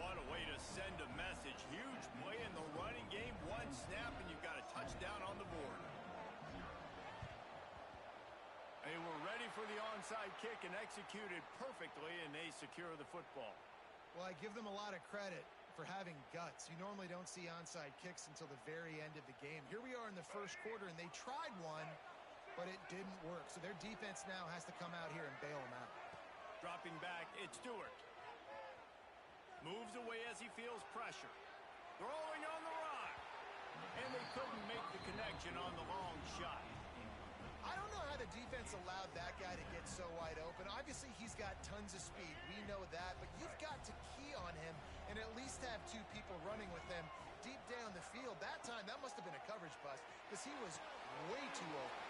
What a way to send a message. Huge play in the running game. One snap, and you've got a touchdown on the board. They were ready for the onside kick and executed perfectly, and they secure the football. Well, I give them a lot of credit for having guts. You normally don't see onside kicks until the very end of the game. Here we are in the first quarter, and they tried one, but it didn't work. So their defense now has to come out here and bail them out. Dropping back, it's Stewart. Moves away as he feels pressure. Throwing on the run. And they couldn't make the connection on the long shot. I don't know how the defense allowed that guy to get so wide open. Obviously, he's got tons of speed. We know that. But you've got to key on him and at least have 2 people running with him deep down the field. That time, that must have been a coverage bust because he was way too open.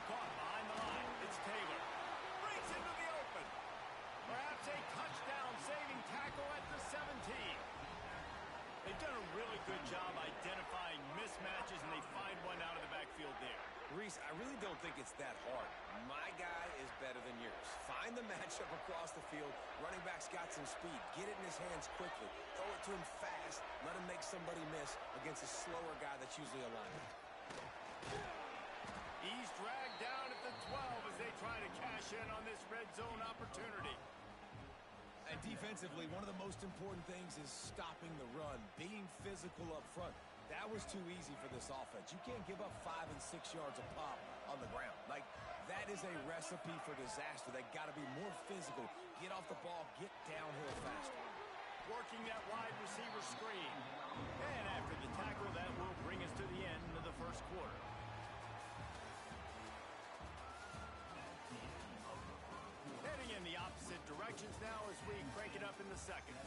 Caught behind the line. It's Taylor. Breaks into the open. Perhaps a touchdown-saving tackle at the 17. They've done a really good job identifying mismatches, and they find one out of the backfield there. Reese, I really don't think it's that hard. My guy is better than yours. Find the matchup across the field. Running back's got some speed. Get it in his hands quickly. Throw it to him fast. Let him make somebody miss against a slower guy that's usually a lineman. He's dragged down at the 12 as they try to cash in on this red zone opportunity. And defensively, one of the most important things is stopping the run, being physical up front. That was too easy for this offense. You can't give up 5 and 6 yards a pop on the ground. Like, that is a recipe for disaster. They got to be more physical, get off the ball, get downhill faster. Working that wide receiver screen. And after the tackle, that will bring us to the end of the first quarter. Heading in the opposite directions now as we crank it up in the second.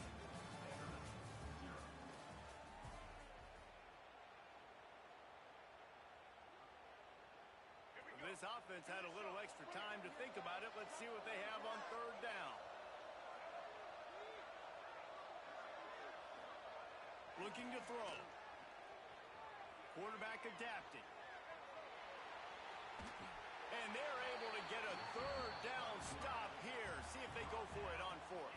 This offense had a little extra time to think about it. Let's see what they have on third down. Looking to throw. Quarterback adapting. And they're able to get a third down stop here. See if they go for it on fourth.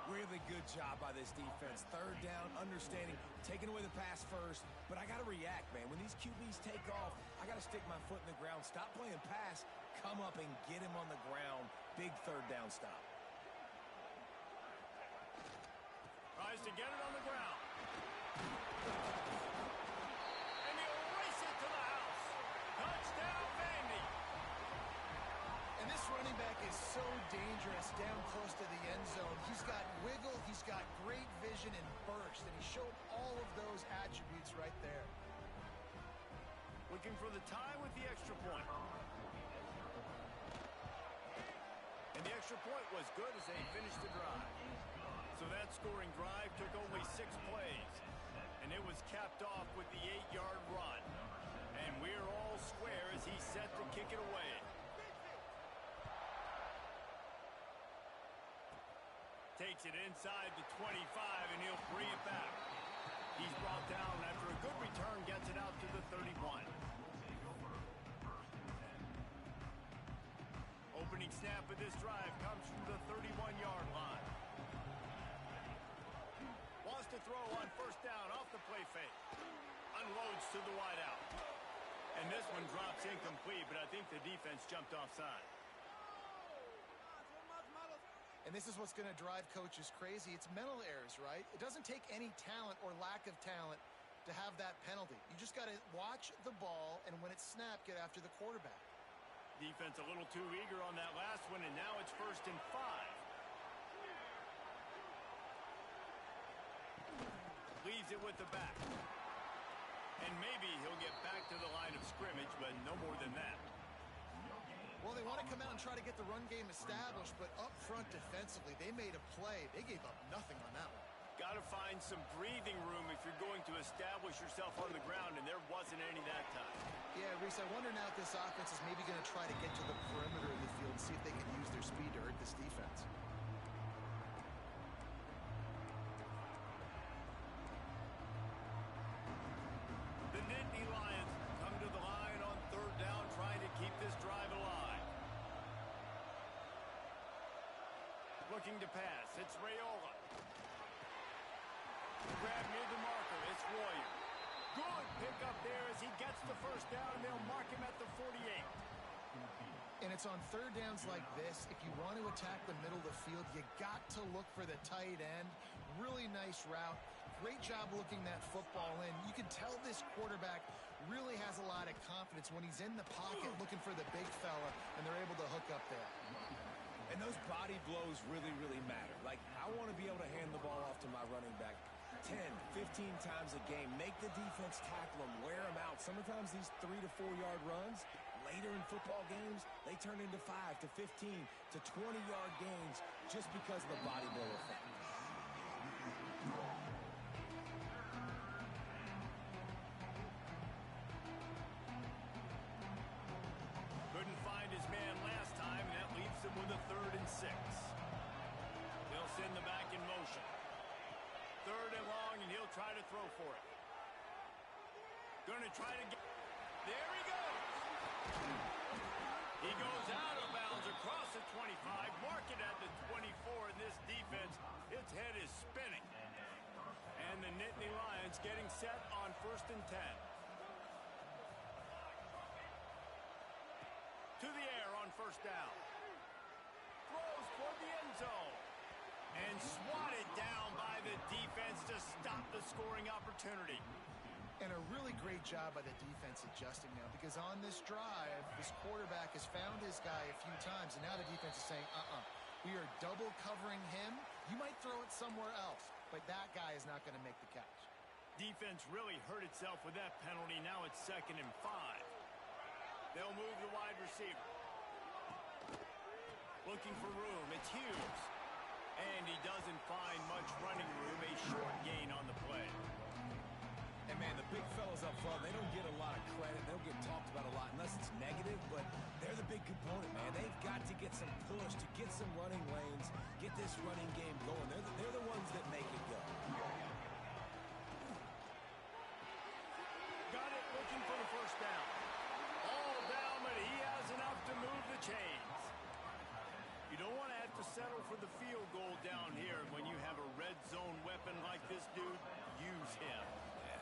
Really good job by this defense. Third down, understanding, taking away the pass first. But I got to react, man. When these QBs take off, I got to stick my foot in the ground. Stop playing pass. Come up and get him on the ground. Big third down stop. Tries to get it on the ground. And he'll race it to the house. Touchdown, Vandy. And this running back is so dangerous down close to the end zone. He's got wiggle, he's got great vision and burst, and he showed all of those attributes right there. Looking for the tie with the extra point. And the extra point was good as they finished the drive. So that scoring drive took only 6 plays. And it was capped off with the 8-yard run. And we're all square as he's set to kick it away. Takes it inside the 25, and he'll bring it back. He's brought down after a good return, gets it out to the 31. Opening snap of this drive comes from the 31-yard line. Wants to throw on first down off the play fake. Unloads to the wideout. And this one drops incomplete, but I think the defense jumped offside. And this is what's going to drive coaches crazy. It's mental errors, right? It doesn't take any talent or lack of talent to have that penalty. You just got to watch the ball, and when it's snapped, get after the quarterback. Defense a little too eager on that last one, and now it's 1st and 5. Leaves it with the back. And maybe he'll get back to the line of scrimmage, but no more than that. Well, they want to come out and try to get the run game established, but up front defensively, they made a play. They gave up nothing on that one. Got to find some breathing room if you're going to establish yourself on the ground, and there wasn't any that time. Yeah, Reese, I wonder now if this offense is maybe going to try to get to the perimeter of the field and see if they can use their speed to hurt this defense. The Nittany Lions come to the line on third down, trying to keep this drive alive. Looking to pass. It's Raiola. Grab near the marker. It's Warrior. Good pick up there as he gets the first down, and they'll mark him at the 48. And it's on third downs like this. If you want to attack the middle of the field, you got to look for the tight end. Really nice route. Great job looking that football in. You can tell this quarterback really has a lot of confidence when he's in the pocket looking for the big fella, and they're able to hook up there. And those body blows really, really matter. Like, I want to be able to hand the ball off to my running back 10, 15 times a game. Make the defense tackle them, wear them out. Sometimes these 3 to 4 yard runs, later in football games, they turn into 5 to 15 to 20-yard gains just because of the body blow effect. Couldn't find his man last time, and that leaves him with a 3rd and 6. They'll send the back in motion. 3rd and long, and he'll try to throw for it. Gonna try to get... There he goes! He goes out of bounds across the 25, mark it at the 24, and this defense, its head is spinning. And the Nittany Lions getting set on 1st and 10. To the air on first down. Throws toward the end zone. And swatted down by the defense to stop the scoring opportunity. And a really great job by the defense adjusting now, because on this drive, this quarterback has found his guy a few times, and now the defense is saying, we are double covering him. You might throw it somewhere else, but that guy is not going to make the catch. Defense really hurt itself with that penalty. Now it's 2nd and 5. They'll move the wide receiver. Looking for room. It's Hughes. And he doesn't find much running room. A short gain on the play. And, man, the big fellas up front, they don't get a lot of credit. They don't get talked about a lot unless it's negative, but they're the big component, man. They've got to get some push, to get some running lanes, get this running game going. They're the ones that make it go. Got it, looking for the first down. All down, but he has enough to move the chains. You don't want to have to settle for the field goal down here. When you have a red zone weapon like this dude, use him.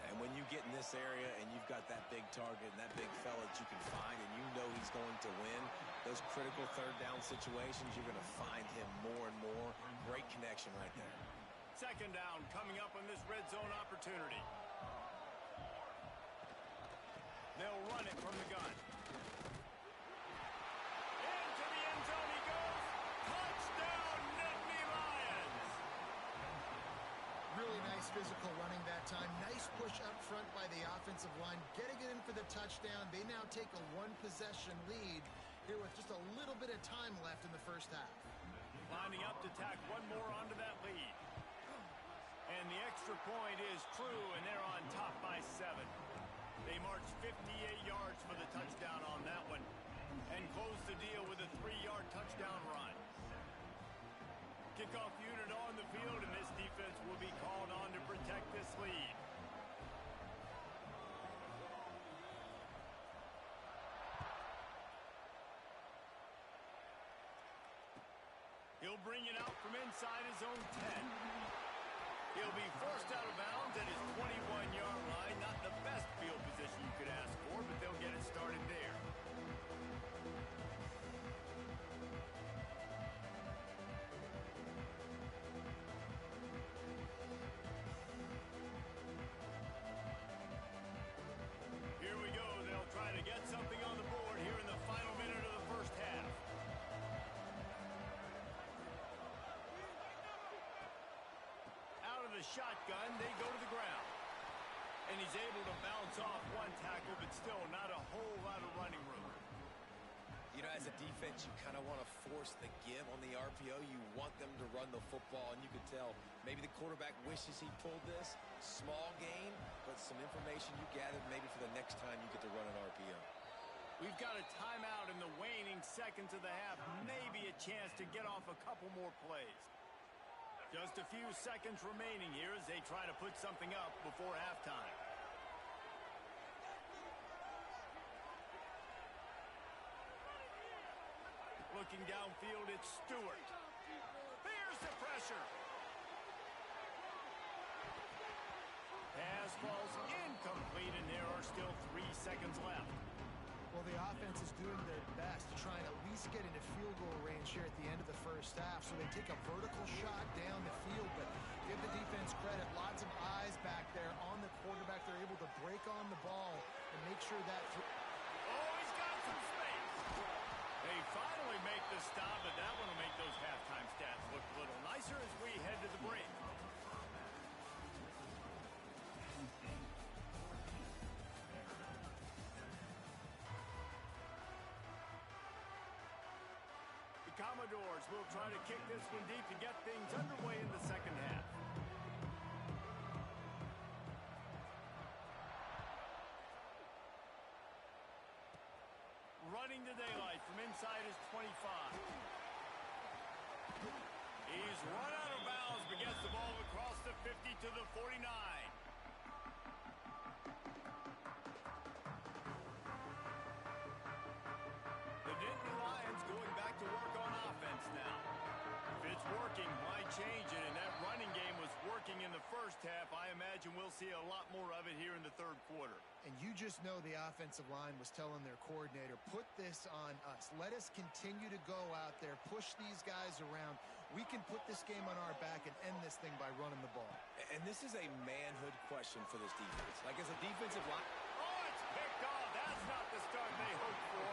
And when you get in this area and you've got that big target and that big fella that you can find and you know he's going to win, those critical 3rd down situations, you're going to find him more and more. Great connection right there. 2nd down coming up on this red zone opportunity. They'll run it from the gun. Into the end zone he goes. Touchdown, Nittany Lions! Really nice physical running that time. Nice push up front by the offensive line, getting it in for the touchdown. They now take a 1-possession lead here with just a little bit of time left in the first half. Lining up to tack one more onto that lead. And the extra point is true, and they're on top by 7. They marched 58 yards for the touchdown on that one and closed the deal with a 3-yard touchdown run. Kickoff unit on the field, and this defense will be called on to protect this lead. He'll bring it out from inside his own 10. He'll be forced out of bounds at his 21-yard line. Not the best field position you could ask for, but they'll get it started there. Here we go. They'll try to get something on the board here in the final minute of the first half. Out of the shotgun, they go to the ground. And he's able to bounce off one tackle, but still not a whole lot of running room. You know, as a defense, you kind of want to force the give on the RPO. You want them to run the football, and you can tell maybe the quarterback wishes he pulled this. Small gain, but some information you gathered maybe for the next time you get to run an RPO. We've got a timeout in the waning seconds of the half. Maybe a chance to get off a couple more plays. Just a few seconds remaining here as they try to put something up before halftime. Looking downfield, it's Stewart. There's the pressure. Pass falls incomplete, and there are still 3 seconds left. Well, the offense is doing their best to try and at least get into field goal range here at the end of the first half. So they take a vertical shot down the field, but give the defense credit. Lots of eyes back there on the quarterback. They're able to break on the ball and make sure that... Oh, he's got some space. They finally make the stop, but that one will make those halftime stats look a little nicer as we head to the break. Commodores will try to kick this one deep to get things underway in the second half. Running to daylight from inside his 25. He's run out of bounds, but gets the ball across the 50 to the 49. Working, why change it? And that running game was working in the first half. I imagine we'll see a lot more of it here in the third quarter. And you just know the offensive line was telling their coordinator, put this on us. Let us continue to go out there, push these guys around. We can put this game on our back and end this thing by running the ball. And this is a manhood question for this defense. Like, as a defensive line... Oh, it's picked off. That's not the start they hoped for.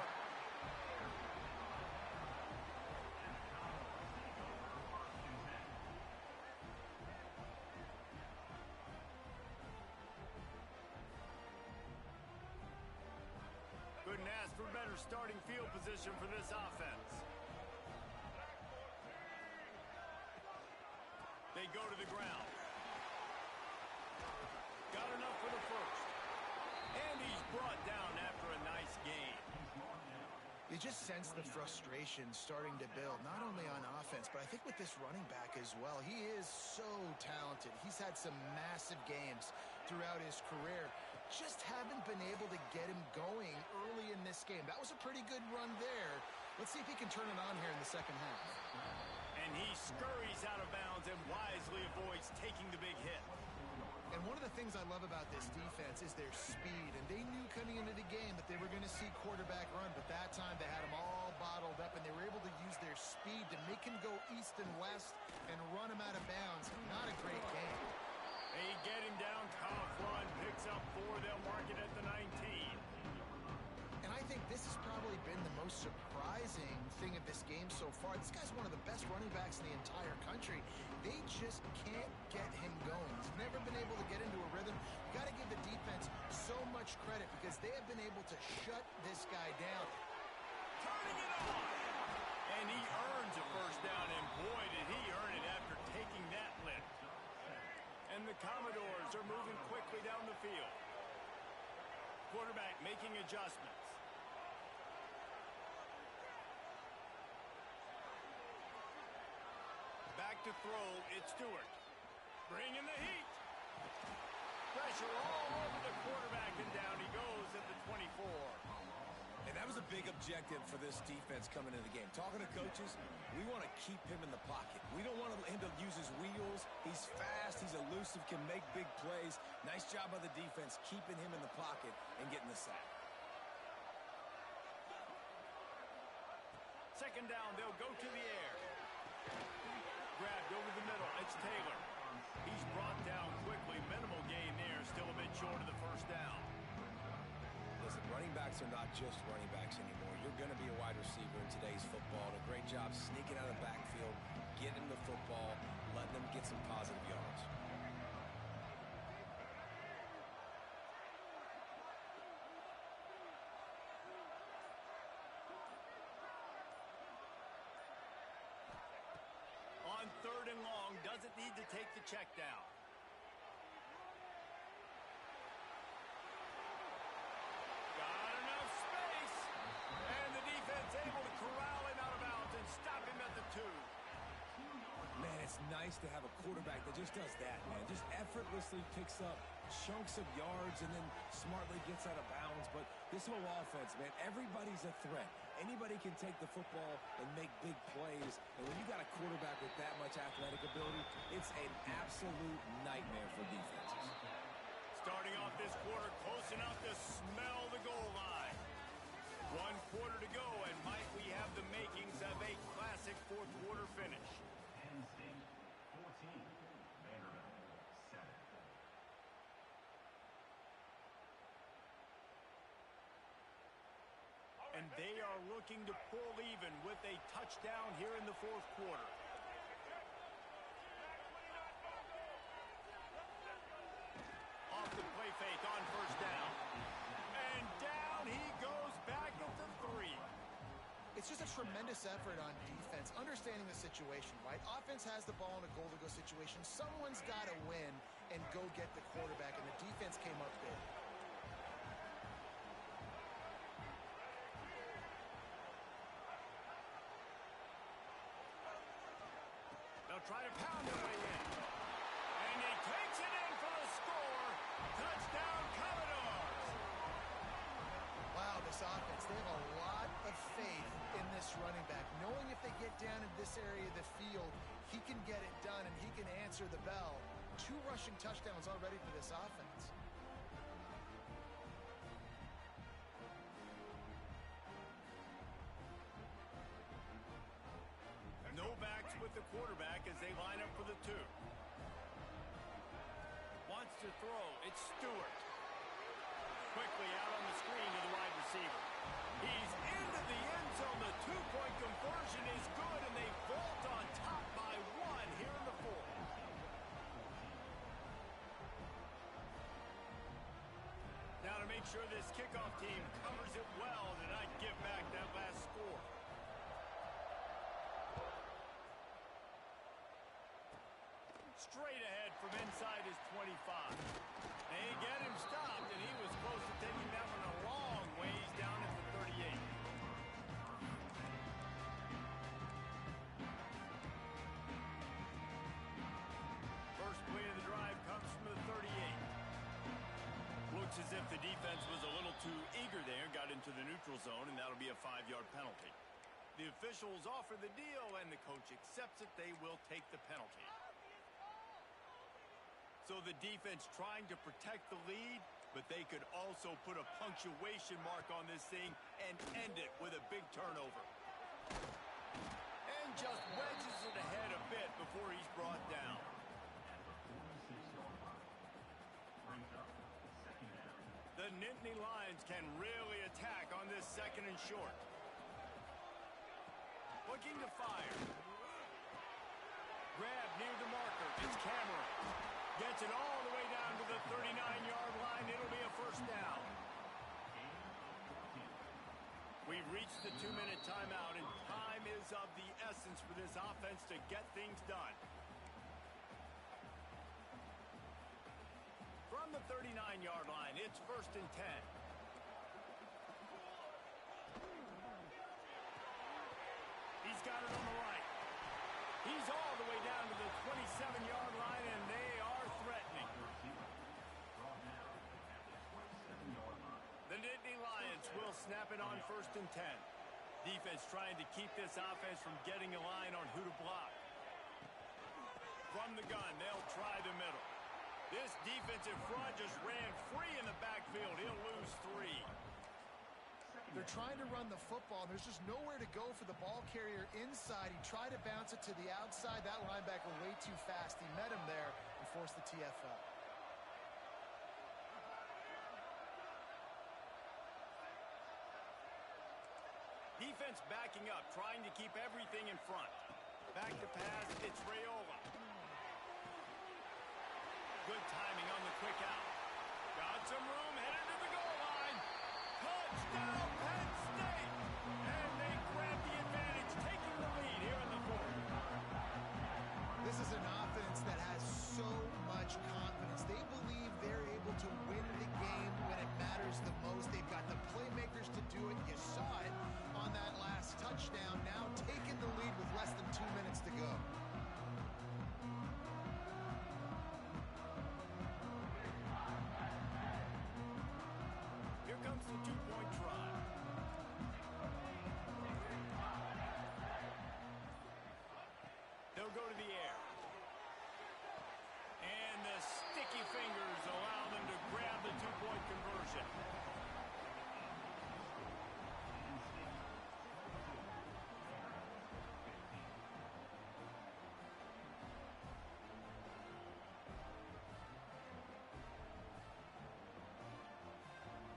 Couldn't ask for better starting field position for this offense. They go to the ground. Got enough for the first. And he's brought down after a nice gain. You just sense the frustration starting to build, not only on offense, but I think with this running back as well. He is so talented. He's had some massive games throughout his career. Just haven't been able to get him going early in this game. That was a pretty good run there. Let's see if he can turn it on here in the second half. And he scurries out of bounds and wisely avoids taking the big hit. And one of the things I love about this defense is their speed. And they knew coming into the game that they were going to see quarterback run, but that time they had him all bottled up, and they were able to use their speed to make him go east and west and run him out of bounds. Not a great game. They get him down, tough run, picks up 4, they'll mark it at the 19. And I think this has probably been the most surprising thing of this game so far. This guy's one of the best running backs in the entire country. They just can't get him going. He's never been able to get into a rhythm. You got to give the defense so much credit because they have been able to shut this guy down. Turning it on! And he earns a first down, and boy, did he earn it after taking that lift. And the Commodores are moving quickly down the field. Quarterback making adjustments. Back to throw, it's Stewart. Bringing the heat. Pressure all over the quarterback, and down he goes at the 24. And that was a big objective for this defense coming into the game. Talking to coaches, we want to keep him in the pocket. We don't want him to use his wheels. He's fast, he's elusive, can make big plays. Nice job by the defense keeping him in the pocket and getting the sack. Second down, they'll go to the air. Grabbed over the middle, it's Taylor. He's brought down quickly. Minimal gain there, still a bit short of the first down. Listen, running backs are not just running backs anymore. You're going to be a wide receiver in today's football. A great job sneaking out of the backfield, getting the football, letting them get some positive yards. On third and long, doesn't need to take the check down. Got enough space. And the defense able to corral him out of bounds and stop him at the 2. Man, it's nice to have a quarterback that just does that, man. Just effortlessly picks up chunks of yards and then smartly gets out of bounds. But this whole offense, man, everybody's a threat. Anybody can take the football and make big plays. And when you got a quarterback with that much athletic ability, it's an absolute nightmare for defenses. Starting off this quarter close enough to smell the goal line. 1 quarter to go, and might we have the makings of a classic fourth quarter finish. Penn State 14, Vanderbilt 7. And they are looking to pull even with a touchdown here in the fourth quarter. Off the play fake on first down. And down he goes back at the 3. It's just a tremendous effort on defense, understanding the situation, right? Offense has the ball in a goal-to-go situation. Someone's got to win and go get the quarterback, and the defense came up big. They'll try to pound their way in. And he takes it in for the score. Touchdown, Commodores. Wow, this offense, they have a lot of faith in this running back, knowing if they get down in this area of the field, he can get it done and he can answer the bell 2 rushing touchdowns already for this offense. No backs with the quarterback as they line up for the 2. Wants to throw. It's Stewart. Quickly out on the screen to the wide receiver. He's into the end zone. The 2-point conversion is good, and they vault on top by 1 here in the 4th. Now to make sure this kickoff team covers it well to not give back that last score. Straight ahead from inside his 25. They get him stopped, and he was close to taking that one a long ways down at the 38. First play of the drive comes from the 38. Looks as if the defense was a little too eager there, got into the neutral zone, and that'll be a 5-yard penalty. The officials offer the deal, and the coach accepts it. They will take the penalty. So the defense trying to protect the lead, but they could also put a punctuation mark on this thing and end it with a big turnover. And just wedges it ahead a bit before he's brought down. The Nittany Lions can really attack on this 2nd and short. Looking to fire. Grab near the marker. It's Cameron. Gets it all the way down to the 39-yard line. It'll be a first down. We've reached the 2-minute timeout, and time is of the essence for this offense to get things done. From the 39-yard line, it's 1st and 10. He's got it on the right. He's all the way down to the 27-yard line, and they are threatening. The Nittany Lions will snap it on 1st and 10. Defense trying to keep this offense from getting a line on who to block. From the gun, they'll try the middle. This defensive front just ran free in the backfield. He'll lose 3. They're trying to run the football. There's just nowhere to go for the ball carrier inside. He tried to bounce it to the outside. That linebacker way too fast. He met him there and forced the TFL. Defense backing up, trying to keep everything in front. Back to pass, it's Raiola. Good timing on the quick out. Got some room, headed to the goal line. Touchdown, Penn State! And they grab the advantage, taking the lead here in the 4th. This is an offense that has so much confidence. They believe they're able to win the game when it matters the most. They've got the playmakers to do it. You saw it on that last touchdown. Now taking the lead with less than 2 minutes to go. Here comes the 2-point try. They'll go to the air. And the sticky fingers allow them to grab the 2-point conversion.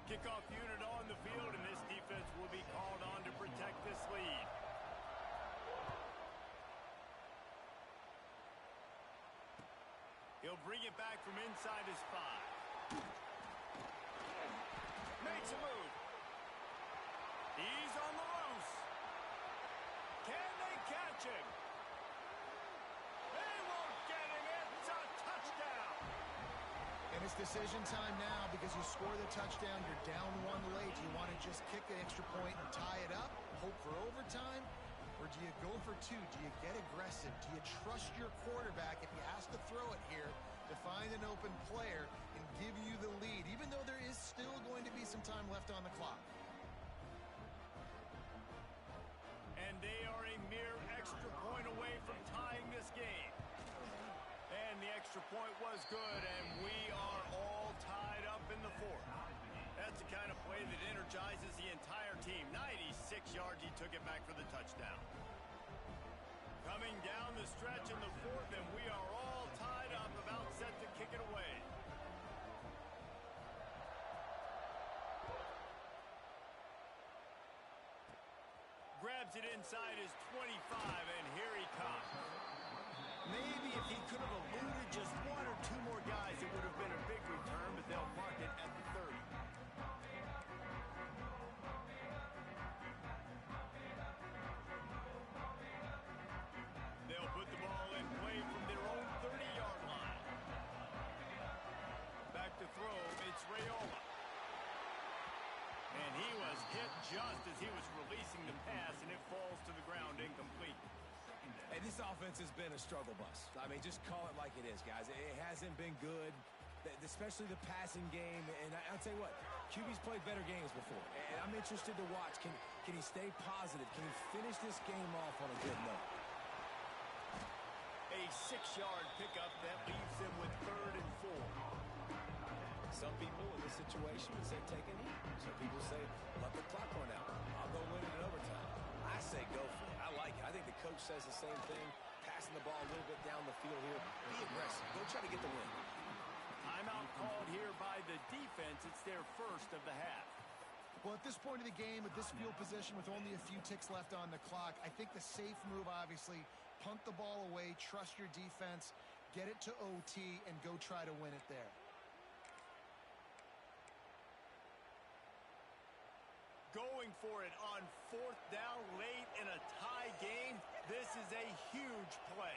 Kickoff unit on the field, and this defense will be called on to protect this lead. He'll bring it back from inside his 5. Makes a move. He's on the loose. Can they catch him? They won't get him. It's a touchdown. And it's decision time now because you score the touchdown, you're down 1 late. Do you want to just kick the extra point and tie it up, hope for overtime? Or do you go for 2? Do you get aggressive? Do you trust your quarterback if he has to throw it here to find an open player and give you the lead, even though there is still going to be some time left on the clock? And they are a mere extra point away from tying this game. And the extra extra point was good, and we are all tied up in the fourth. That's the kind of play that energizes the entire team. 96 yards, he took it back for the touchdown. Coming down the stretch in the fourth, and we are all tied up, about set to kick it away. Grabs it inside his 25, and here he comes. Maybe if he could have eluded just one or two more guys, it would have been a big return, but they'll mark it at the 30. They'll put the ball in play from their own 30-yard line. Back to throw, it's Rayola. And he was hit just as he was releasing the pass, and it falls to the ground incomplete. Hey, this offense has been a struggle bus. I mean, just call it like it is, guys. It hasn't been good, especially the passing game. And I'll tell you what, QB's played better games before. And I'm interested to watch. Can he stay positive? Can he finish this game off on a good note? A 6-yard pickup that leaves him with 3rd and 4. Some people in this situation would say take a knee. Some people say let the clock run out. I'll go win it in overtime. I say go for it. I like it. I think the coach says the same thing. Passing the ball a little bit down the field here. Be aggressive. Go try to get the win. Timeout called here by the defense. It's their first of the half. Well, at this point of the game, with this field position with only a few ticks left on the clock, I think the safe move, obviously, punt the ball away, trust your defense, get it to OT, and go try to win it there. Going for it on 4th down late in a tie game. This is a huge play.